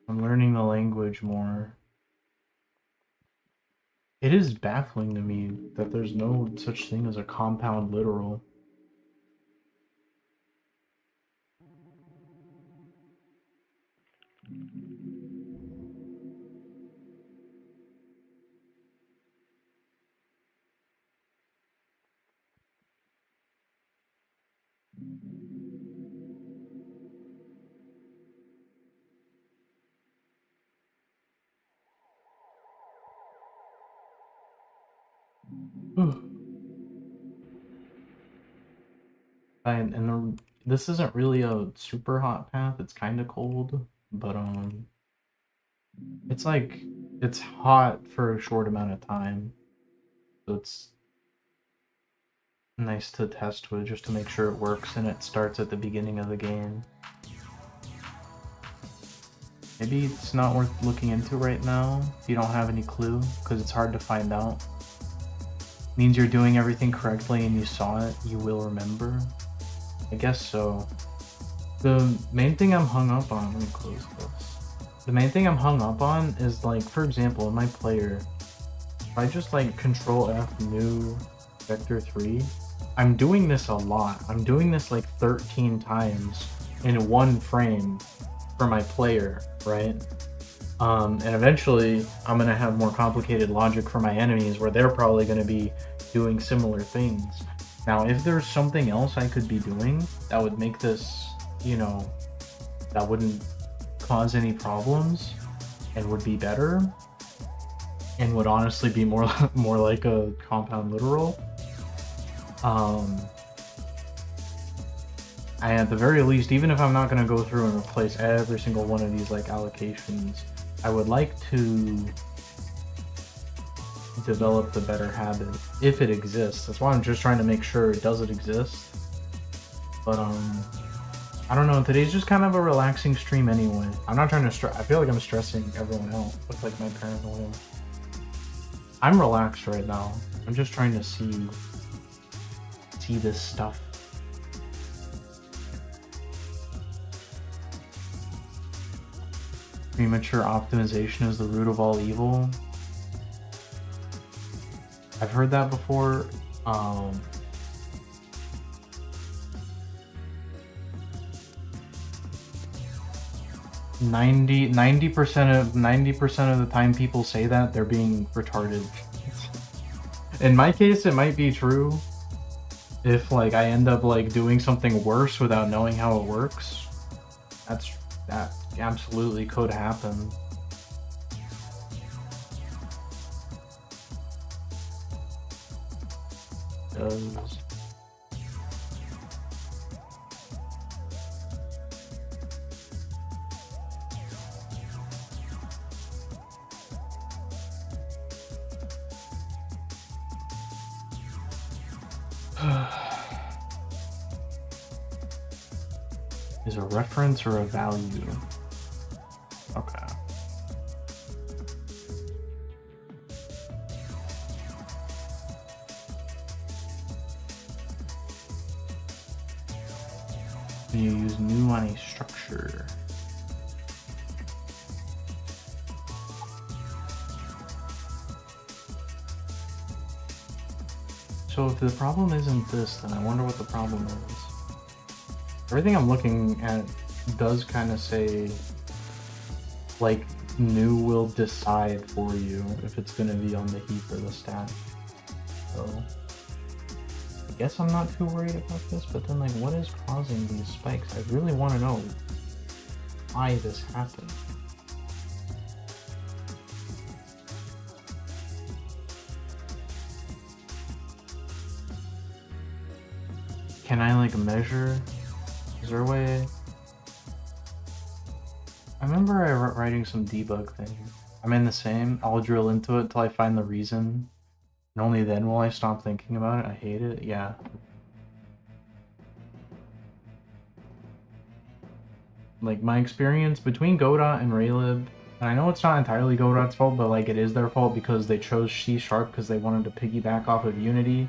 I'm learning the language more. It is baffling to me that there's no such thing as a compound literal. This isn't really a super hot path. It's kind of cold, but it's like it's hot for a short amount of time, so it's nice to test with just to make sure it works and it starts at the beginning of the game. Maybe it's not worth looking into right now if you don't have any clue, because it's hard to find out. Means you're doing everything correctly and you saw it, you will remember. I guess so. The main thing I'm hung up on, let me close this. The main thing I'm hung up on is, like, for example, in my player, if I just like Control F new vector 3, I'm doing this a lot. I'm doing this like 13 times in one frame for my player, right? And eventually I'm gonna have more complicated logic for my enemies where they're probably gonna be doing similar things. Now, if there's something else I could be doing that would make this, you know, that wouldn't cause any problems and would be better and would honestly be more more like a compound literal, and at the very least, even if I'm not going to go through and replace every single one of these like allocations, I would like to develop the better habit if it exists. That's why I'm just trying to make sure it doesn't exist. But I don't know, today's just kind of a relaxing stream anyway. I'm not trying to stress. I feel like I'm stressing everyone out with like my paranoia. I'm relaxed right now. I'm just trying to see this stuff. Premature optimization is the root of all evil. I've heard that before. 90% of the time people say that, they're being retarded. In my case, it might be true. If like I end up like doing something worse without knowing how it works, that absolutely could happen. Does is a reference or a value? Okay. You use new on a structure. So if the problem isn't this, then I wonder what the problem is. Everything I'm looking at does kind of say, like, new will decide for you if it's going to be on the heap or the stack. So, I guess I'm not too worried about this, but then, like, what is causing these spikes? I really want to know why this happened. Can I, like, measure? Is there a way? I remember writing some debug thing. I'm in the same. I'll drill into it till I find the reason. And only then will I stop thinking about it. I hate it. Yeah. Like, my experience between Godot and Raylib, and I know it's not entirely Godot's fault, but, like, it is their fault because they chose C# because they wanted to piggyback off of Unity,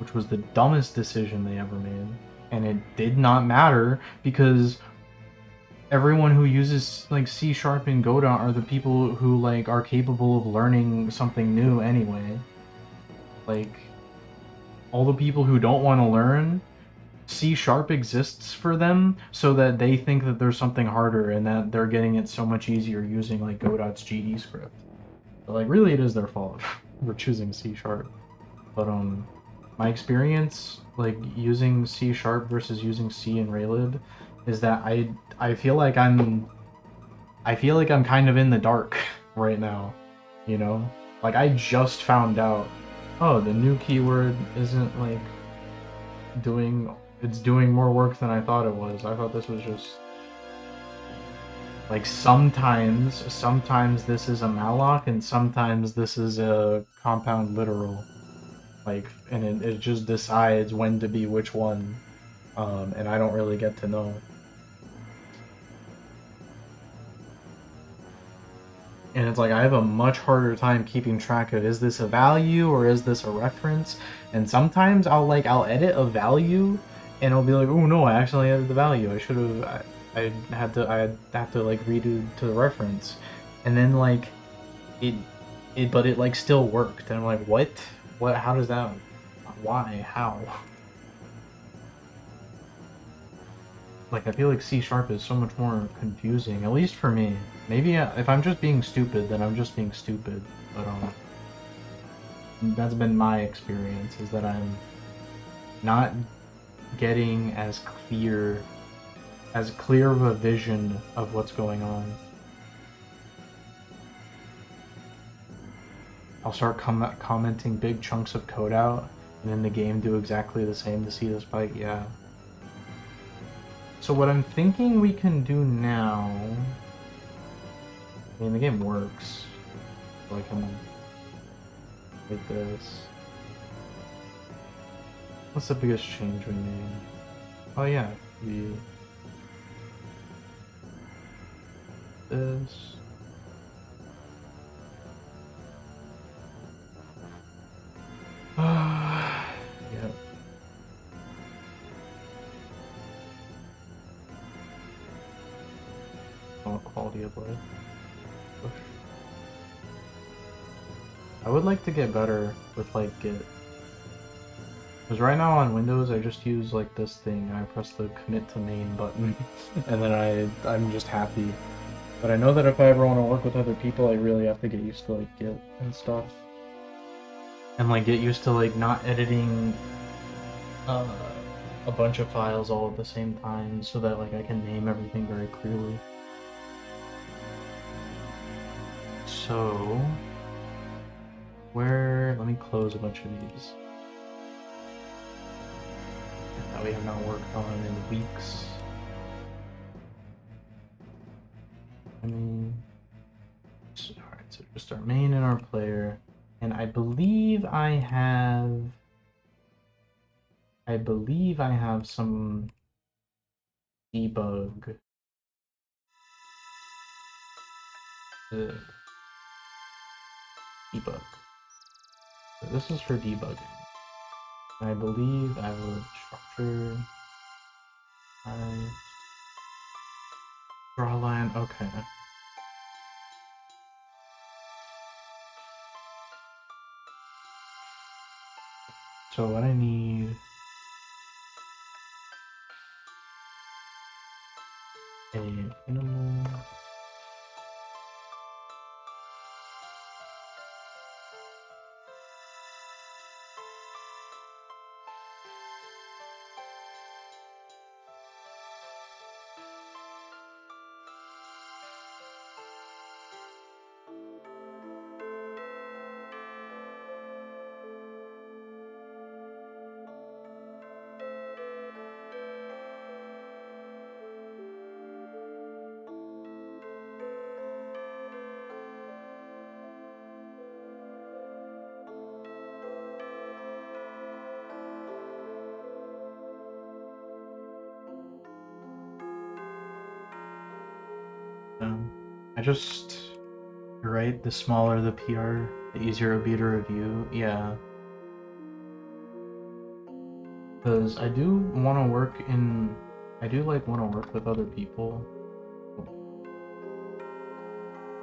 which was the dumbest decision they ever made. And it did not matter because everyone who uses like C# and Godot are the people who like are capable of learning something new anyway. Like all the people who don't want to learn, C# exists for them so that they think that there's something harder and that they're getting it so much easier using like Godot's GE script. But like really it is their fault for choosing C#. But my experience like using C# versus using C in Raylib is that I feel like I'm kind of in the dark right now, you know? Like I just found out, oh, the new keyword isn't like it's doing more work than I thought it was. I thought this was just like sometimes this is a malloc and sometimes this is a compound literal. Like, and it just decides when to be which one, and I don't really get to know. And it's like, I have a much harder time keeping track of, is this a value or is this a reference? And sometimes I'll edit a value, and I'll be like, oh no, I accidentally edited the value. I should have, I had to like redo to the reference. And then like, but it like still worked, and I'm like, what? What? How does that? Why? How? Like, I feel like C# is so much more confusing, at least for me. Maybe if I'm just being stupid, then I'm just being stupid. But that's been my experience, is that I'm not getting as clear of a vision of what's going on. I'll start commenting big chunks of code out, and then the game do exactly the same to see the spike. Yeah. So what I'm thinking we can do now, I mean, the game works, so I can with this. What's the biggest change we made? Oh yeah, this. Yep. Oh, quality of life. Push. I would like to get better with like Git. Because right now on Windows I just use like this thing. I press the commit to main button and then I'm just happy. But I know that if I ever want to work with other people, I really have to get used to like Git and stuff. And like get used to like not editing a bunch of files all at the same time so that like I can name everything very clearly. So let me close a bunch of these that we have not worked on in weeks. Alright, so just our main and our player. And I believe I have some debug. Debug. So this is for debugging. And I believe I would structure. Draw a line. Okay. So what I need a minimal. You're right, the smaller the PR, the easier it'll be to review. Yeah. Because I do want to work with other people.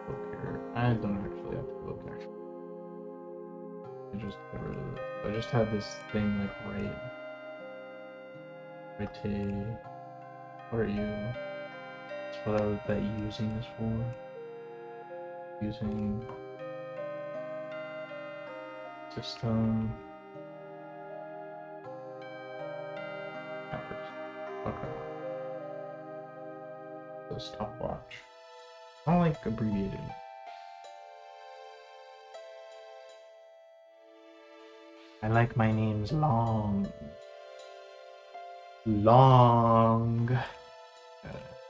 Okay, I don't actually have to look actually. I just get rid of this. I just have this thing like right. What are you? That's what I was that using is for. Using system. Okay. So stopwatch. I don't like abbreviated. I like my names long. Long.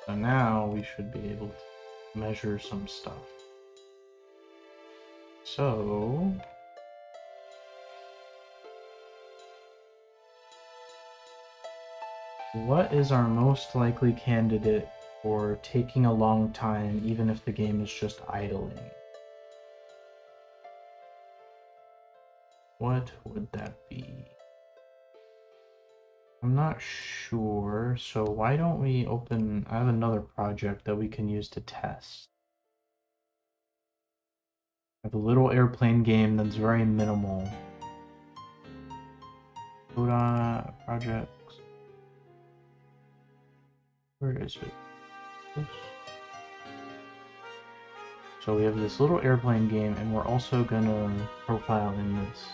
So now we should be able to measure some stuff. So what is our most likely candidate for taking a long time, even if the game is just idling? What would that be? I'm not sure, so why don't we open... I have another project that we can use to test. I have a little airplane game that's very minimal. Projects. Where is it? This. So we have this little airplane game, and we're also gonna profile in this.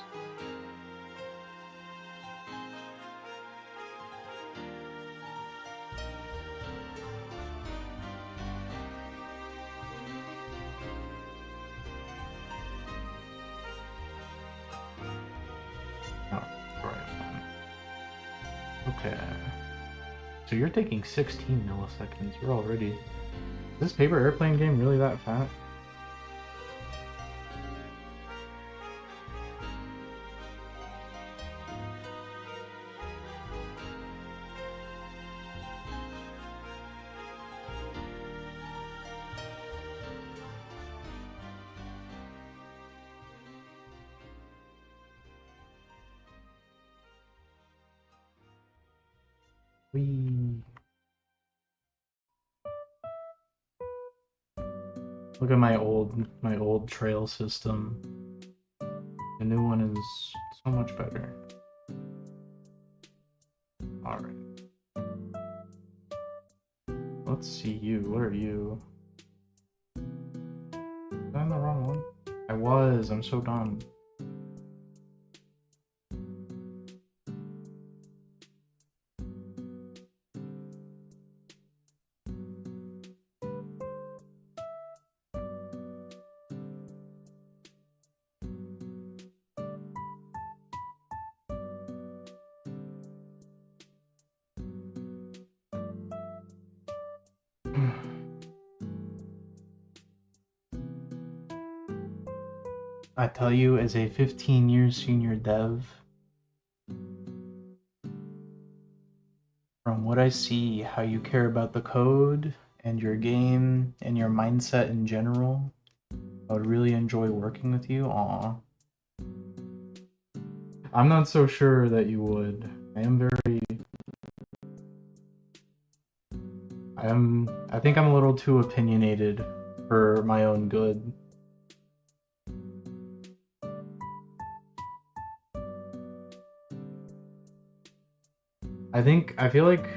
Oh, right. Okay. So you're taking 16 milliseconds. You're already... Is this paper airplane game really that fat? Look at my old trail system. The new one is so much better. Alright. Let's see you. What are you? Was I in the wrong one? I was. I'm so dumb. I tell you, as a 15-year senior dev, from what I see, how you care about the code and your game and your mindset in general, I would really enjoy working with you. Aw. I'm not so sure that you would. I think I'm a little too opinionated for my own good. I feel like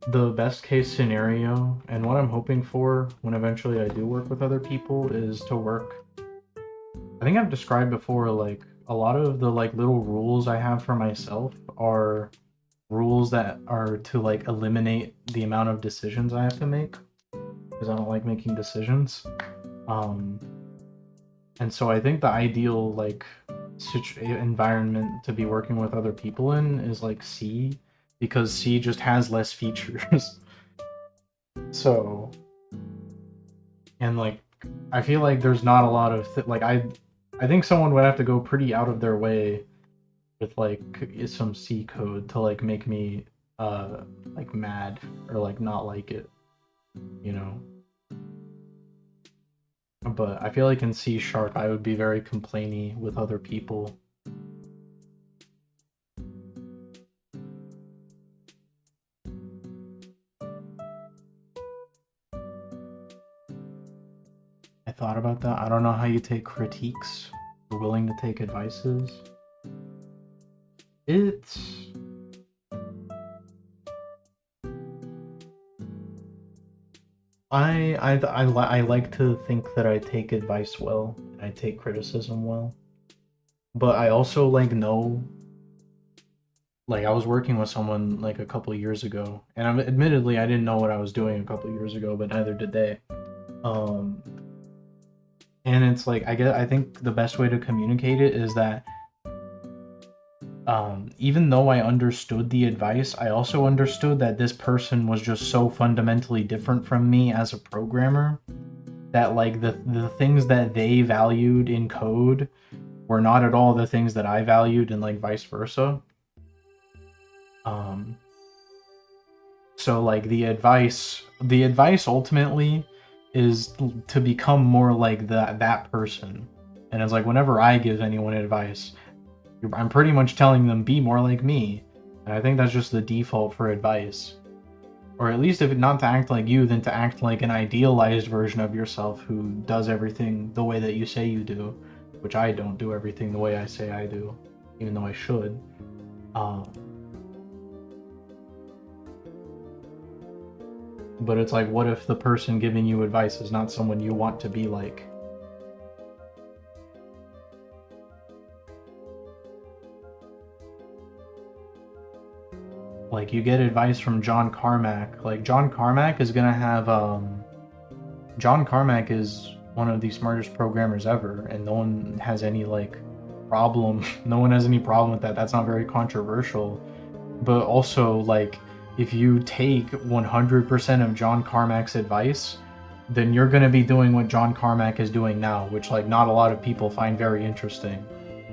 the best case scenario, and what I'm hoping for when eventually I do work with other people, is to work... I think I've described before, like, a lot of the, like, little rules I have for myself are rules that are to, like, eliminate the amount of decisions I have to make, because I don't like making decisions. And so I think the ideal, like, environment to be working with other people in is, like, C, because C just has less features. So, and, like, I feel like there's not a lot of I think someone would have to go pretty out of their way with, like, some C code to, like, make me like mad or, like, not like it, you know. But I feel like in C# I would be very complainy with other people. I thought about that. I don't know how you take critiques. You're willing to take advices. It's... I like to think that I take advice well, and I take criticism well. But I also, like, know... Like, I was working with someone, like, a couple years ago, and admittedly I didn't know what I was doing a couple years ago, but neither did they. And it's like, I think the best way to communicate it is that even though I understood the advice, I also understood that this person was just so fundamentally different from me as a programmer that, like, the things that they valued in code were not at all the things that I valued, and, like, vice versa. So, like, the advice ultimately is to become more like that person. And it's like, whenever I give anyone advice, I'm pretty much telling them, be more like me. And I think that's just the default for advice. Or at least, if not to act like you, then to act like an idealized version of yourself who does everything the way that you say you do, which I don't do everything the way I say I do, even though I should. But it's like, what if the person giving you advice is not someone you want to be like? Like, you get advice from John Carmack. Like, John Carmack is gonna have, John Carmack is one of the smartest programmers ever, and no one has any, like, problem. No one has any problem with that. That's not very controversial. But also, like, if you take 100% of John Carmack's advice, then you're gonna be doing what John Carmack is doing now, which, like, not a lot of people find very interesting.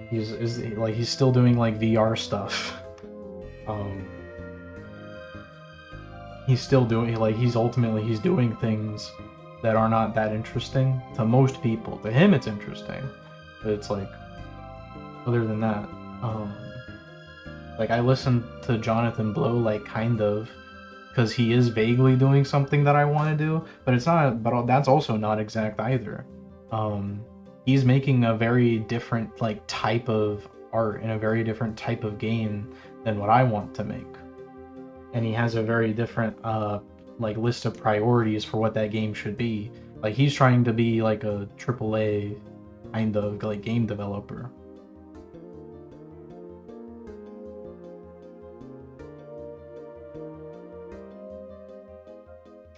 He's still doing, like, VR stuff. He's still doing, like, he's doing things that are not that interesting to most people. To him, it's interesting, but it's like, other than that, like, I listen to Jonathan Blow, like, kind of, because he is vaguely doing something that I want to do, but it's not, but that's also not exact either. He's making a very different, like, type of art in a very different type of game than what I want to make. And he has a very different like, list of priorities for what that game should be. Like, he's trying to be like a AAA kind of, like, game developer.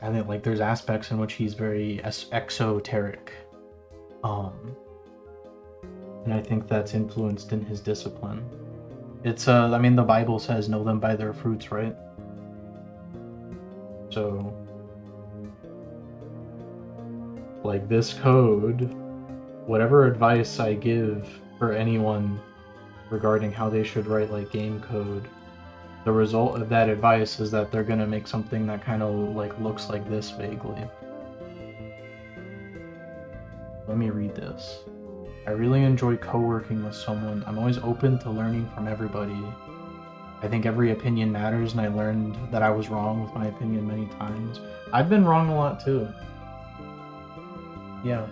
I think, like, there's aspects in which he's very exoteric. And I think that's influenced in his discipline. It's I mean, the Bible says, know them by their fruits, right? So, like, this code, whatever advice I give for anyone regarding how they should write, like, game code, the result of that advice is that they're gonna make something that kind of, like, looks like this vaguely. Let me read this. I really enjoy co-working with someone. I'm always open to learning from everybody. I think every opinion matters, and I learned that I was wrong with my opinion many times. I've been wrong a lot too. Yeah.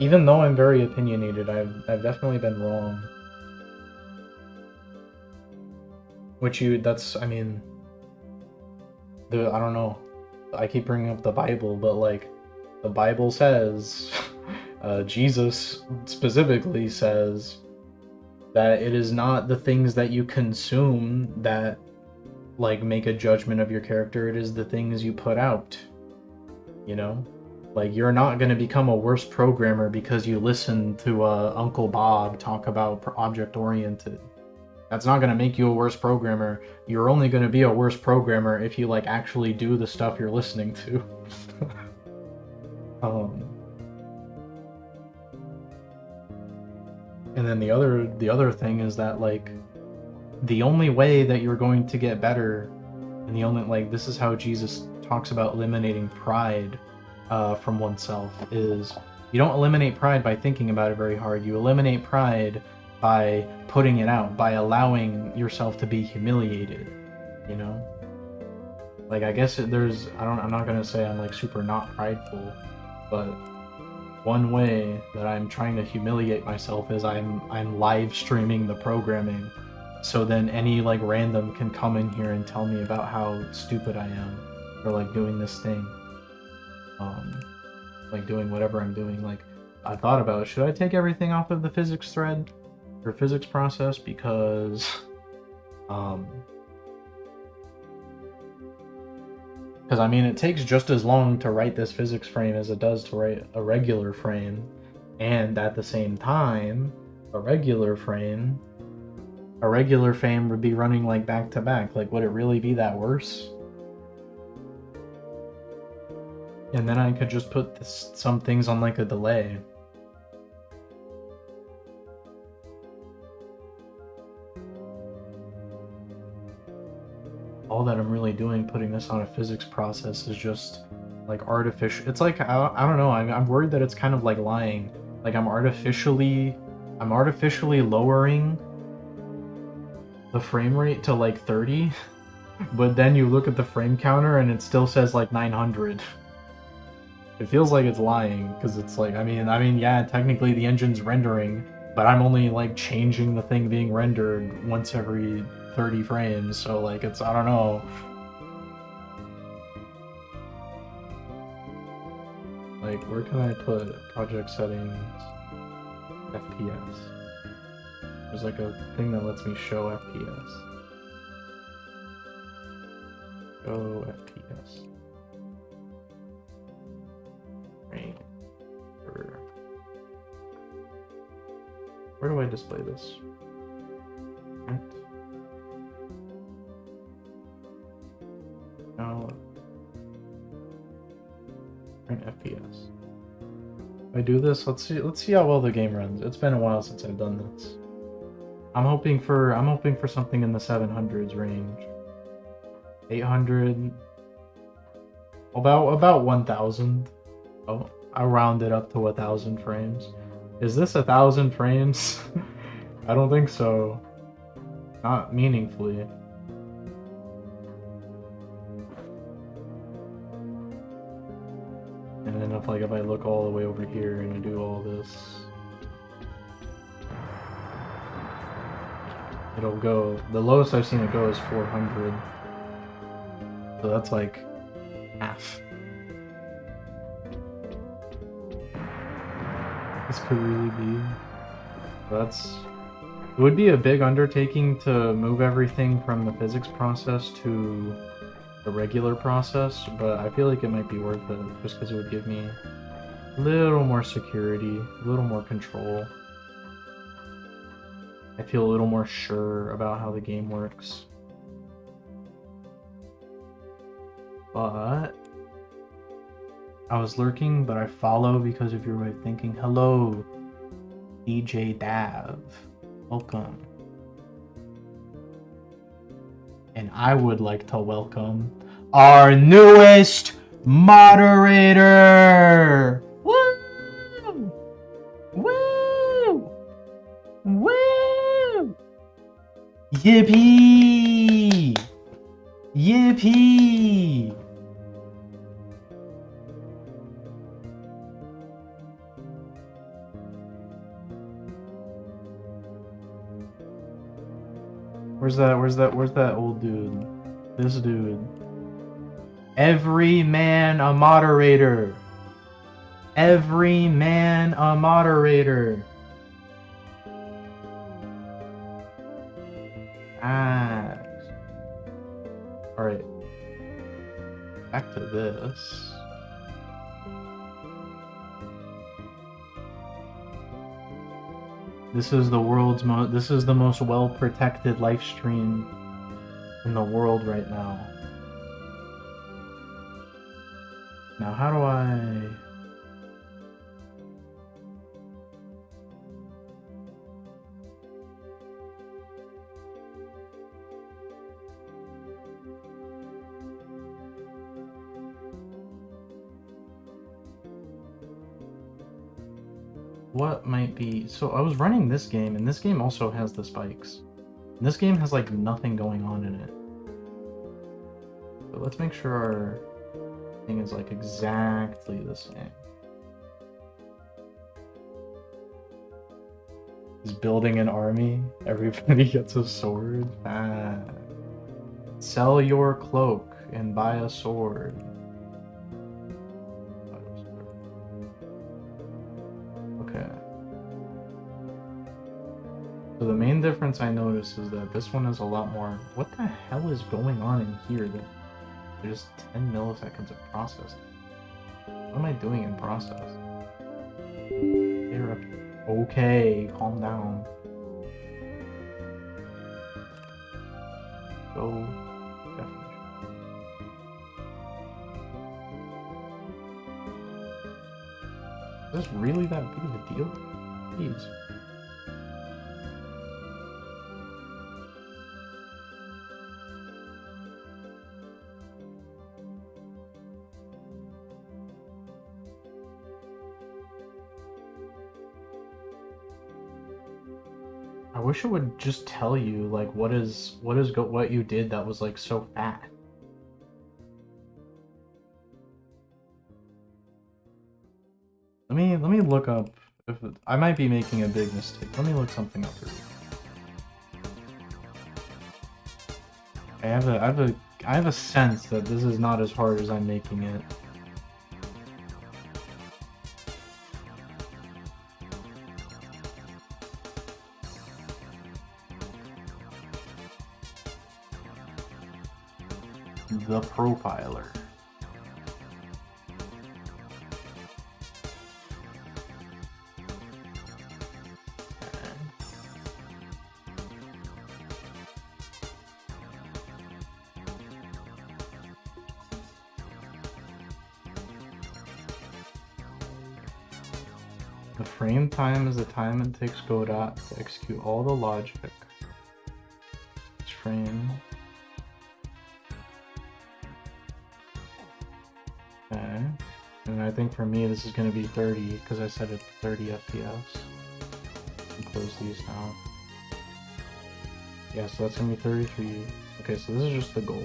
Even though I'm very opinionated, I've definitely been wrong. I mean, I don't know. I keep bringing up the Bible, but, like, the Bible says, Jesus specifically says, that it is not the things that you consume that, like, make a judgment of your character. It is the things you put out, you know? Like, you're not going to become a worse programmer because you listen to Uncle Bob talk about object-oriented. That's not going to make you a worse programmer. You're only going to be a worse programmer if you, like, actually do the stuff you're listening to. And then the other thing is that, like, the only way that you're going to get better, and the only, like, this is how Jesus talks about eliminating pride from oneself, is you don't eliminate pride by thinking about it very hard. You eliminate pride by putting it out, by allowing yourself to be humiliated, you know? Like, I guess I'm not gonna say I'm, like, super not prideful, but one way that I'm trying to humiliate myself is I'm live streaming the programming, so then any, like, random can come in here and tell me about how stupid I am, or, like, doing this thing, like, doing whatever I'm doing. Like, I thought about, should I take everything off of the physics thread or physics process, because I mean, it takes just as long to write this physics frame as it does to write a regular frame, and at the same time, a regular frame would be running, like, back to back. Like, would it really be that worse? And then I could just put some things on, like, a delay. All that I'm really doing putting this on a physics process is just, like, artificial. It's like, I don't know, I'm worried that it's kind of like lying. Like, I'm artificially lowering the frame rate to, like, 30, but then you look at the frame counter and it still says, like, 900. It feels like it's lying, because it's like, I mean, yeah, technically the engine's rendering, but I'm only, like, changing the thing being rendered once every 30 frames, so, like, it's, I don't know. Like, where can I put project settings, FPS? There's like a thing that lets me show FPS. Show FPS. Right. Where do I display this? Right. Now, print FPS. If I do this, let's see how well the game runs. It's been a while since I've done this. I'm hoping for something in the 700s range. 800, about 1000. Oh, I'll round it up to 1000 frames. Is this 1000 frames? I don't think so. Not meaningfully. And then if I look all the way over here and I do all this, it'll go. The lowest I've seen it go is 400. So that's like half. This could really be. It would be a big undertaking to move everything from the physics process to the regular process, but I feel like it might be worth it just because it would give me a little more security, a little more control. I feel a little more sure about how the game works. But I was lurking, but I follow because of your way of thinking. Hello, DJ Dav. Welcome. And I would like to welcome our newest moderator. Woo! Woo! Woo! Yippee! Yippee! Where's that old dude? This dude. Every man a moderator. Every man a moderator. Ah. Alright. Back to this. This is the most well-protected live stream in the world right now. Now, how do I... What might be... So I was running this game, and this game also has the spikes. And this game has like nothing going on in it. But let's make sure our thing is like exactly the same. He's building an army. Everybody gets a sword. Ah. Sell your cloak and buy a sword. Okay. So the main difference I notice is that this one is a lot more... What the hell is going on in here? There's 10 milliseconds of process. What am I doing in process? Okay, calm down. Go definition. Is this really that big of a deal? Jeez. I wish it would just tell you like what you did that was like so fat. Let me look up if I might be making a big mistake. Let me look something up for you. I have a sense that this is not as hard as I'm making it. the profiler. The frame time is the time it takes Godot to execute all the logic. Each frame. Okay. And I think for me this is going to be 30 because I set it to 30 FPS. Close these now. Yeah, so that's going to be 33. Okay, so this is just the goal.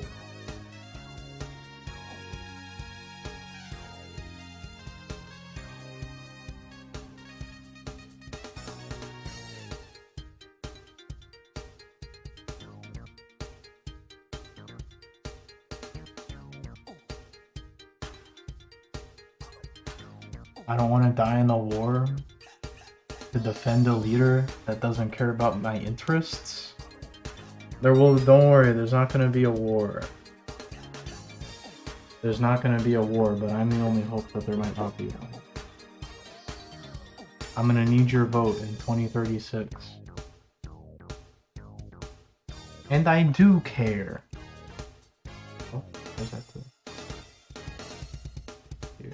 I don't want to die in a war to defend a leader that doesn't care about my interests. Don't worry, there's not going to be a war. There's not going to be a war, but I'm the only hope that there might not be one. I'm going to need your vote in 2036. And I do care. Oh, where's that to? Here.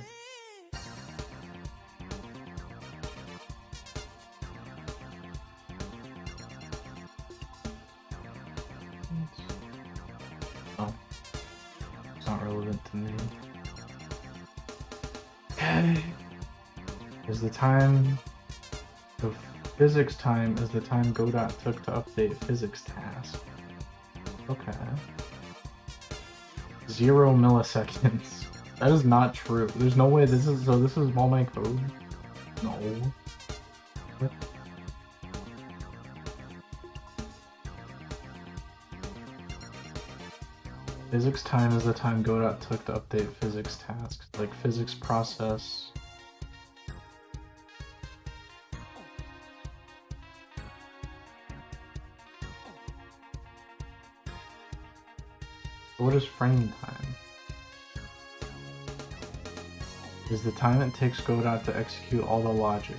Oh. It's not relevant to me. Okay. Is the time... The physics time is the time Godot took to update physics task. Okay. 0 milliseconds. That is not true. There's no way this is all my code? No. What? Physics time is the time Godot took to update physics tasks, like physics process. What is frame time? Is the time it takes Godot to execute all the logic.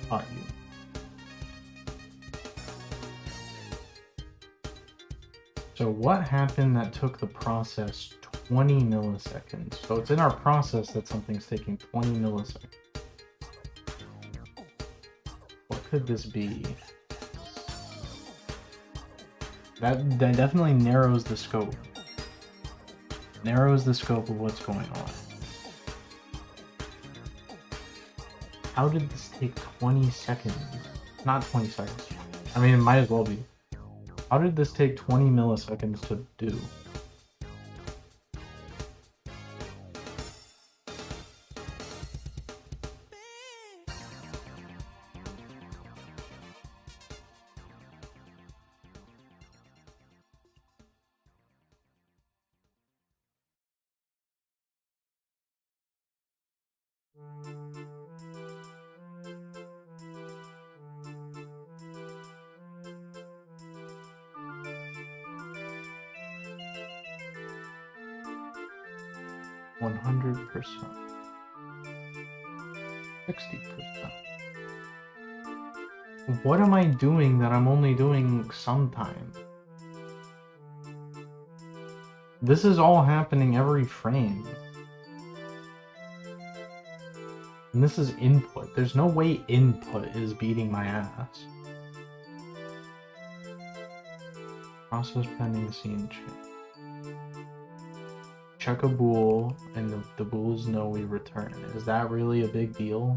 Taught you. So what happened that took the process 20 milliseconds? So it's in our process that something's taking 20 milliseconds. What could this be? That definitely narrows the scope. Narrows the scope of what's going on. How did this take 20 seconds? Not 20 seconds. I mean, it might as well be. How did this take 20 milliseconds to do? %. 60%. What am I doing that I'm only doing sometime? This is all happening every frame. And this is input. There's no way input is beating my ass. Process pending scene change. Check a bool, and the bools know we return. Is that really a big deal?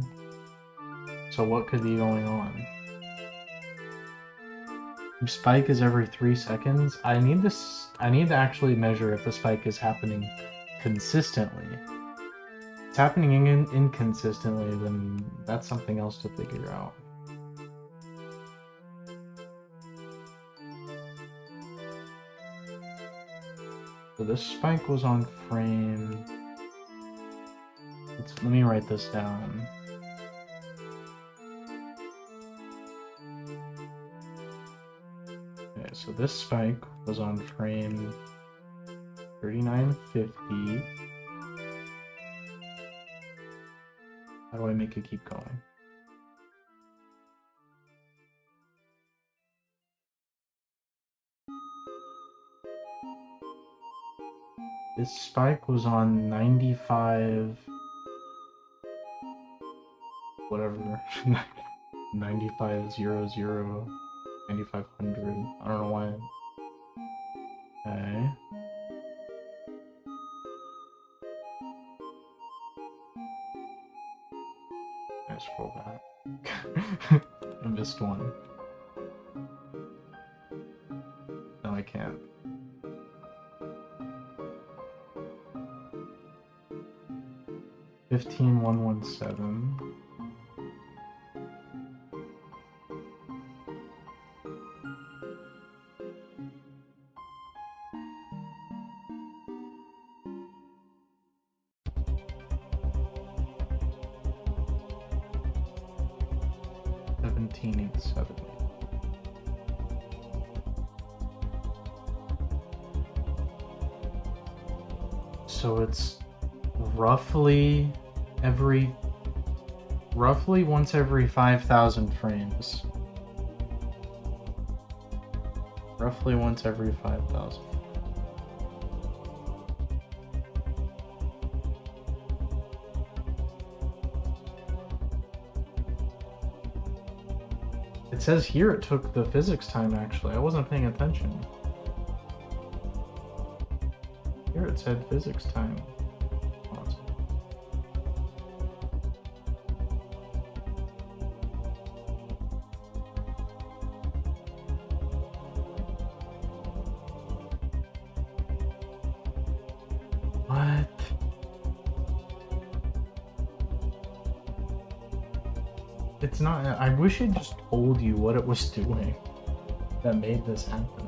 So what could be going on? Spike is every 3 seconds. I need to actually measure if the spike is happening consistently. If it's happening inconsistently, then that's something else to figure out. So this spike was on frame. Let me write this down. so this spike was on frame 3950. How do I make it keep going? This spike was on 95, whatever, 9500, 9500. I don't know why. Okay. I scroll back. I missed one. No, I can't. $15,117. $17,870. So it's roughly once every 5,000 frames. Roughly once every 5,000. It says here it took the physics time, actually. I wasn't paying attention. Here it said physics time. Awesome. What? It's not. I wish it just told you what it was doing that made this happen.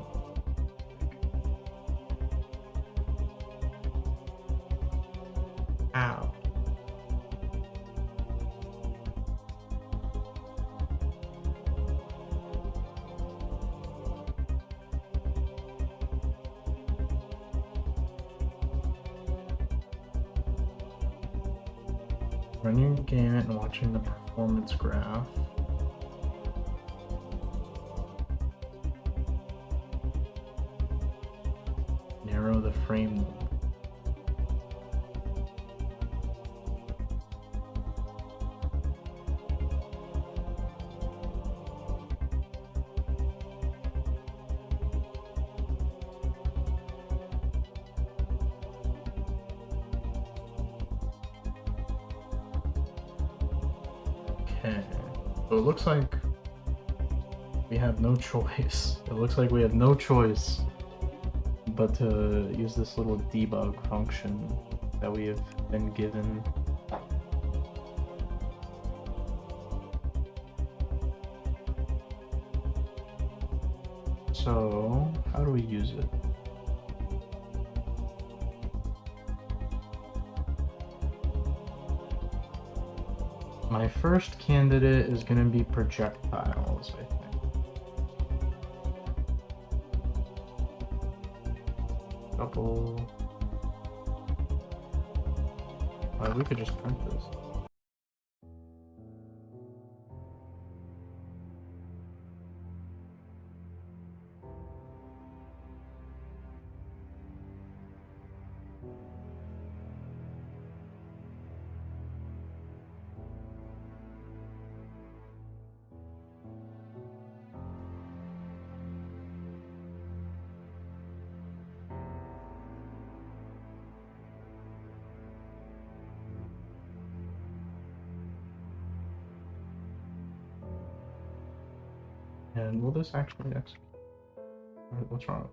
Ow. Running the game and watching the performance graph. Narrow the frame loop. Okay, so it looks like we have no choice. It looks like we have no choice but to use this little debug function that we have been given. So, how do we use it? My first candidate is going to be projectiles, I think. Couple. We could just print this. And will this actually execute? What's wrong?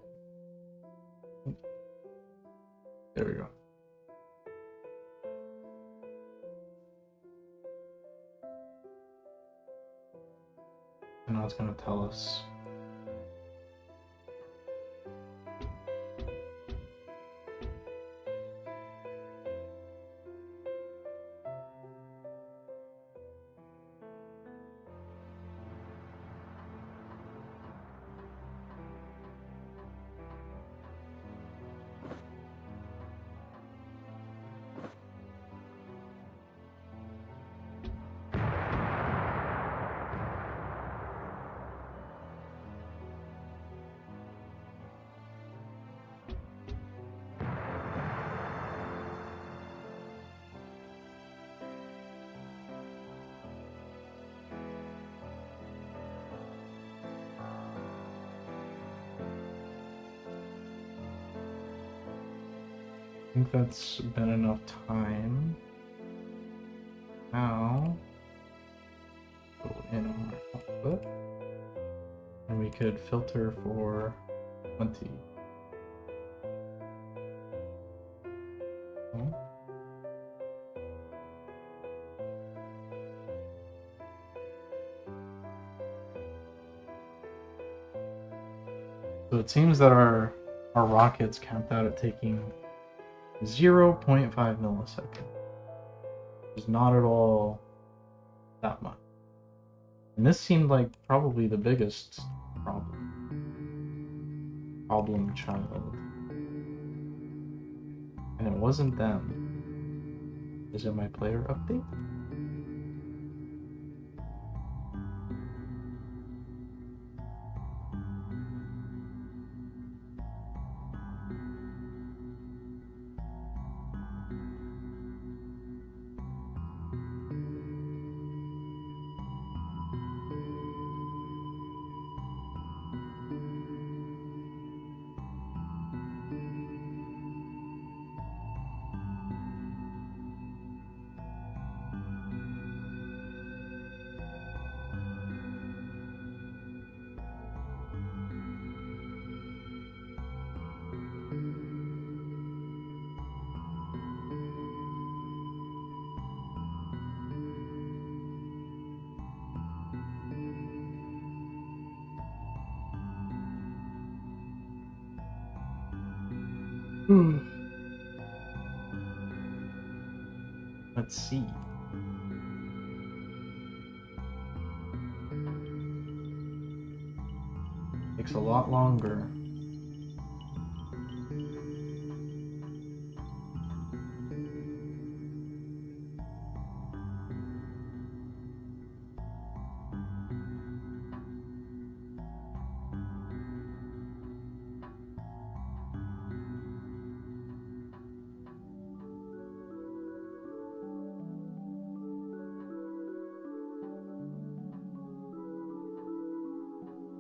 There we go. And now it's going to tell us. I think that's been enough time. Now, go in our output, and we could filter for 20. Oh. So it seems that our rockets capped out at taking 0.5 milliseconds. Which is not at all that much. And this seemed like probably the biggest problem child. And it wasn't them. Is it my player update? Let's see. Takes a lot longer.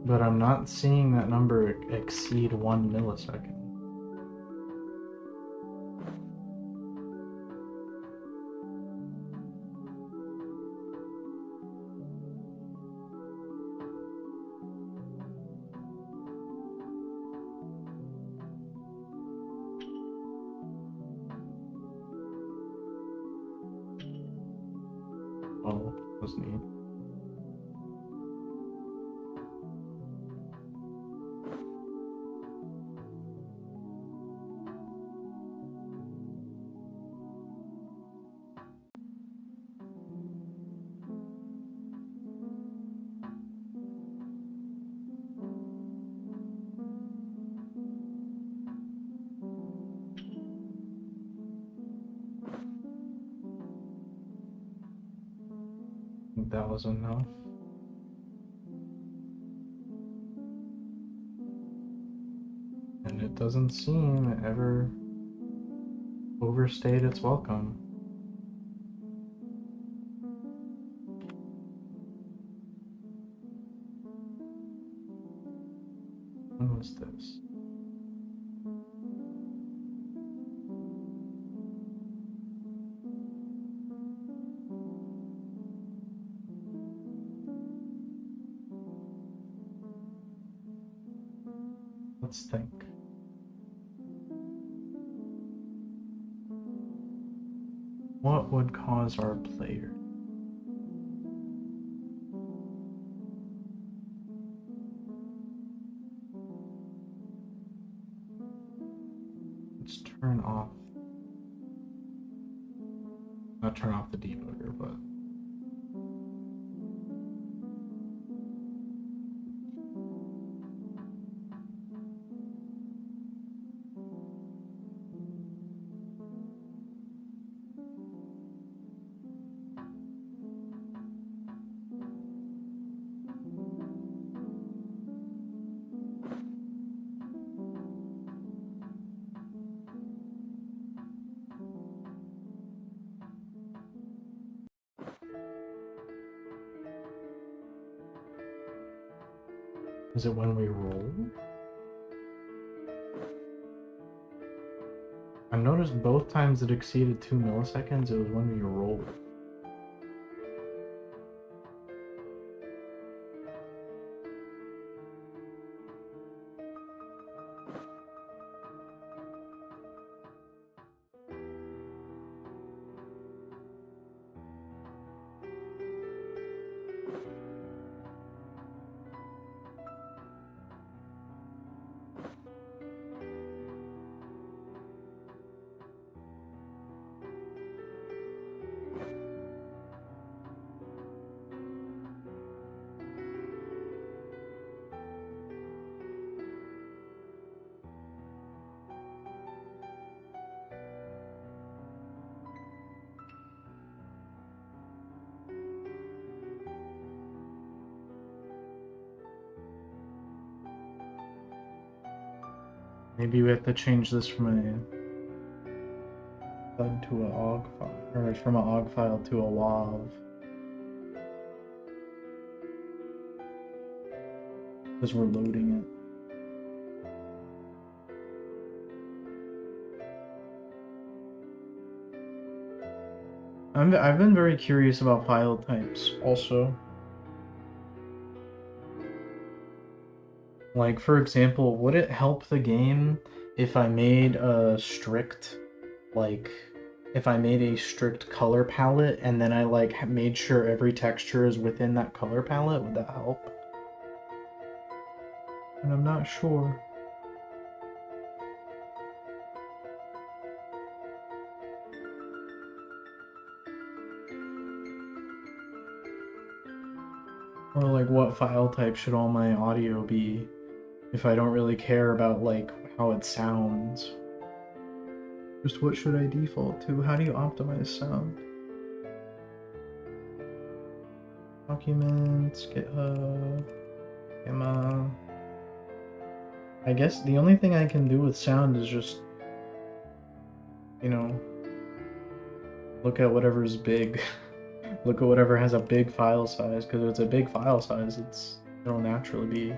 But I'm not seeing that number exceed 1 millisecond. Oh, that was neat. I think that was enough. And it doesn't seem it ever overstayed its welcome. When was this? Let's think. What would cause our player? Let's turn off. Not turn off the debugger, but is it when we roll? I I've noticed both times it exceeded 2 milliseconds, it was when we rolled. Maybe we have to change this from a FUD to a OGG file, or from a OGG file to a WAV. Because we're loading it. I've been very curious about file types also. Like, for example, would it help the game if I made a strict, like, if I made a strict color palette and then I, like, made sure every texture is within that color palette? Would that help? And I'm not sure. Or, like, what file type should all my audio be if I don't really care about, like, how it sounds? Just what should I default to? How do you optimize sound? Documents, GitHub, Gamma. I guess the only thing I can do with sound is just, you know, look at whatever's big. Look at whatever has a big file size, because if it's a big file size, it'll naturally be.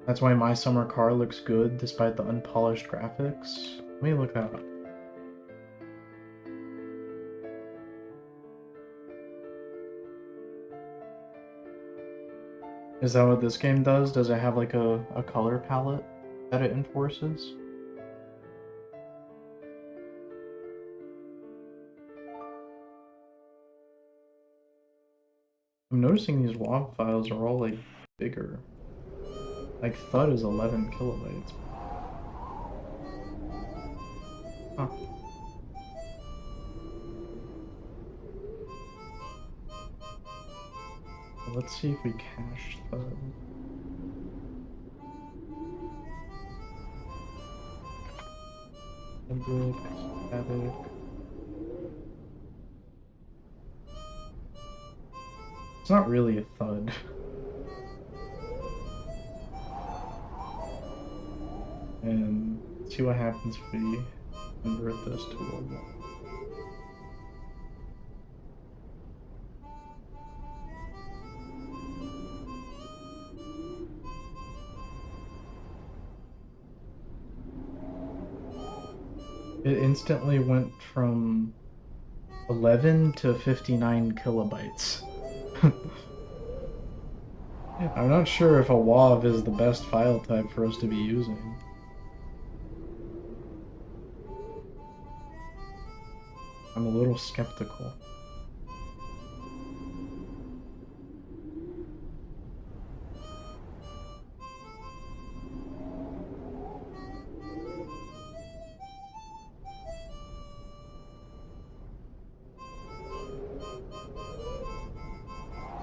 That's why My Summer Car looks good despite the unpolished graphics. Let me look that up. Is that what this game does? Does it have like a color palette that it enforces? I'm noticing these WAV files are all like bigger. Like FUD is 11 kilobytes. Huh. Let's see if we cache FUD. Fabric. It's not really a FUD. And see what happens if we convert this to a WAV. It instantly went from 11 to 59 kilobytes. I'm not sure if a WAV is the best file type for us to be using. I'm a little skeptical.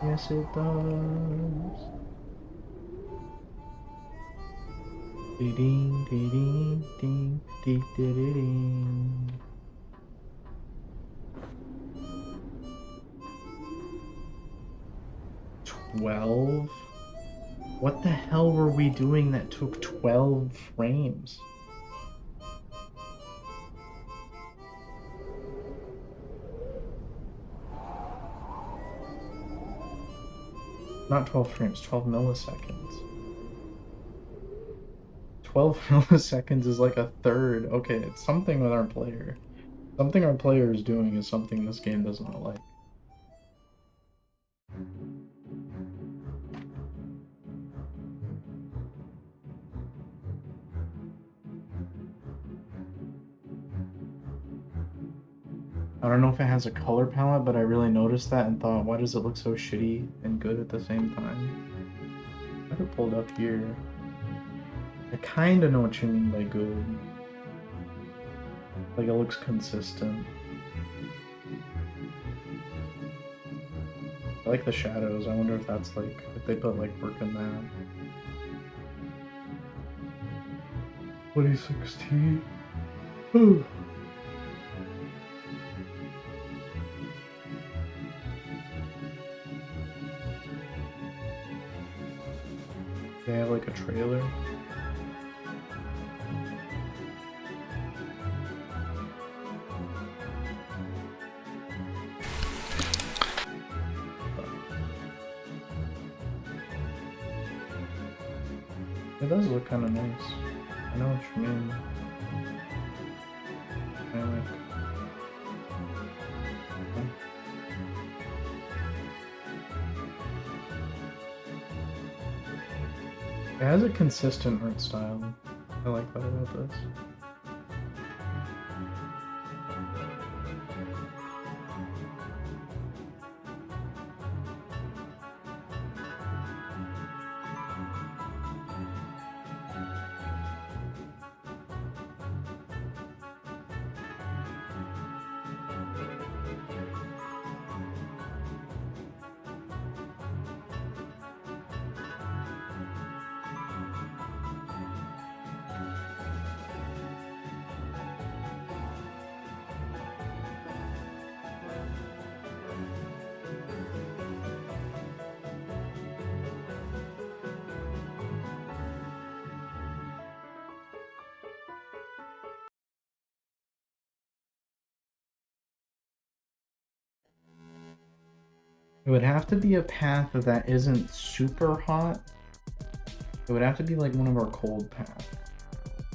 Yes, it does. Ding ding ding ding ding ding ding. 12? What the hell were we doing that took 12 frames? Not 12 frames, 12 milliseconds. 12 milliseconds is like a third. Okay, it's something with our player. Something our player is doing is something this game does not like. I don't know if it has a color palette, but I really noticed that and thought, why does it look so shitty and good at the same time? I have it pulled up here. I kinda know what you mean by good. Like, it looks consistent. I like the shadows. I wonder if that's like, if they put like work in that. 2016. Ooh. They have like a trailer. It does look kind of nice. I know what you mean. I like. It has a consistent art style. I like that about this. It would have to be a path that isn't super hot. It would have to be like one of our cold paths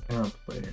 in our player.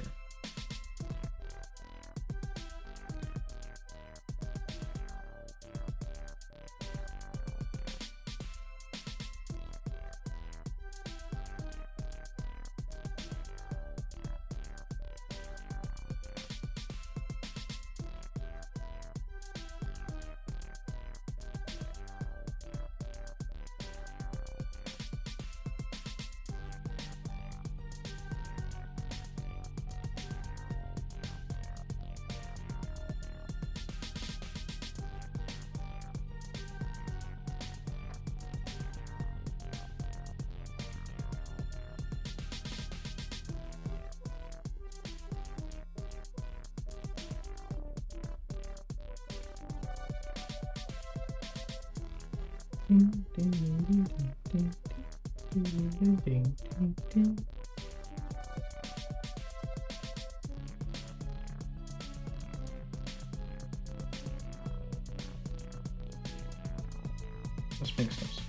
This makes sense.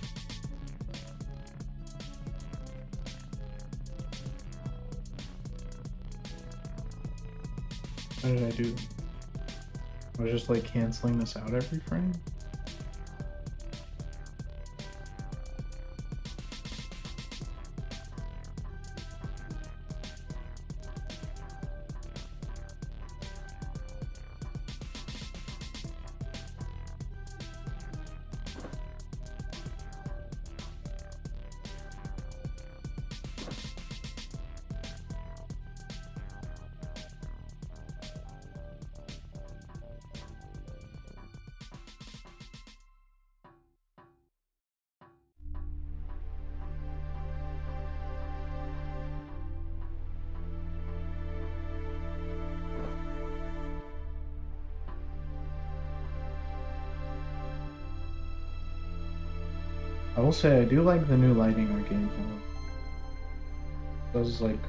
What did I do? I was just like canceling this out every frame? I will say I do like the new lighting our game has. Does like,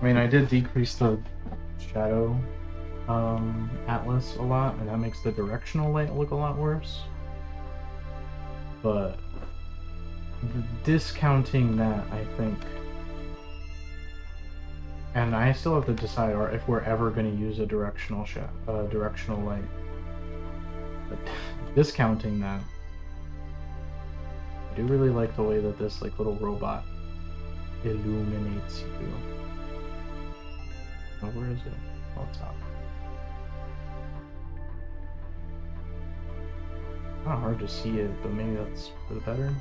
I mean, I did decrease the shadow atlas a lot, and that makes the directional light look a lot worse. But discounting that, I think And I still have to decide if we're ever going to use a directional light. But discounting that, I do really like the way that this like little robot illuminates you. Oh, where is it? Oh, it's out. Kind of hard to see it, but maybe that's for the better.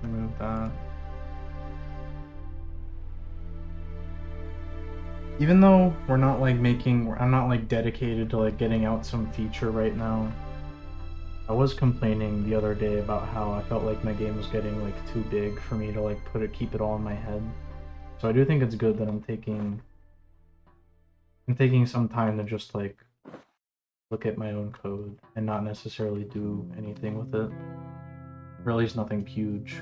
Remove that. Even though we're not like I'm not like dedicated to like getting out some feature right now. I was complaining the other day about how I felt like my game was getting like too big for me to like keep it all in my head. So I do think it's good that I'm taking some time to just like look at my own code and not necessarily do anything with it. Or at least nothing huge.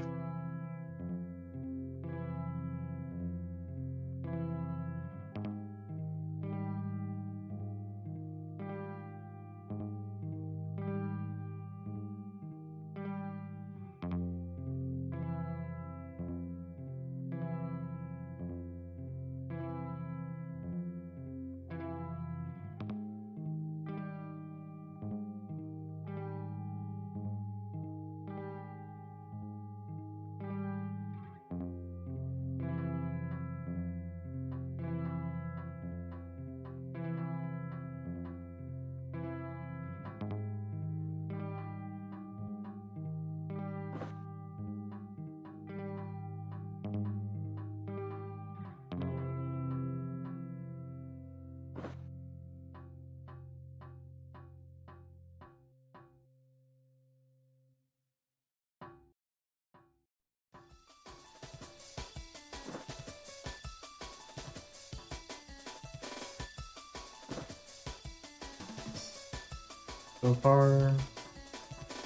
So far,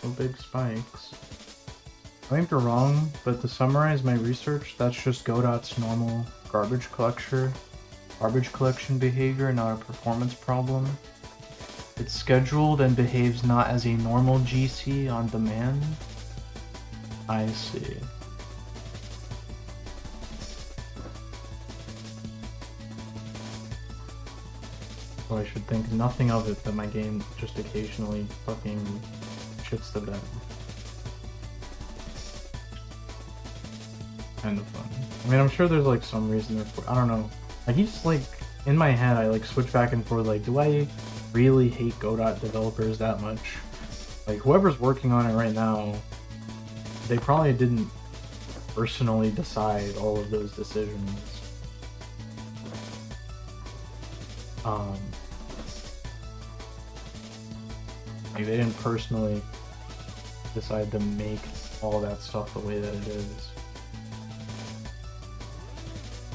no big spikes. I might be wrong, but to summarize my research, that's just Godot's normal garbage collection behavior, not a performance problem. It's scheduled and behaves not as a normal GC on demand. I see. So I should think nothing of it, that my game just occasionally fucking shits the bed. Kind of fun. I mean, I'm sure there's like some reason for, I don't know. I keep just like, in my head, I like switch back and forth, like, do I really hate Godot developers that much? Like, whoever's working on it right now, they probably didn't personally decide all of those decisions. Like, they didn't personally decide to make all that stuff the way that it is.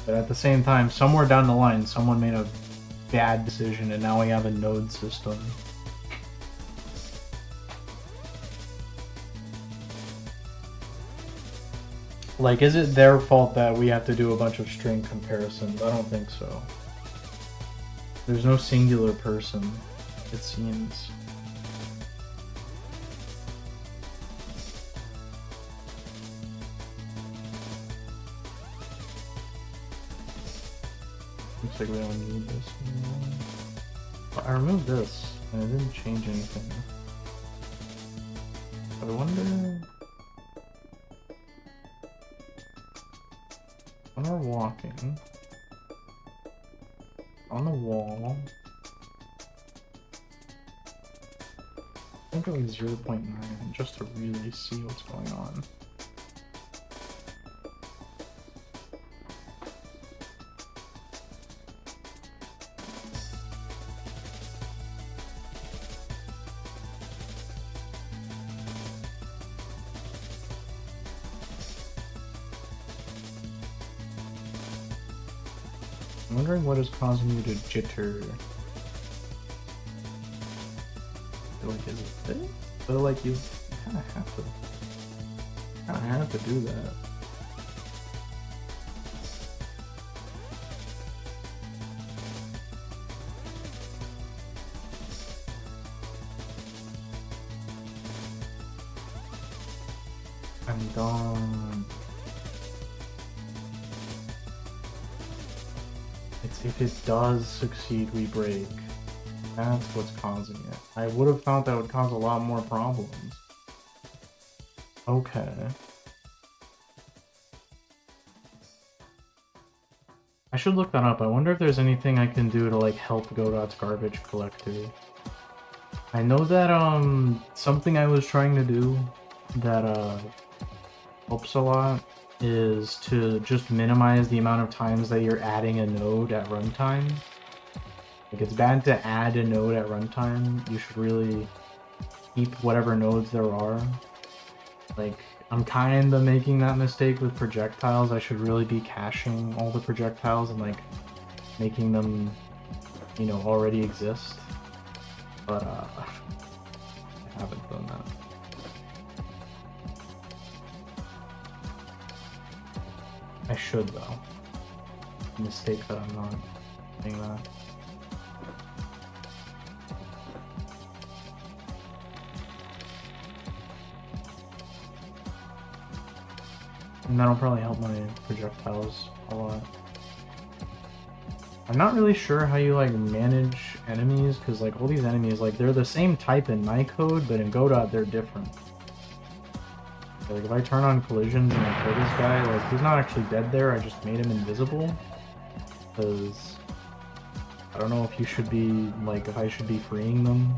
But at the same time, somewhere down the line, someone made a bad decision and now we have a node system. Like, is it their fault that we have to do a bunch of string comparisons? I don't think so. There's no singular person, it seems. Looks like we don't need this anymore. But I removed this, and it didn't change anything. But I wonder... when we're walking on the wall, I think like 0.9 just to really see what's going on. I'm wondering what is causing you to jitter. like, is it fit? But like, you kind of have to do that. I'm done. It's if it does succeed, we break. That's what's causing it. I would have thought that would cause a lot more problems. Okay. I should look that up. I wonder if there's anything I can do to like help Godot's garbage collector. I know that something I was trying to do that helps a lot is to just minimize the amount of times that you're adding a node at runtime. Like, it's bad to add a node at runtime. You should really keep whatever nodes there are. Like, I'm kinda making that mistake with projectiles. I should really be caching all the projectiles and like making them, you know, already exist. But I haven't done that. I should though. Mistake that I'm not doing that. And that'll probably help my projectiles a lot. I'm not really sure how you like manage enemies, because like all these enemies, like they're the same type in my code, but in Godot they're different. Like if I turn on collisions and I kill this guy, like he's not actually dead there, I just made him invisible. Because I don't know if you should be, like, if I should be freeing them.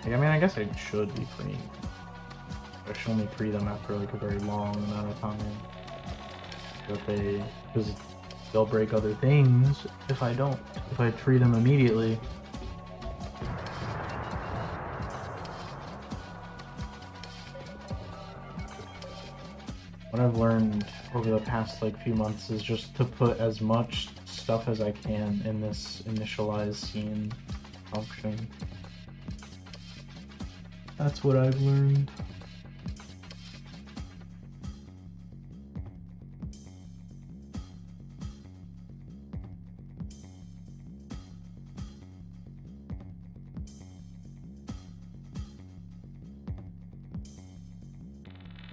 Like, I mean, I guess I should be freeing them. I should only free them after like a very long amount of time. But because they'll break other things if I don't. If I free them immediately. What I've learned over the past like few months is just to put as much stuff as I can in this initialize scene function. That's what I've learned.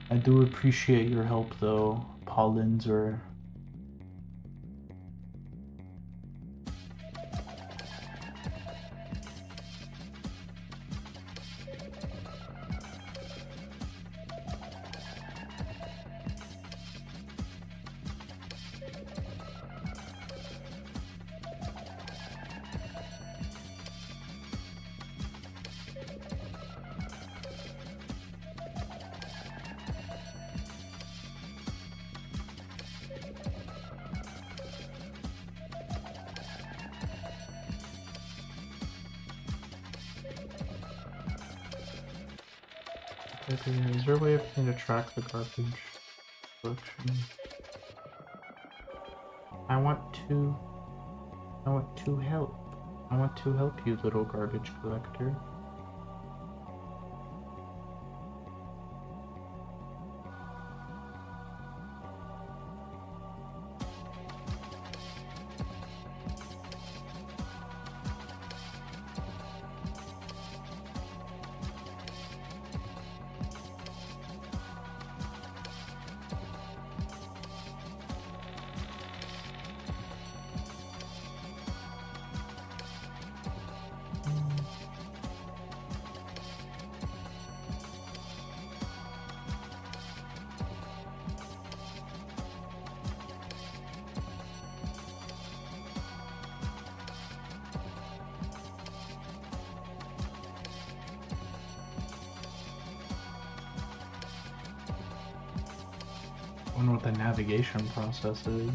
I do appreciate your help though, Pollins or... Is there a way of me to track the garbage collection? I want to help. I want to help you, little garbage collector. I wonder what the navigation process is.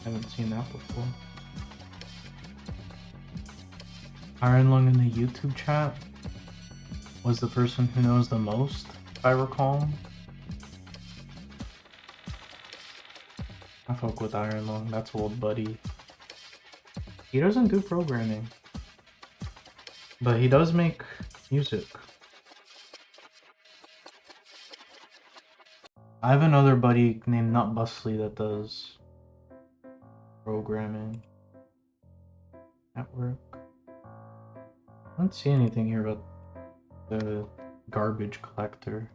I haven't seen that before. Iron Lung in the YouTube chat was the person who knows the most, if I recall. I fuck with Iron Lung, that's old buddy. He doesn't do programming. But he does make Music. I have another buddy named Nut Busley that does programming at work. I don't see anything here about the garbage collector.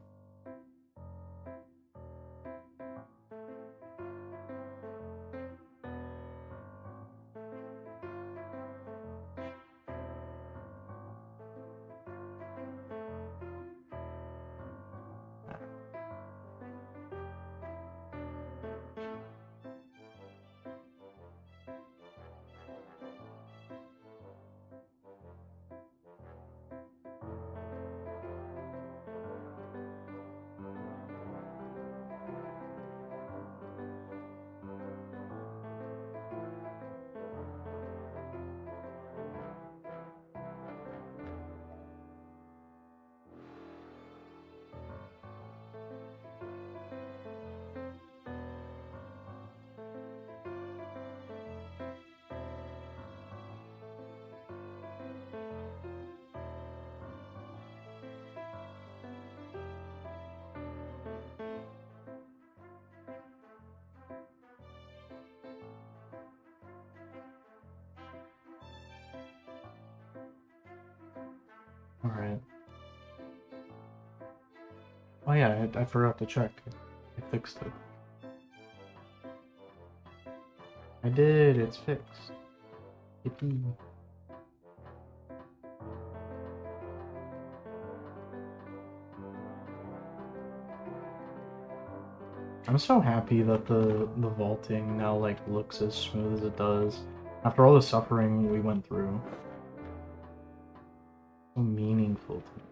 Alright. Oh yeah, I forgot to check. I fixed it. I did, it's fixed. Yippee. I'm so happy that the vaulting now like looks as smooth as it does after all the suffering we went through. So meaningful to me.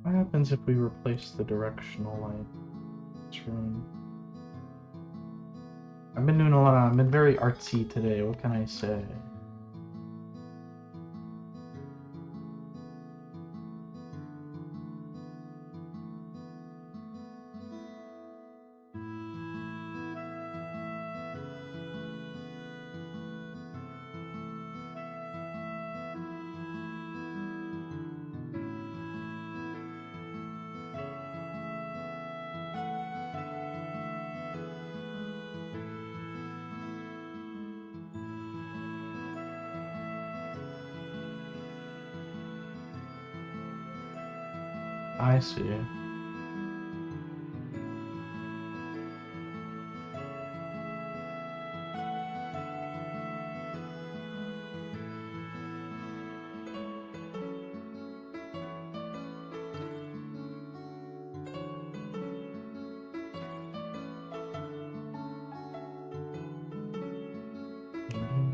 What happens if we replace the directional light in this room? I've been very artsy today, what can I say? I see.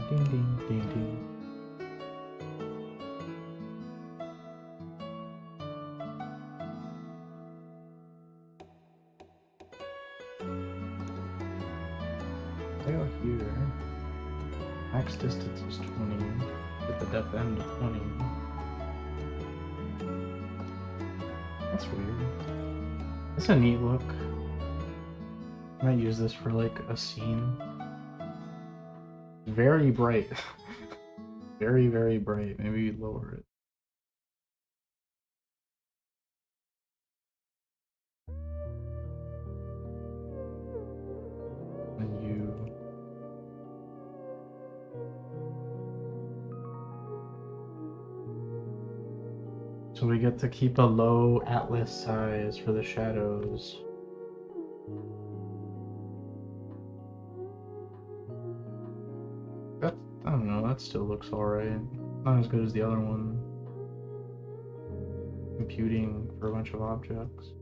Ding ding ding ding ding. They are here. Max distance is 20. With the depth end of 20. That's weird. That's a neat look. I might use this for like a scene. Very bright. Very, very bright. Maybe lower it. And you. So we get to keep a low atlas size for the shadows. That, I don't know, that still looks alright. Not as good as the other one. Computing for a bunch of objects.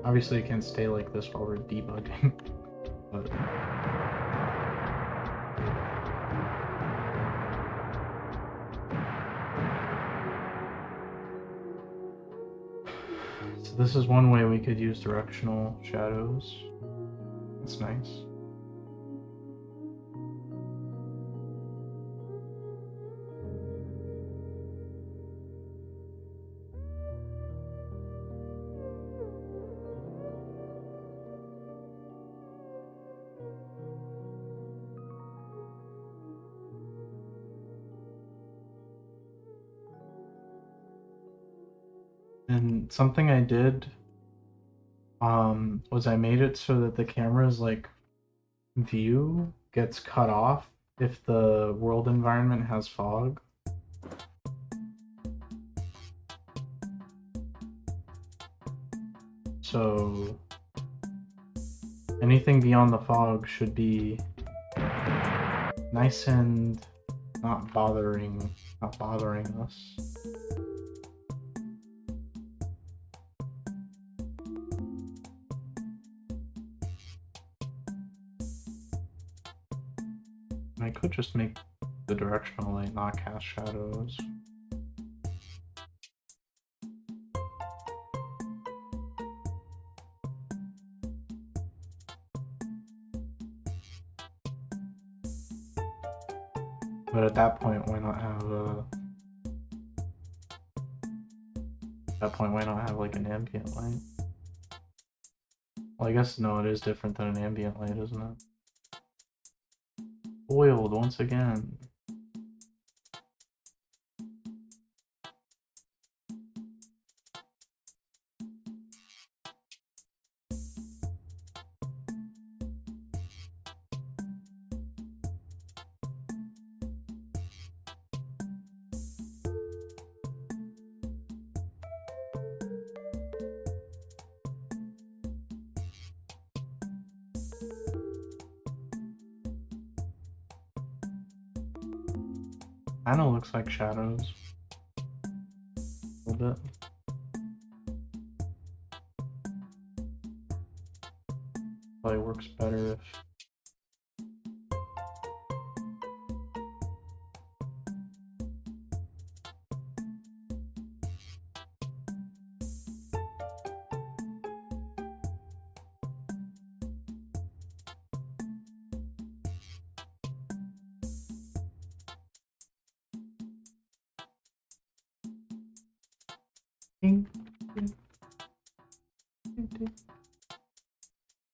Obviously it can't stay like this while we're debugging, but So this is one way we could use directional shadows. That's nice. And something I did was I made it so that the camera's like view gets cut off if the world environment has fog. So anything beyond the fog should be nice and not bothering us. I could just make the directional light not cast shadows. But at that point, why not have like an ambient light? Well, I guess no, it is different than an ambient light, isn't it? Foiled once again. Kinda looks like shadows. A little bit. Probably works better if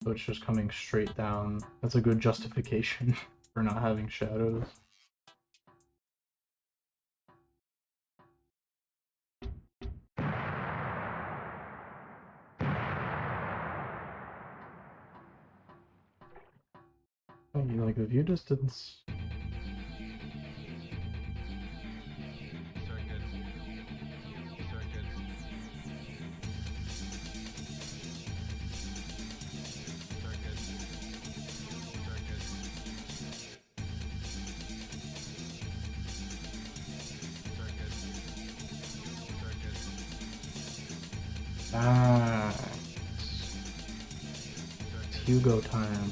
so it's just coming straight down. That's a good justification for not having shadows. Oh, you like the view distance? Ah, it's Hugo time.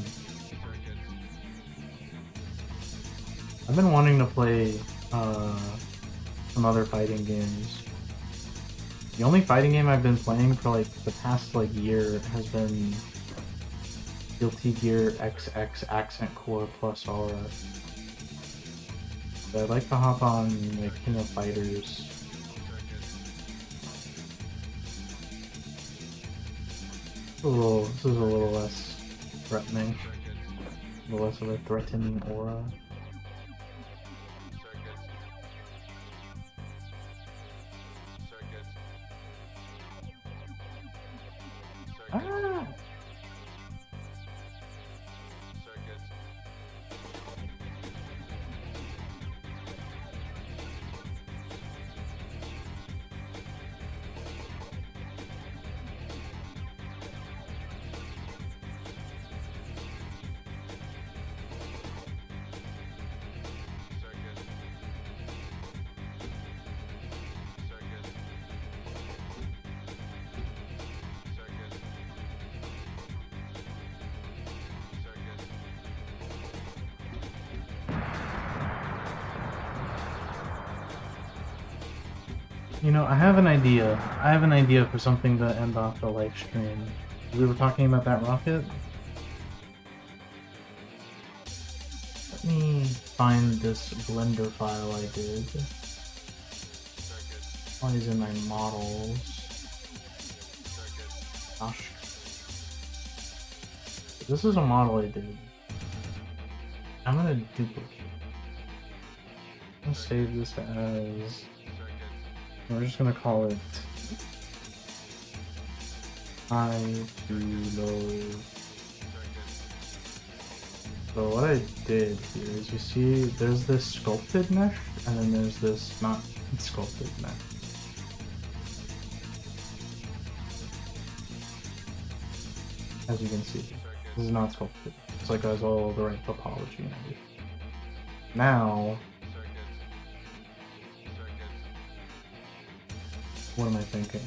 I've been wanting to play some other fighting games. The only fighting game I've been playing for like the past like year has been Guilty Gear XX Accent Core plus Aura. But I'd like to hop on like King of Fighters. This is a little less threatening. A little less of a threatening aura. Ah! You know, I have an idea. I have an idea for something to end off the live stream. We were talking about that rocket. Let me find this Blender file I did. Always in my models. Gosh. This is a model I did. I'm gonna duplicate. I'm gonna save this as. We're just gonna call it high to low. So what I did here is, you see there's this sculpted mesh and then there's this not sculpted mesh. As you can see, this is not sculpted. It's like has all the right topology and everything. Now, what am I thinking?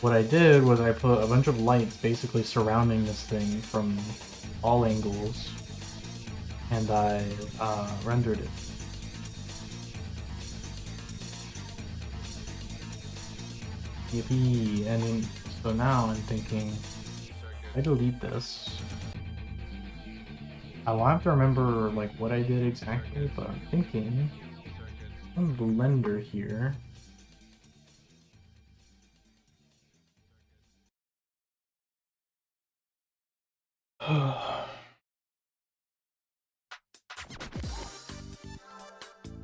What I did was I put a bunch of lights basically surrounding this thing from all angles, and I rendered it. Yippee! And then, so now I'm thinking, I delete this. I will have to remember like what I did exactly, but I'm thinking on Blender here.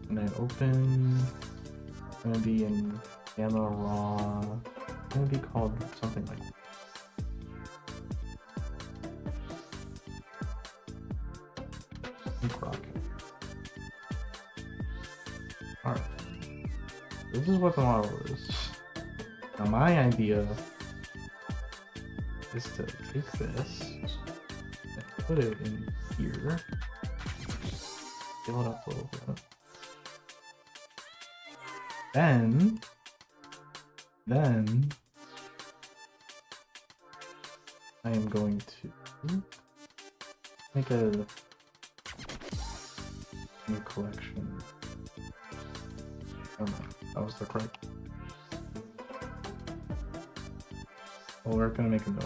And I open, it's gonna be in Gamma Raw. It's gonna be called something like Rocket. Alright. This is what the model is. Now my idea is to take this and put it in here. Fill it up a little bit. Then I am going to make a new collection. Oh no, that was the correct. Well, we're gonna make a note.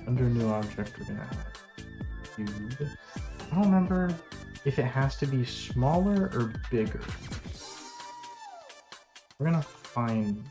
Under new object, we're gonna have cube. I don't remember if it has to be smaller or bigger. We're gonna find.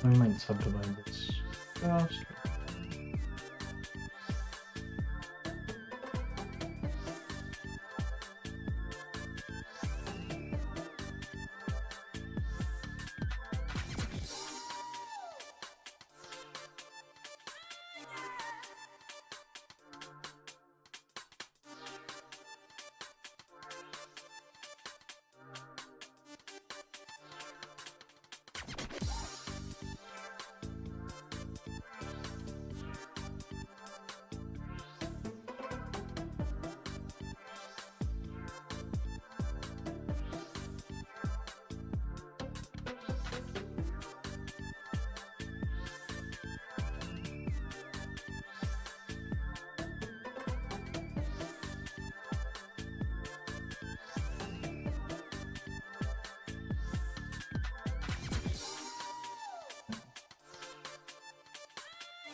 We might subdivide this first.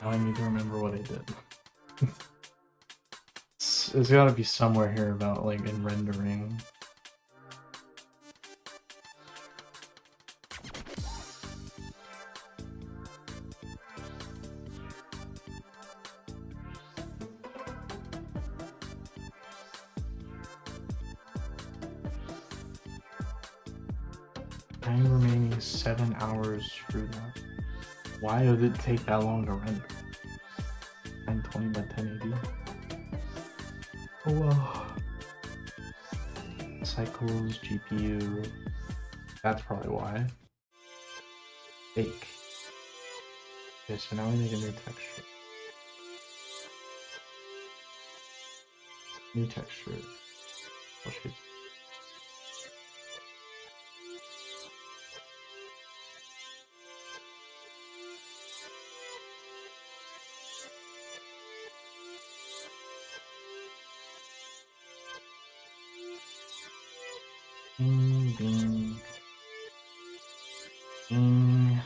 Now I need to remember what I did. It's gotta be somewhere here about like in rendering. Time remaining 7 hours through that. Why did it take that long to render? 920 by 1080. Oh well. Cycles, GPU. That's probably why. Fake. Okay, so now we make a new texture. New texture. Oh, shit. Bing, bing. Bing.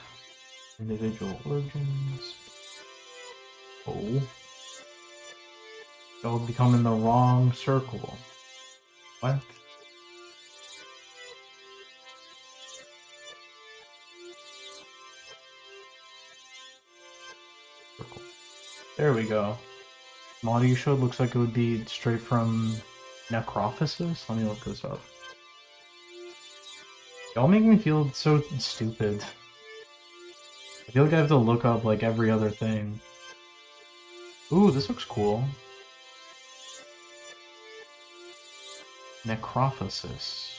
Individual origins. Oh. Y'all become in the wrong circle. What? Circle. There we go. Model you showed looks like it would be straight from Necrophysis. Let me look this up. Y'all make me feel so stupid. I feel like I have to look up like every other thing. Ooh, this looks cool. Necrophysis.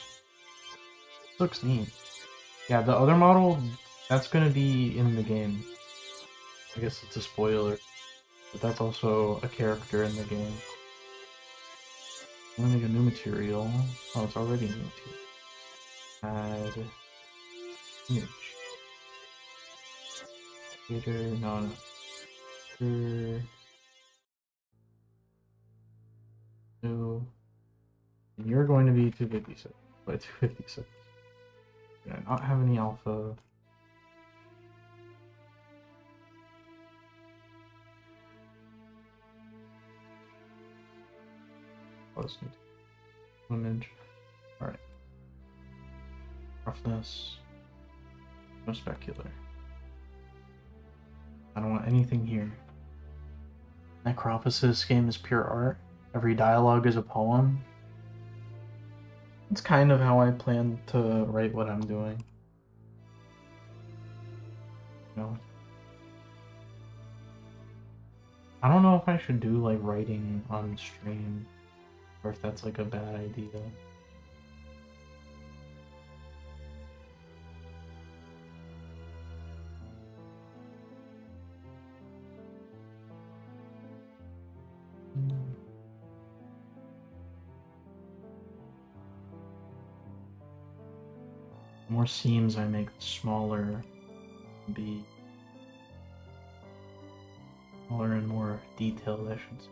Looks neat. Yeah, the other model, that's gonna be in the game. I guess it's a spoiler. But that's also a character in the game. I'm gonna make a new material. Oh, it's already a new material. Add image. Theater, no. New. And you're going to be 256. By 256. Do I not have any alpha? Plus image. Alright. Roughness. No specular. I don't want anything here. Necrophysis game is pure art. Every dialogue is a poem. It's kind of how I plan to write what I'm doing. You know? I don't know if I should do like writing on stream or if that's like a bad idea. The more seams I make, the smaller the smaller and more detailed, I should say.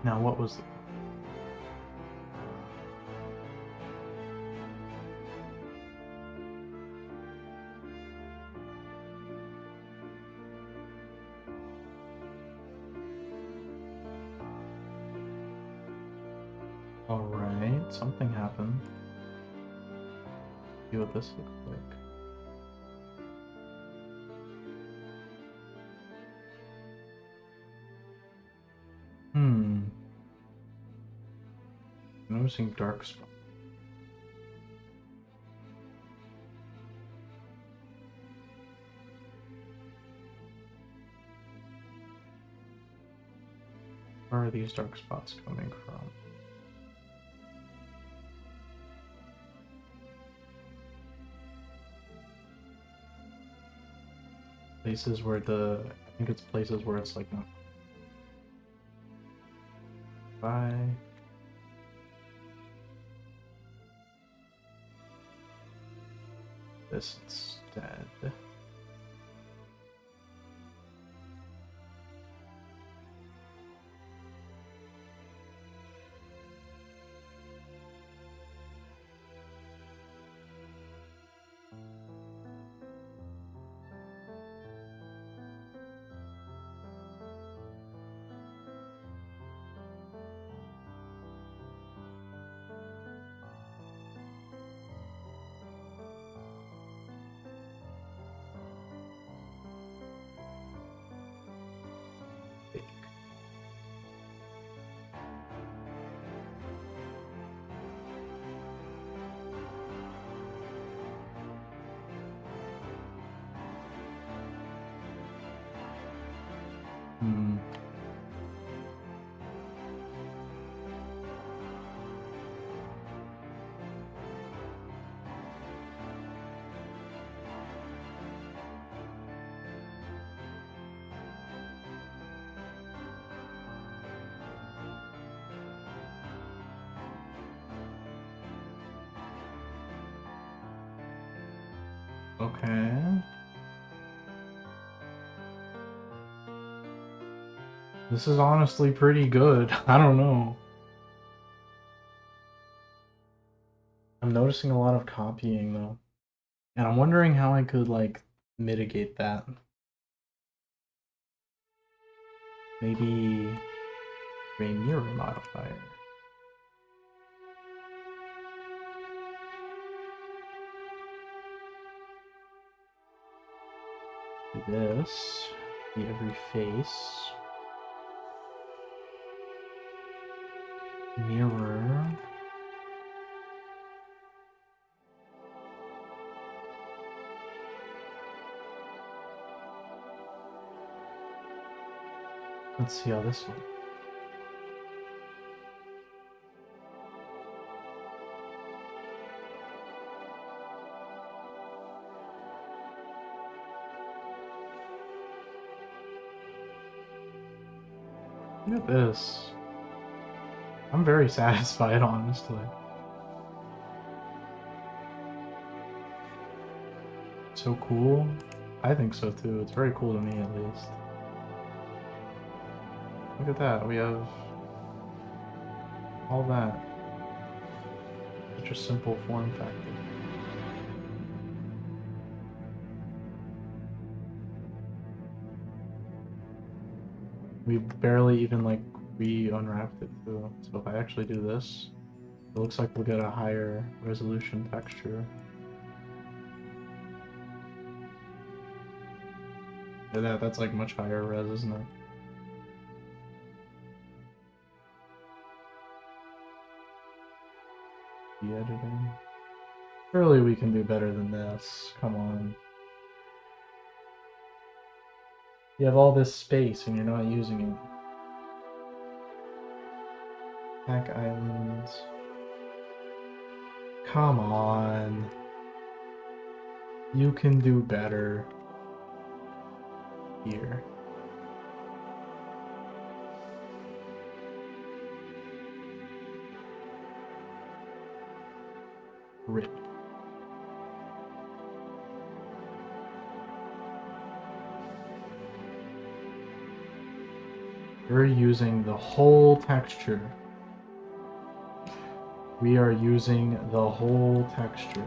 Now, what was the... Alright, something happened. See what this looks like. Noticing dark spots. Where are these dark spots coming from? Places where I think it's places where it's like not. Bye. This instead. Okay. This is honestly pretty good. I don't know. I'm noticing a lot of copying though. And I'm wondering how I could like mitigate that. Maybe a mirror modifier. Do this. See every face. Mirror. Let's see how this looks. Look at this. I'm very satisfied, honestly. So cool. I think so too. It's very cool to me at least. Look at that. We have all that. Such a simple form factor. We barely even like re-unwrapped it too. So if I actually do this, it looks like we'll get a higher resolution texture. Yeah, that's like much higher res, isn't it? The editing. Surely we can do better than this. Come on. You have all this space and you're not using it. Pack Islands. Come on. You can do better. Here. Rip. We're using the whole texture. We are using the whole texture.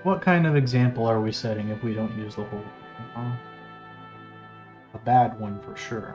What kind of example are we setting if we don't use the whole thing? A bad one for sure.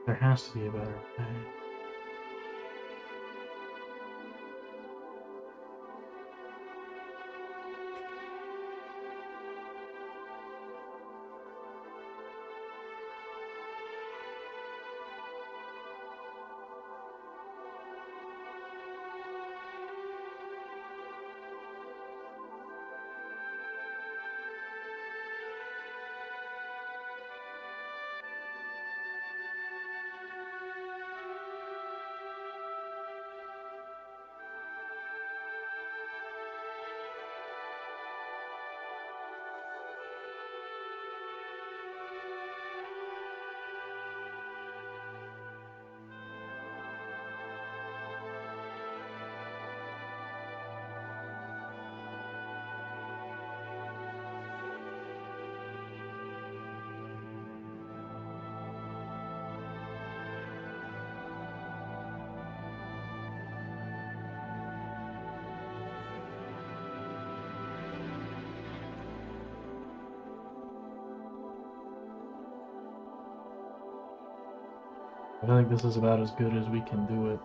There has to be a better way. I feel like this is about as good as we can do it.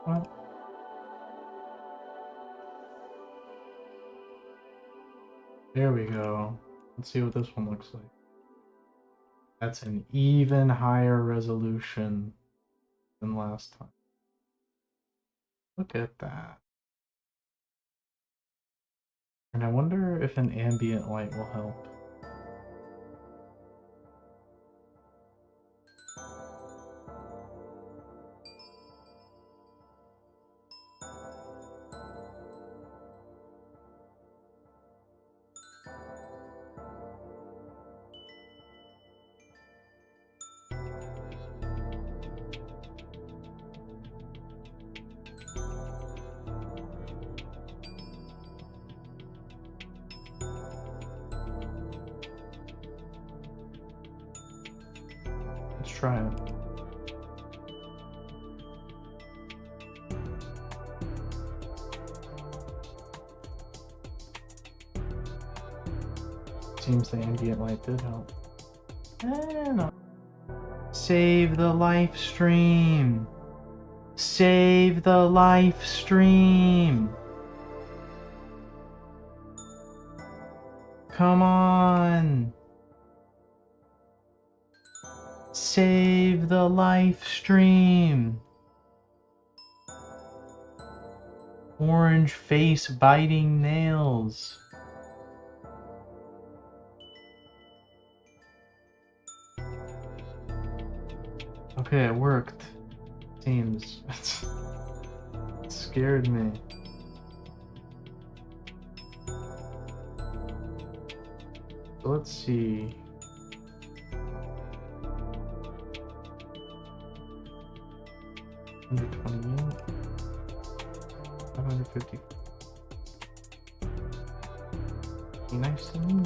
What? There we go. Let's see what this one looks like. That's an even higher resolution than last time. Look at that. And I wonder if an ambient light will help. Let's try it. Seems the ambient light did help. No. Save the live stream! Save the live stream! Come on! Save the live stream! Orange face biting nails. Okay, it worked. Seems. It scared me. So let's see. Under 28. 550. Be nice to me.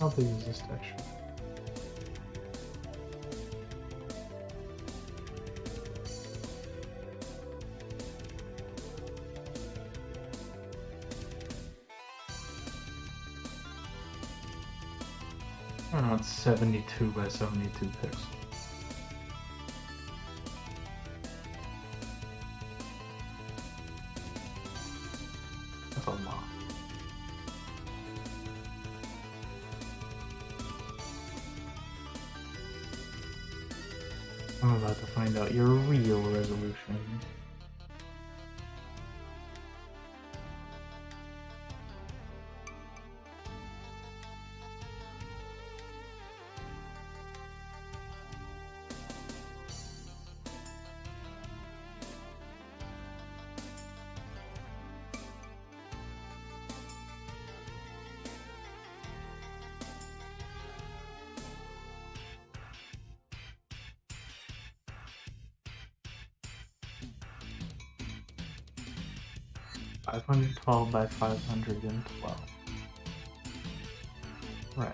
How big is this texture? I don't know, it's 72 by 72 pixels. That's a lot. I'm about to find out your real resolution. $512 by 512. Right.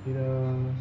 Data.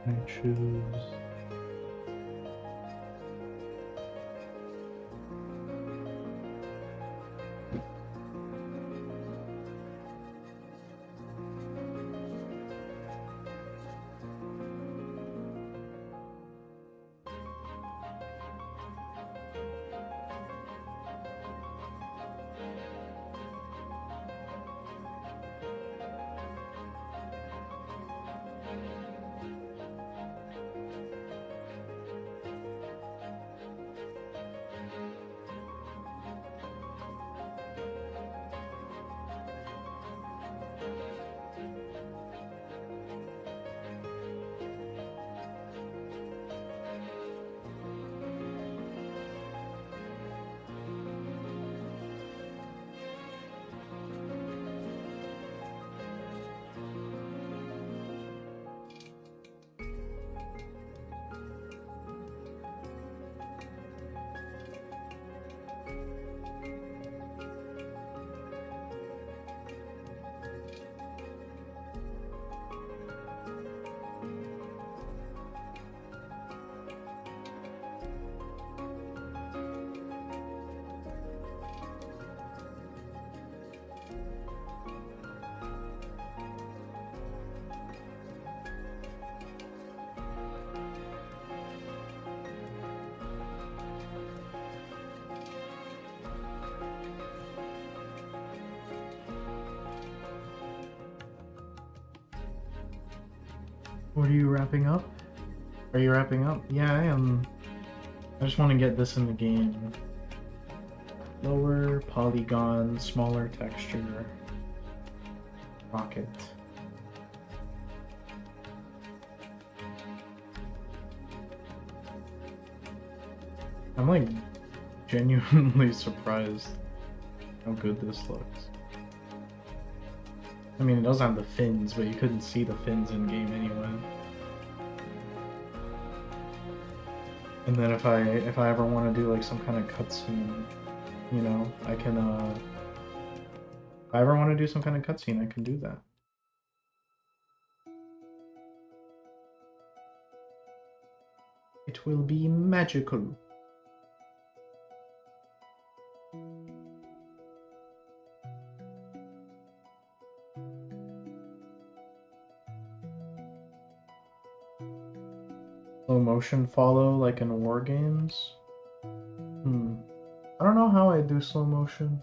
I choose What are you wrapping up? Are you wrapping up? Yeah, I am. I just want to get this in the game. Lower polygon, smaller texture, rocket. I'm like genuinely surprised how good this looks. I mean, it doesn't have the fins, but you couldn't see the fins in game anyway. And then if I ever want to do like some kind of cutscene, you know, I can if I ever want to do some kind of cutscene, I can do that. It will be magical. Slow motion follow like in war games? I don't know how I do slow motion.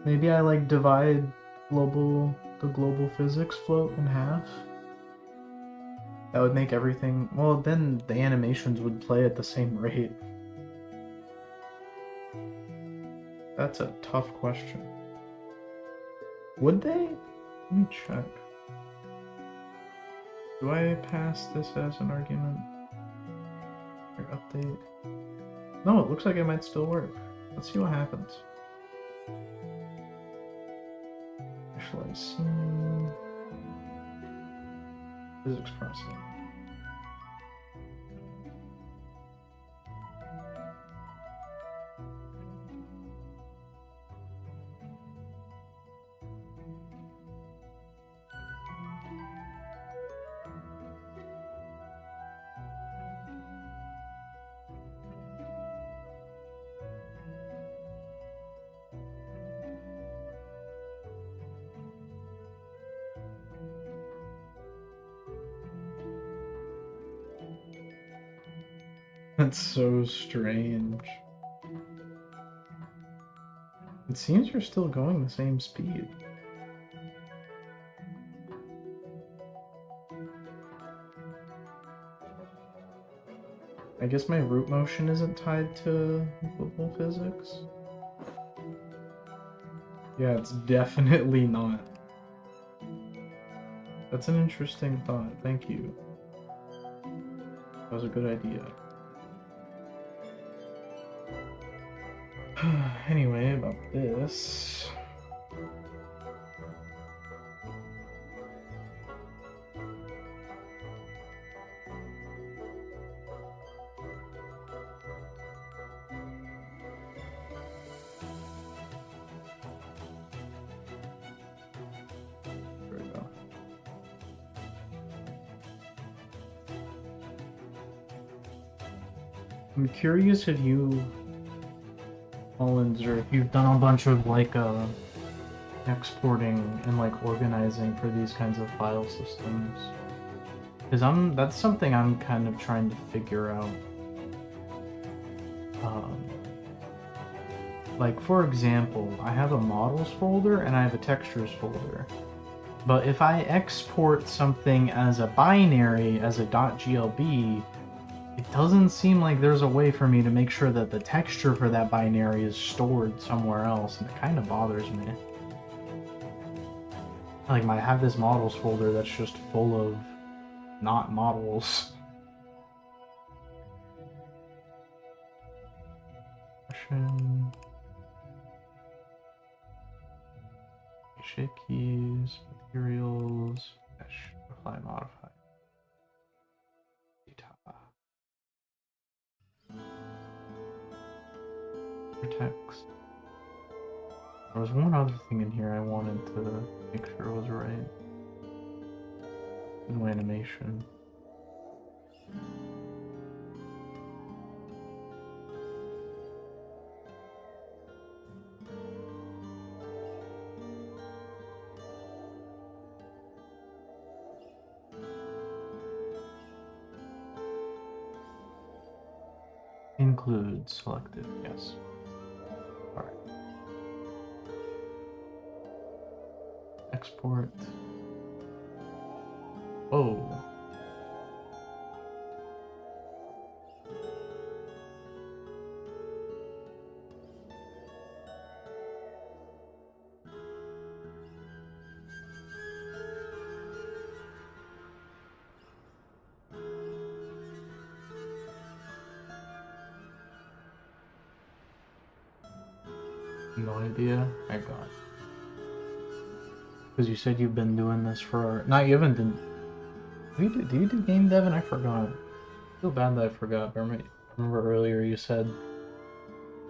Maybe I like divide the global physics float in half. That would make everything, well, then the animations would play at the same rate. That's a tough question. Would they? Let me check. Do I pass this as an argument? Or update? No, it looks like it might still work. Let's see what happens. Visualize scene. Physics processing. That's so strange. It seems you're still going the same speed. I guess my root motion isn't tied to global physics. Yeah, it's definitely not. That's an interesting thought. Thank you. That was a good idea. Anyway, about this. There we go. I'm curious if you, Mullins, or if you've done a bunch of like exporting and like organizing for these kinds of file systems. Because that's something I'm kind of trying to figure out. Like for example, I have a models folder and I have a textures folder. But if I export something as a binary, as a .glb, it doesn't seem like there's a way for me to make sure that the texture for that binary is stored somewhere else, and it kind of bothers me. Like, I have this models folder that's just full of not models. Shape keys, materials, mesh, apply, modify. Text. There was one other thing in here I wanted to make sure was right. No animation. Include selected, yes. Alright. Export. Whoa. No idea. I got. Because you said you've been doing this for. No, you haven't been. Do you do game dev? And I forgot. I feel bad that I forgot. But I remember earlier you said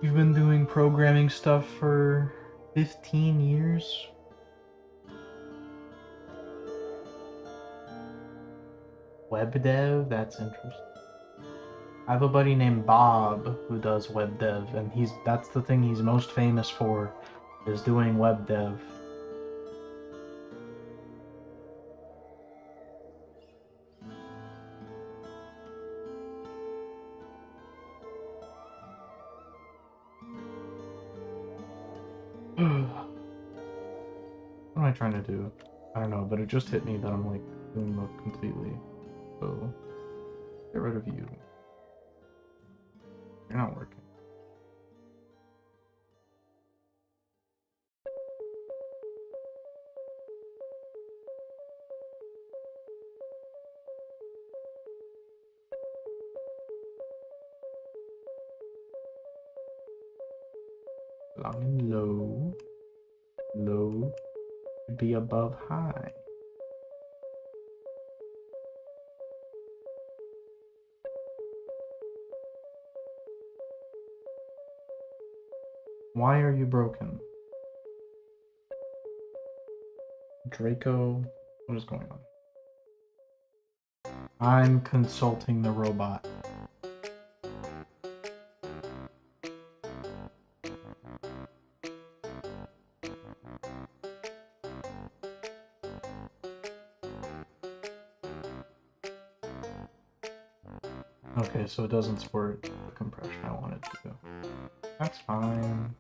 you've been doing programming stuff for 15 years. Web dev? That's interesting. I have a buddy named Bob who does web dev, and that's the thing he's most famous for, is doing web dev. What am I trying to do? I don't know, but it just hit me that I'm like doing mode completely. So get rid of you. You're not working. Long and low. Low should be above high. Why are you broken? Draco, what is going on? I'm consulting the robot. Okay, so it doesn't support the compression I wanted to do. That's fine.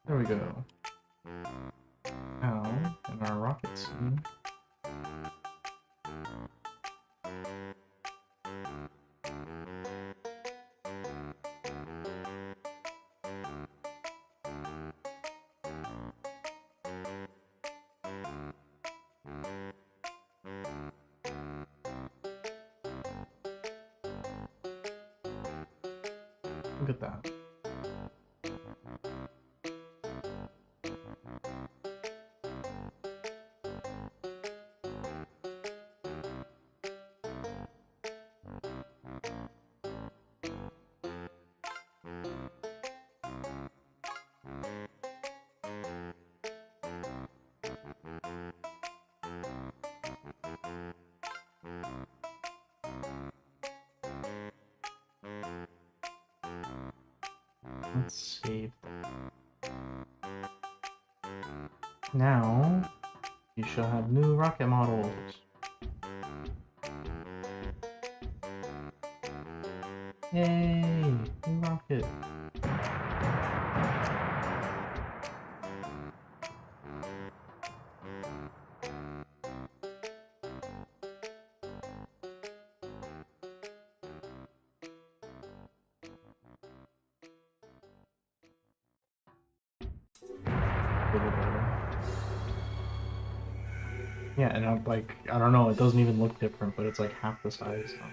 There we go. Now, in our rocket scene, look at that. Let's save that. Now, you shall have new rocket models. Yay! New rocket. Yeah, and I'm like, I don't know, it doesn't even look different, but it's like half the size. So.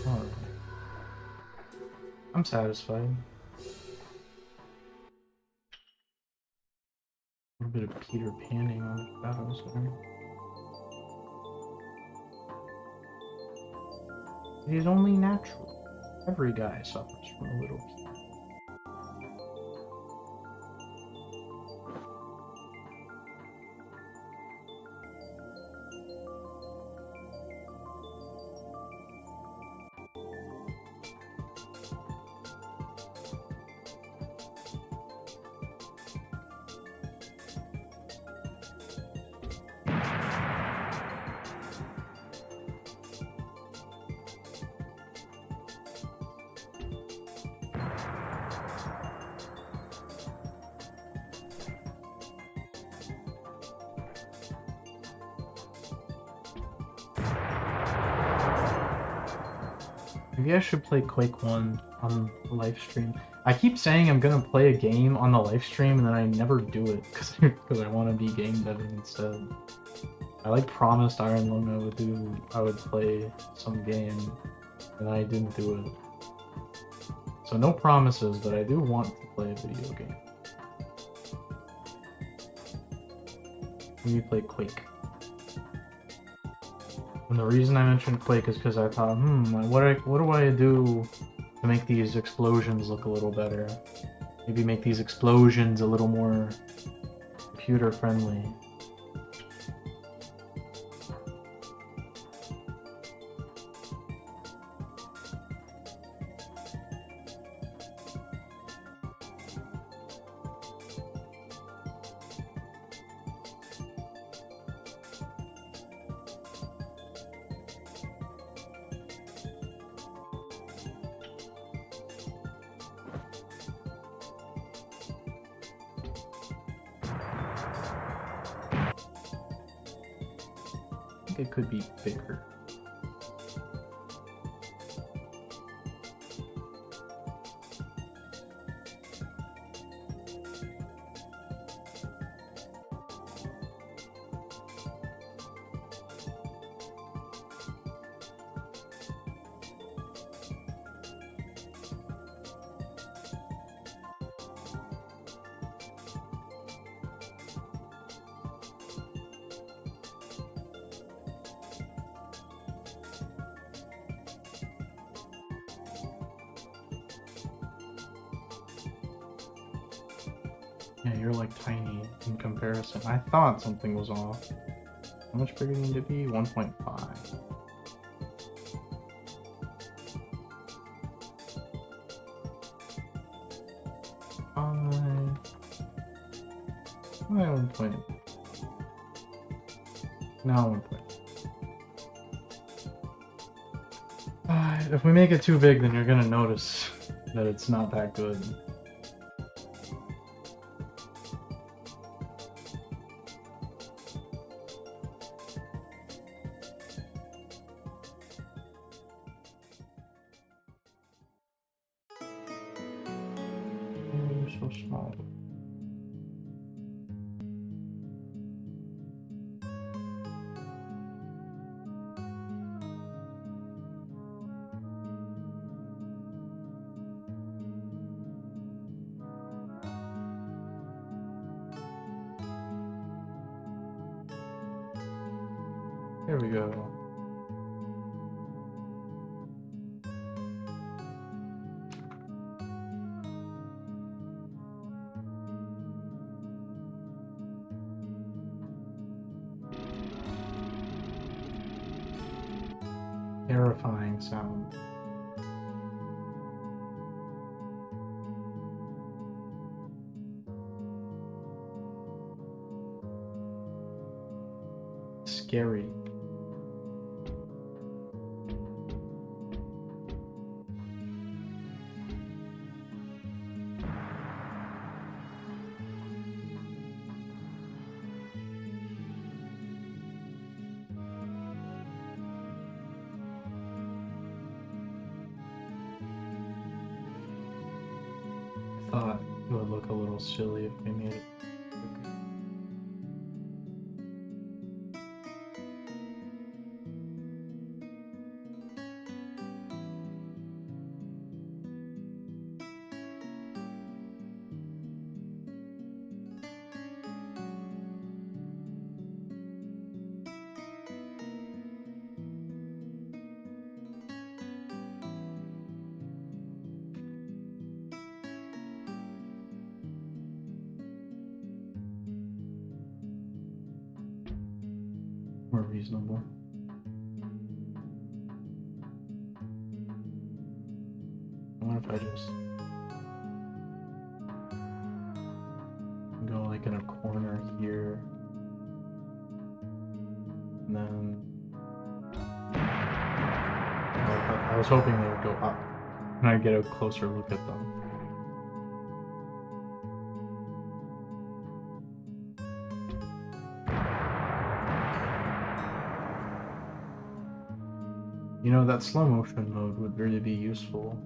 Alright. I'm satisfied. A little bit of Peter Panning on the shadows there. It is only natural. Every guy suffers from a little Peter. Maybe I should play Quake 1 on the live stream. I keep saying I'm gonna play a game on the live stream and then I never do it because I want to be game deving instead. I like promised Iron Lung I would play some game and I didn't do it. So no promises, but I do want to play a video game. Maybe play Quake. And the reason I mentioned Quake is because I thought, what do I do to make these explosions look a little better? Maybe make these explosions a little more computer friendly. I think it could be bigger. Yeah, you're like tiny in comparison. I thought something was off. How much bigger do you need to be? 1.5. Why 1 point? Now 1 point. If we make it too big, then you're gonna notice that it's not that good. You're so small. Here we go. Terrifying sound. Scary. Thought it would look a little silly if we made it. reasonable. What if I just go like in a corner here, and then I was hoping they would go up, and I'd get a closer look at them. You know, that slow motion mode would really be useful.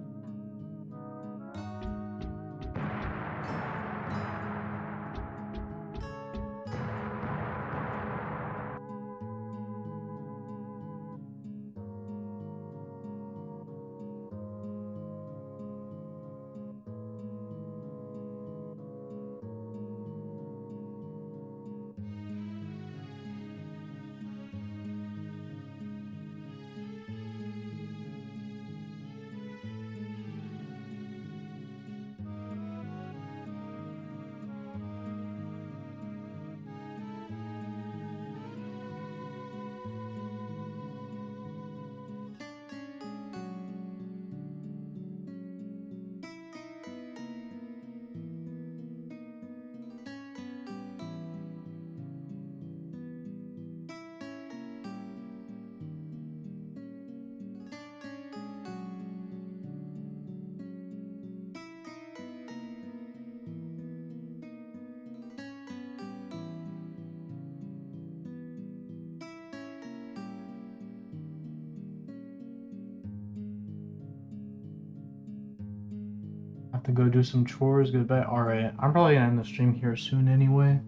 Have to go do some chores. Goodbye. Alright, I'm probably gonna end the stream here soon anyway.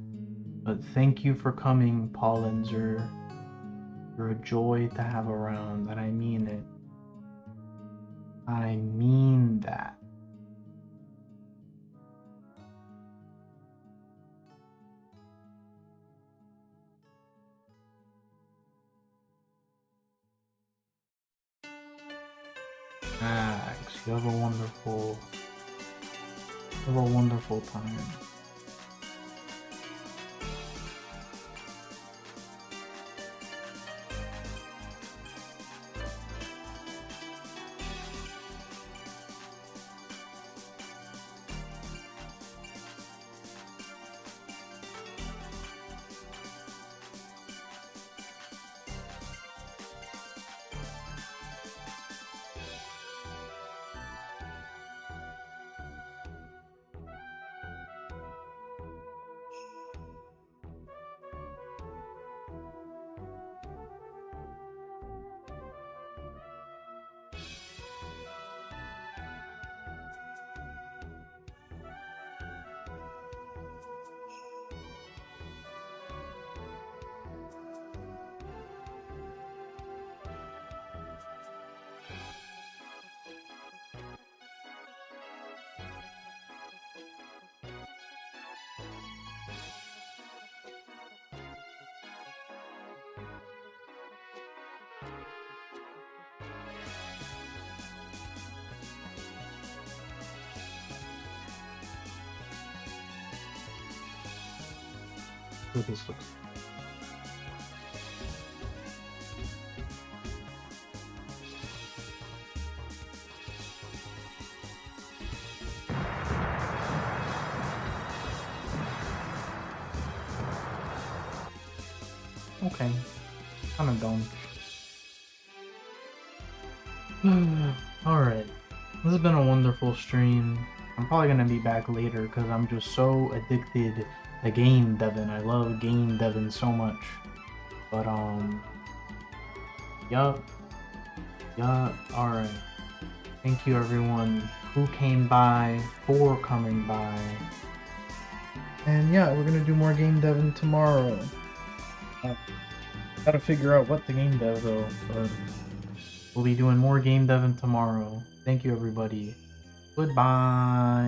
But thank you for coming, Pollenzer. You're a joy to have around, and I mean it. I mean that. Max, you have a wonderful time. What this looks okay. Kinda dumb. Alright. This has been a wonderful stream. I'm probably gonna be back later because I'm just so addicted to game devin. I love game devin so much. But yup. Alright. Thank you everyone who came by, for coming by. And yeah, we're gonna do more game devin tomorrow. Gotta figure out what the game dev though, but we'll be doing more game devin tomorrow. Thank you everybody. Goodbye.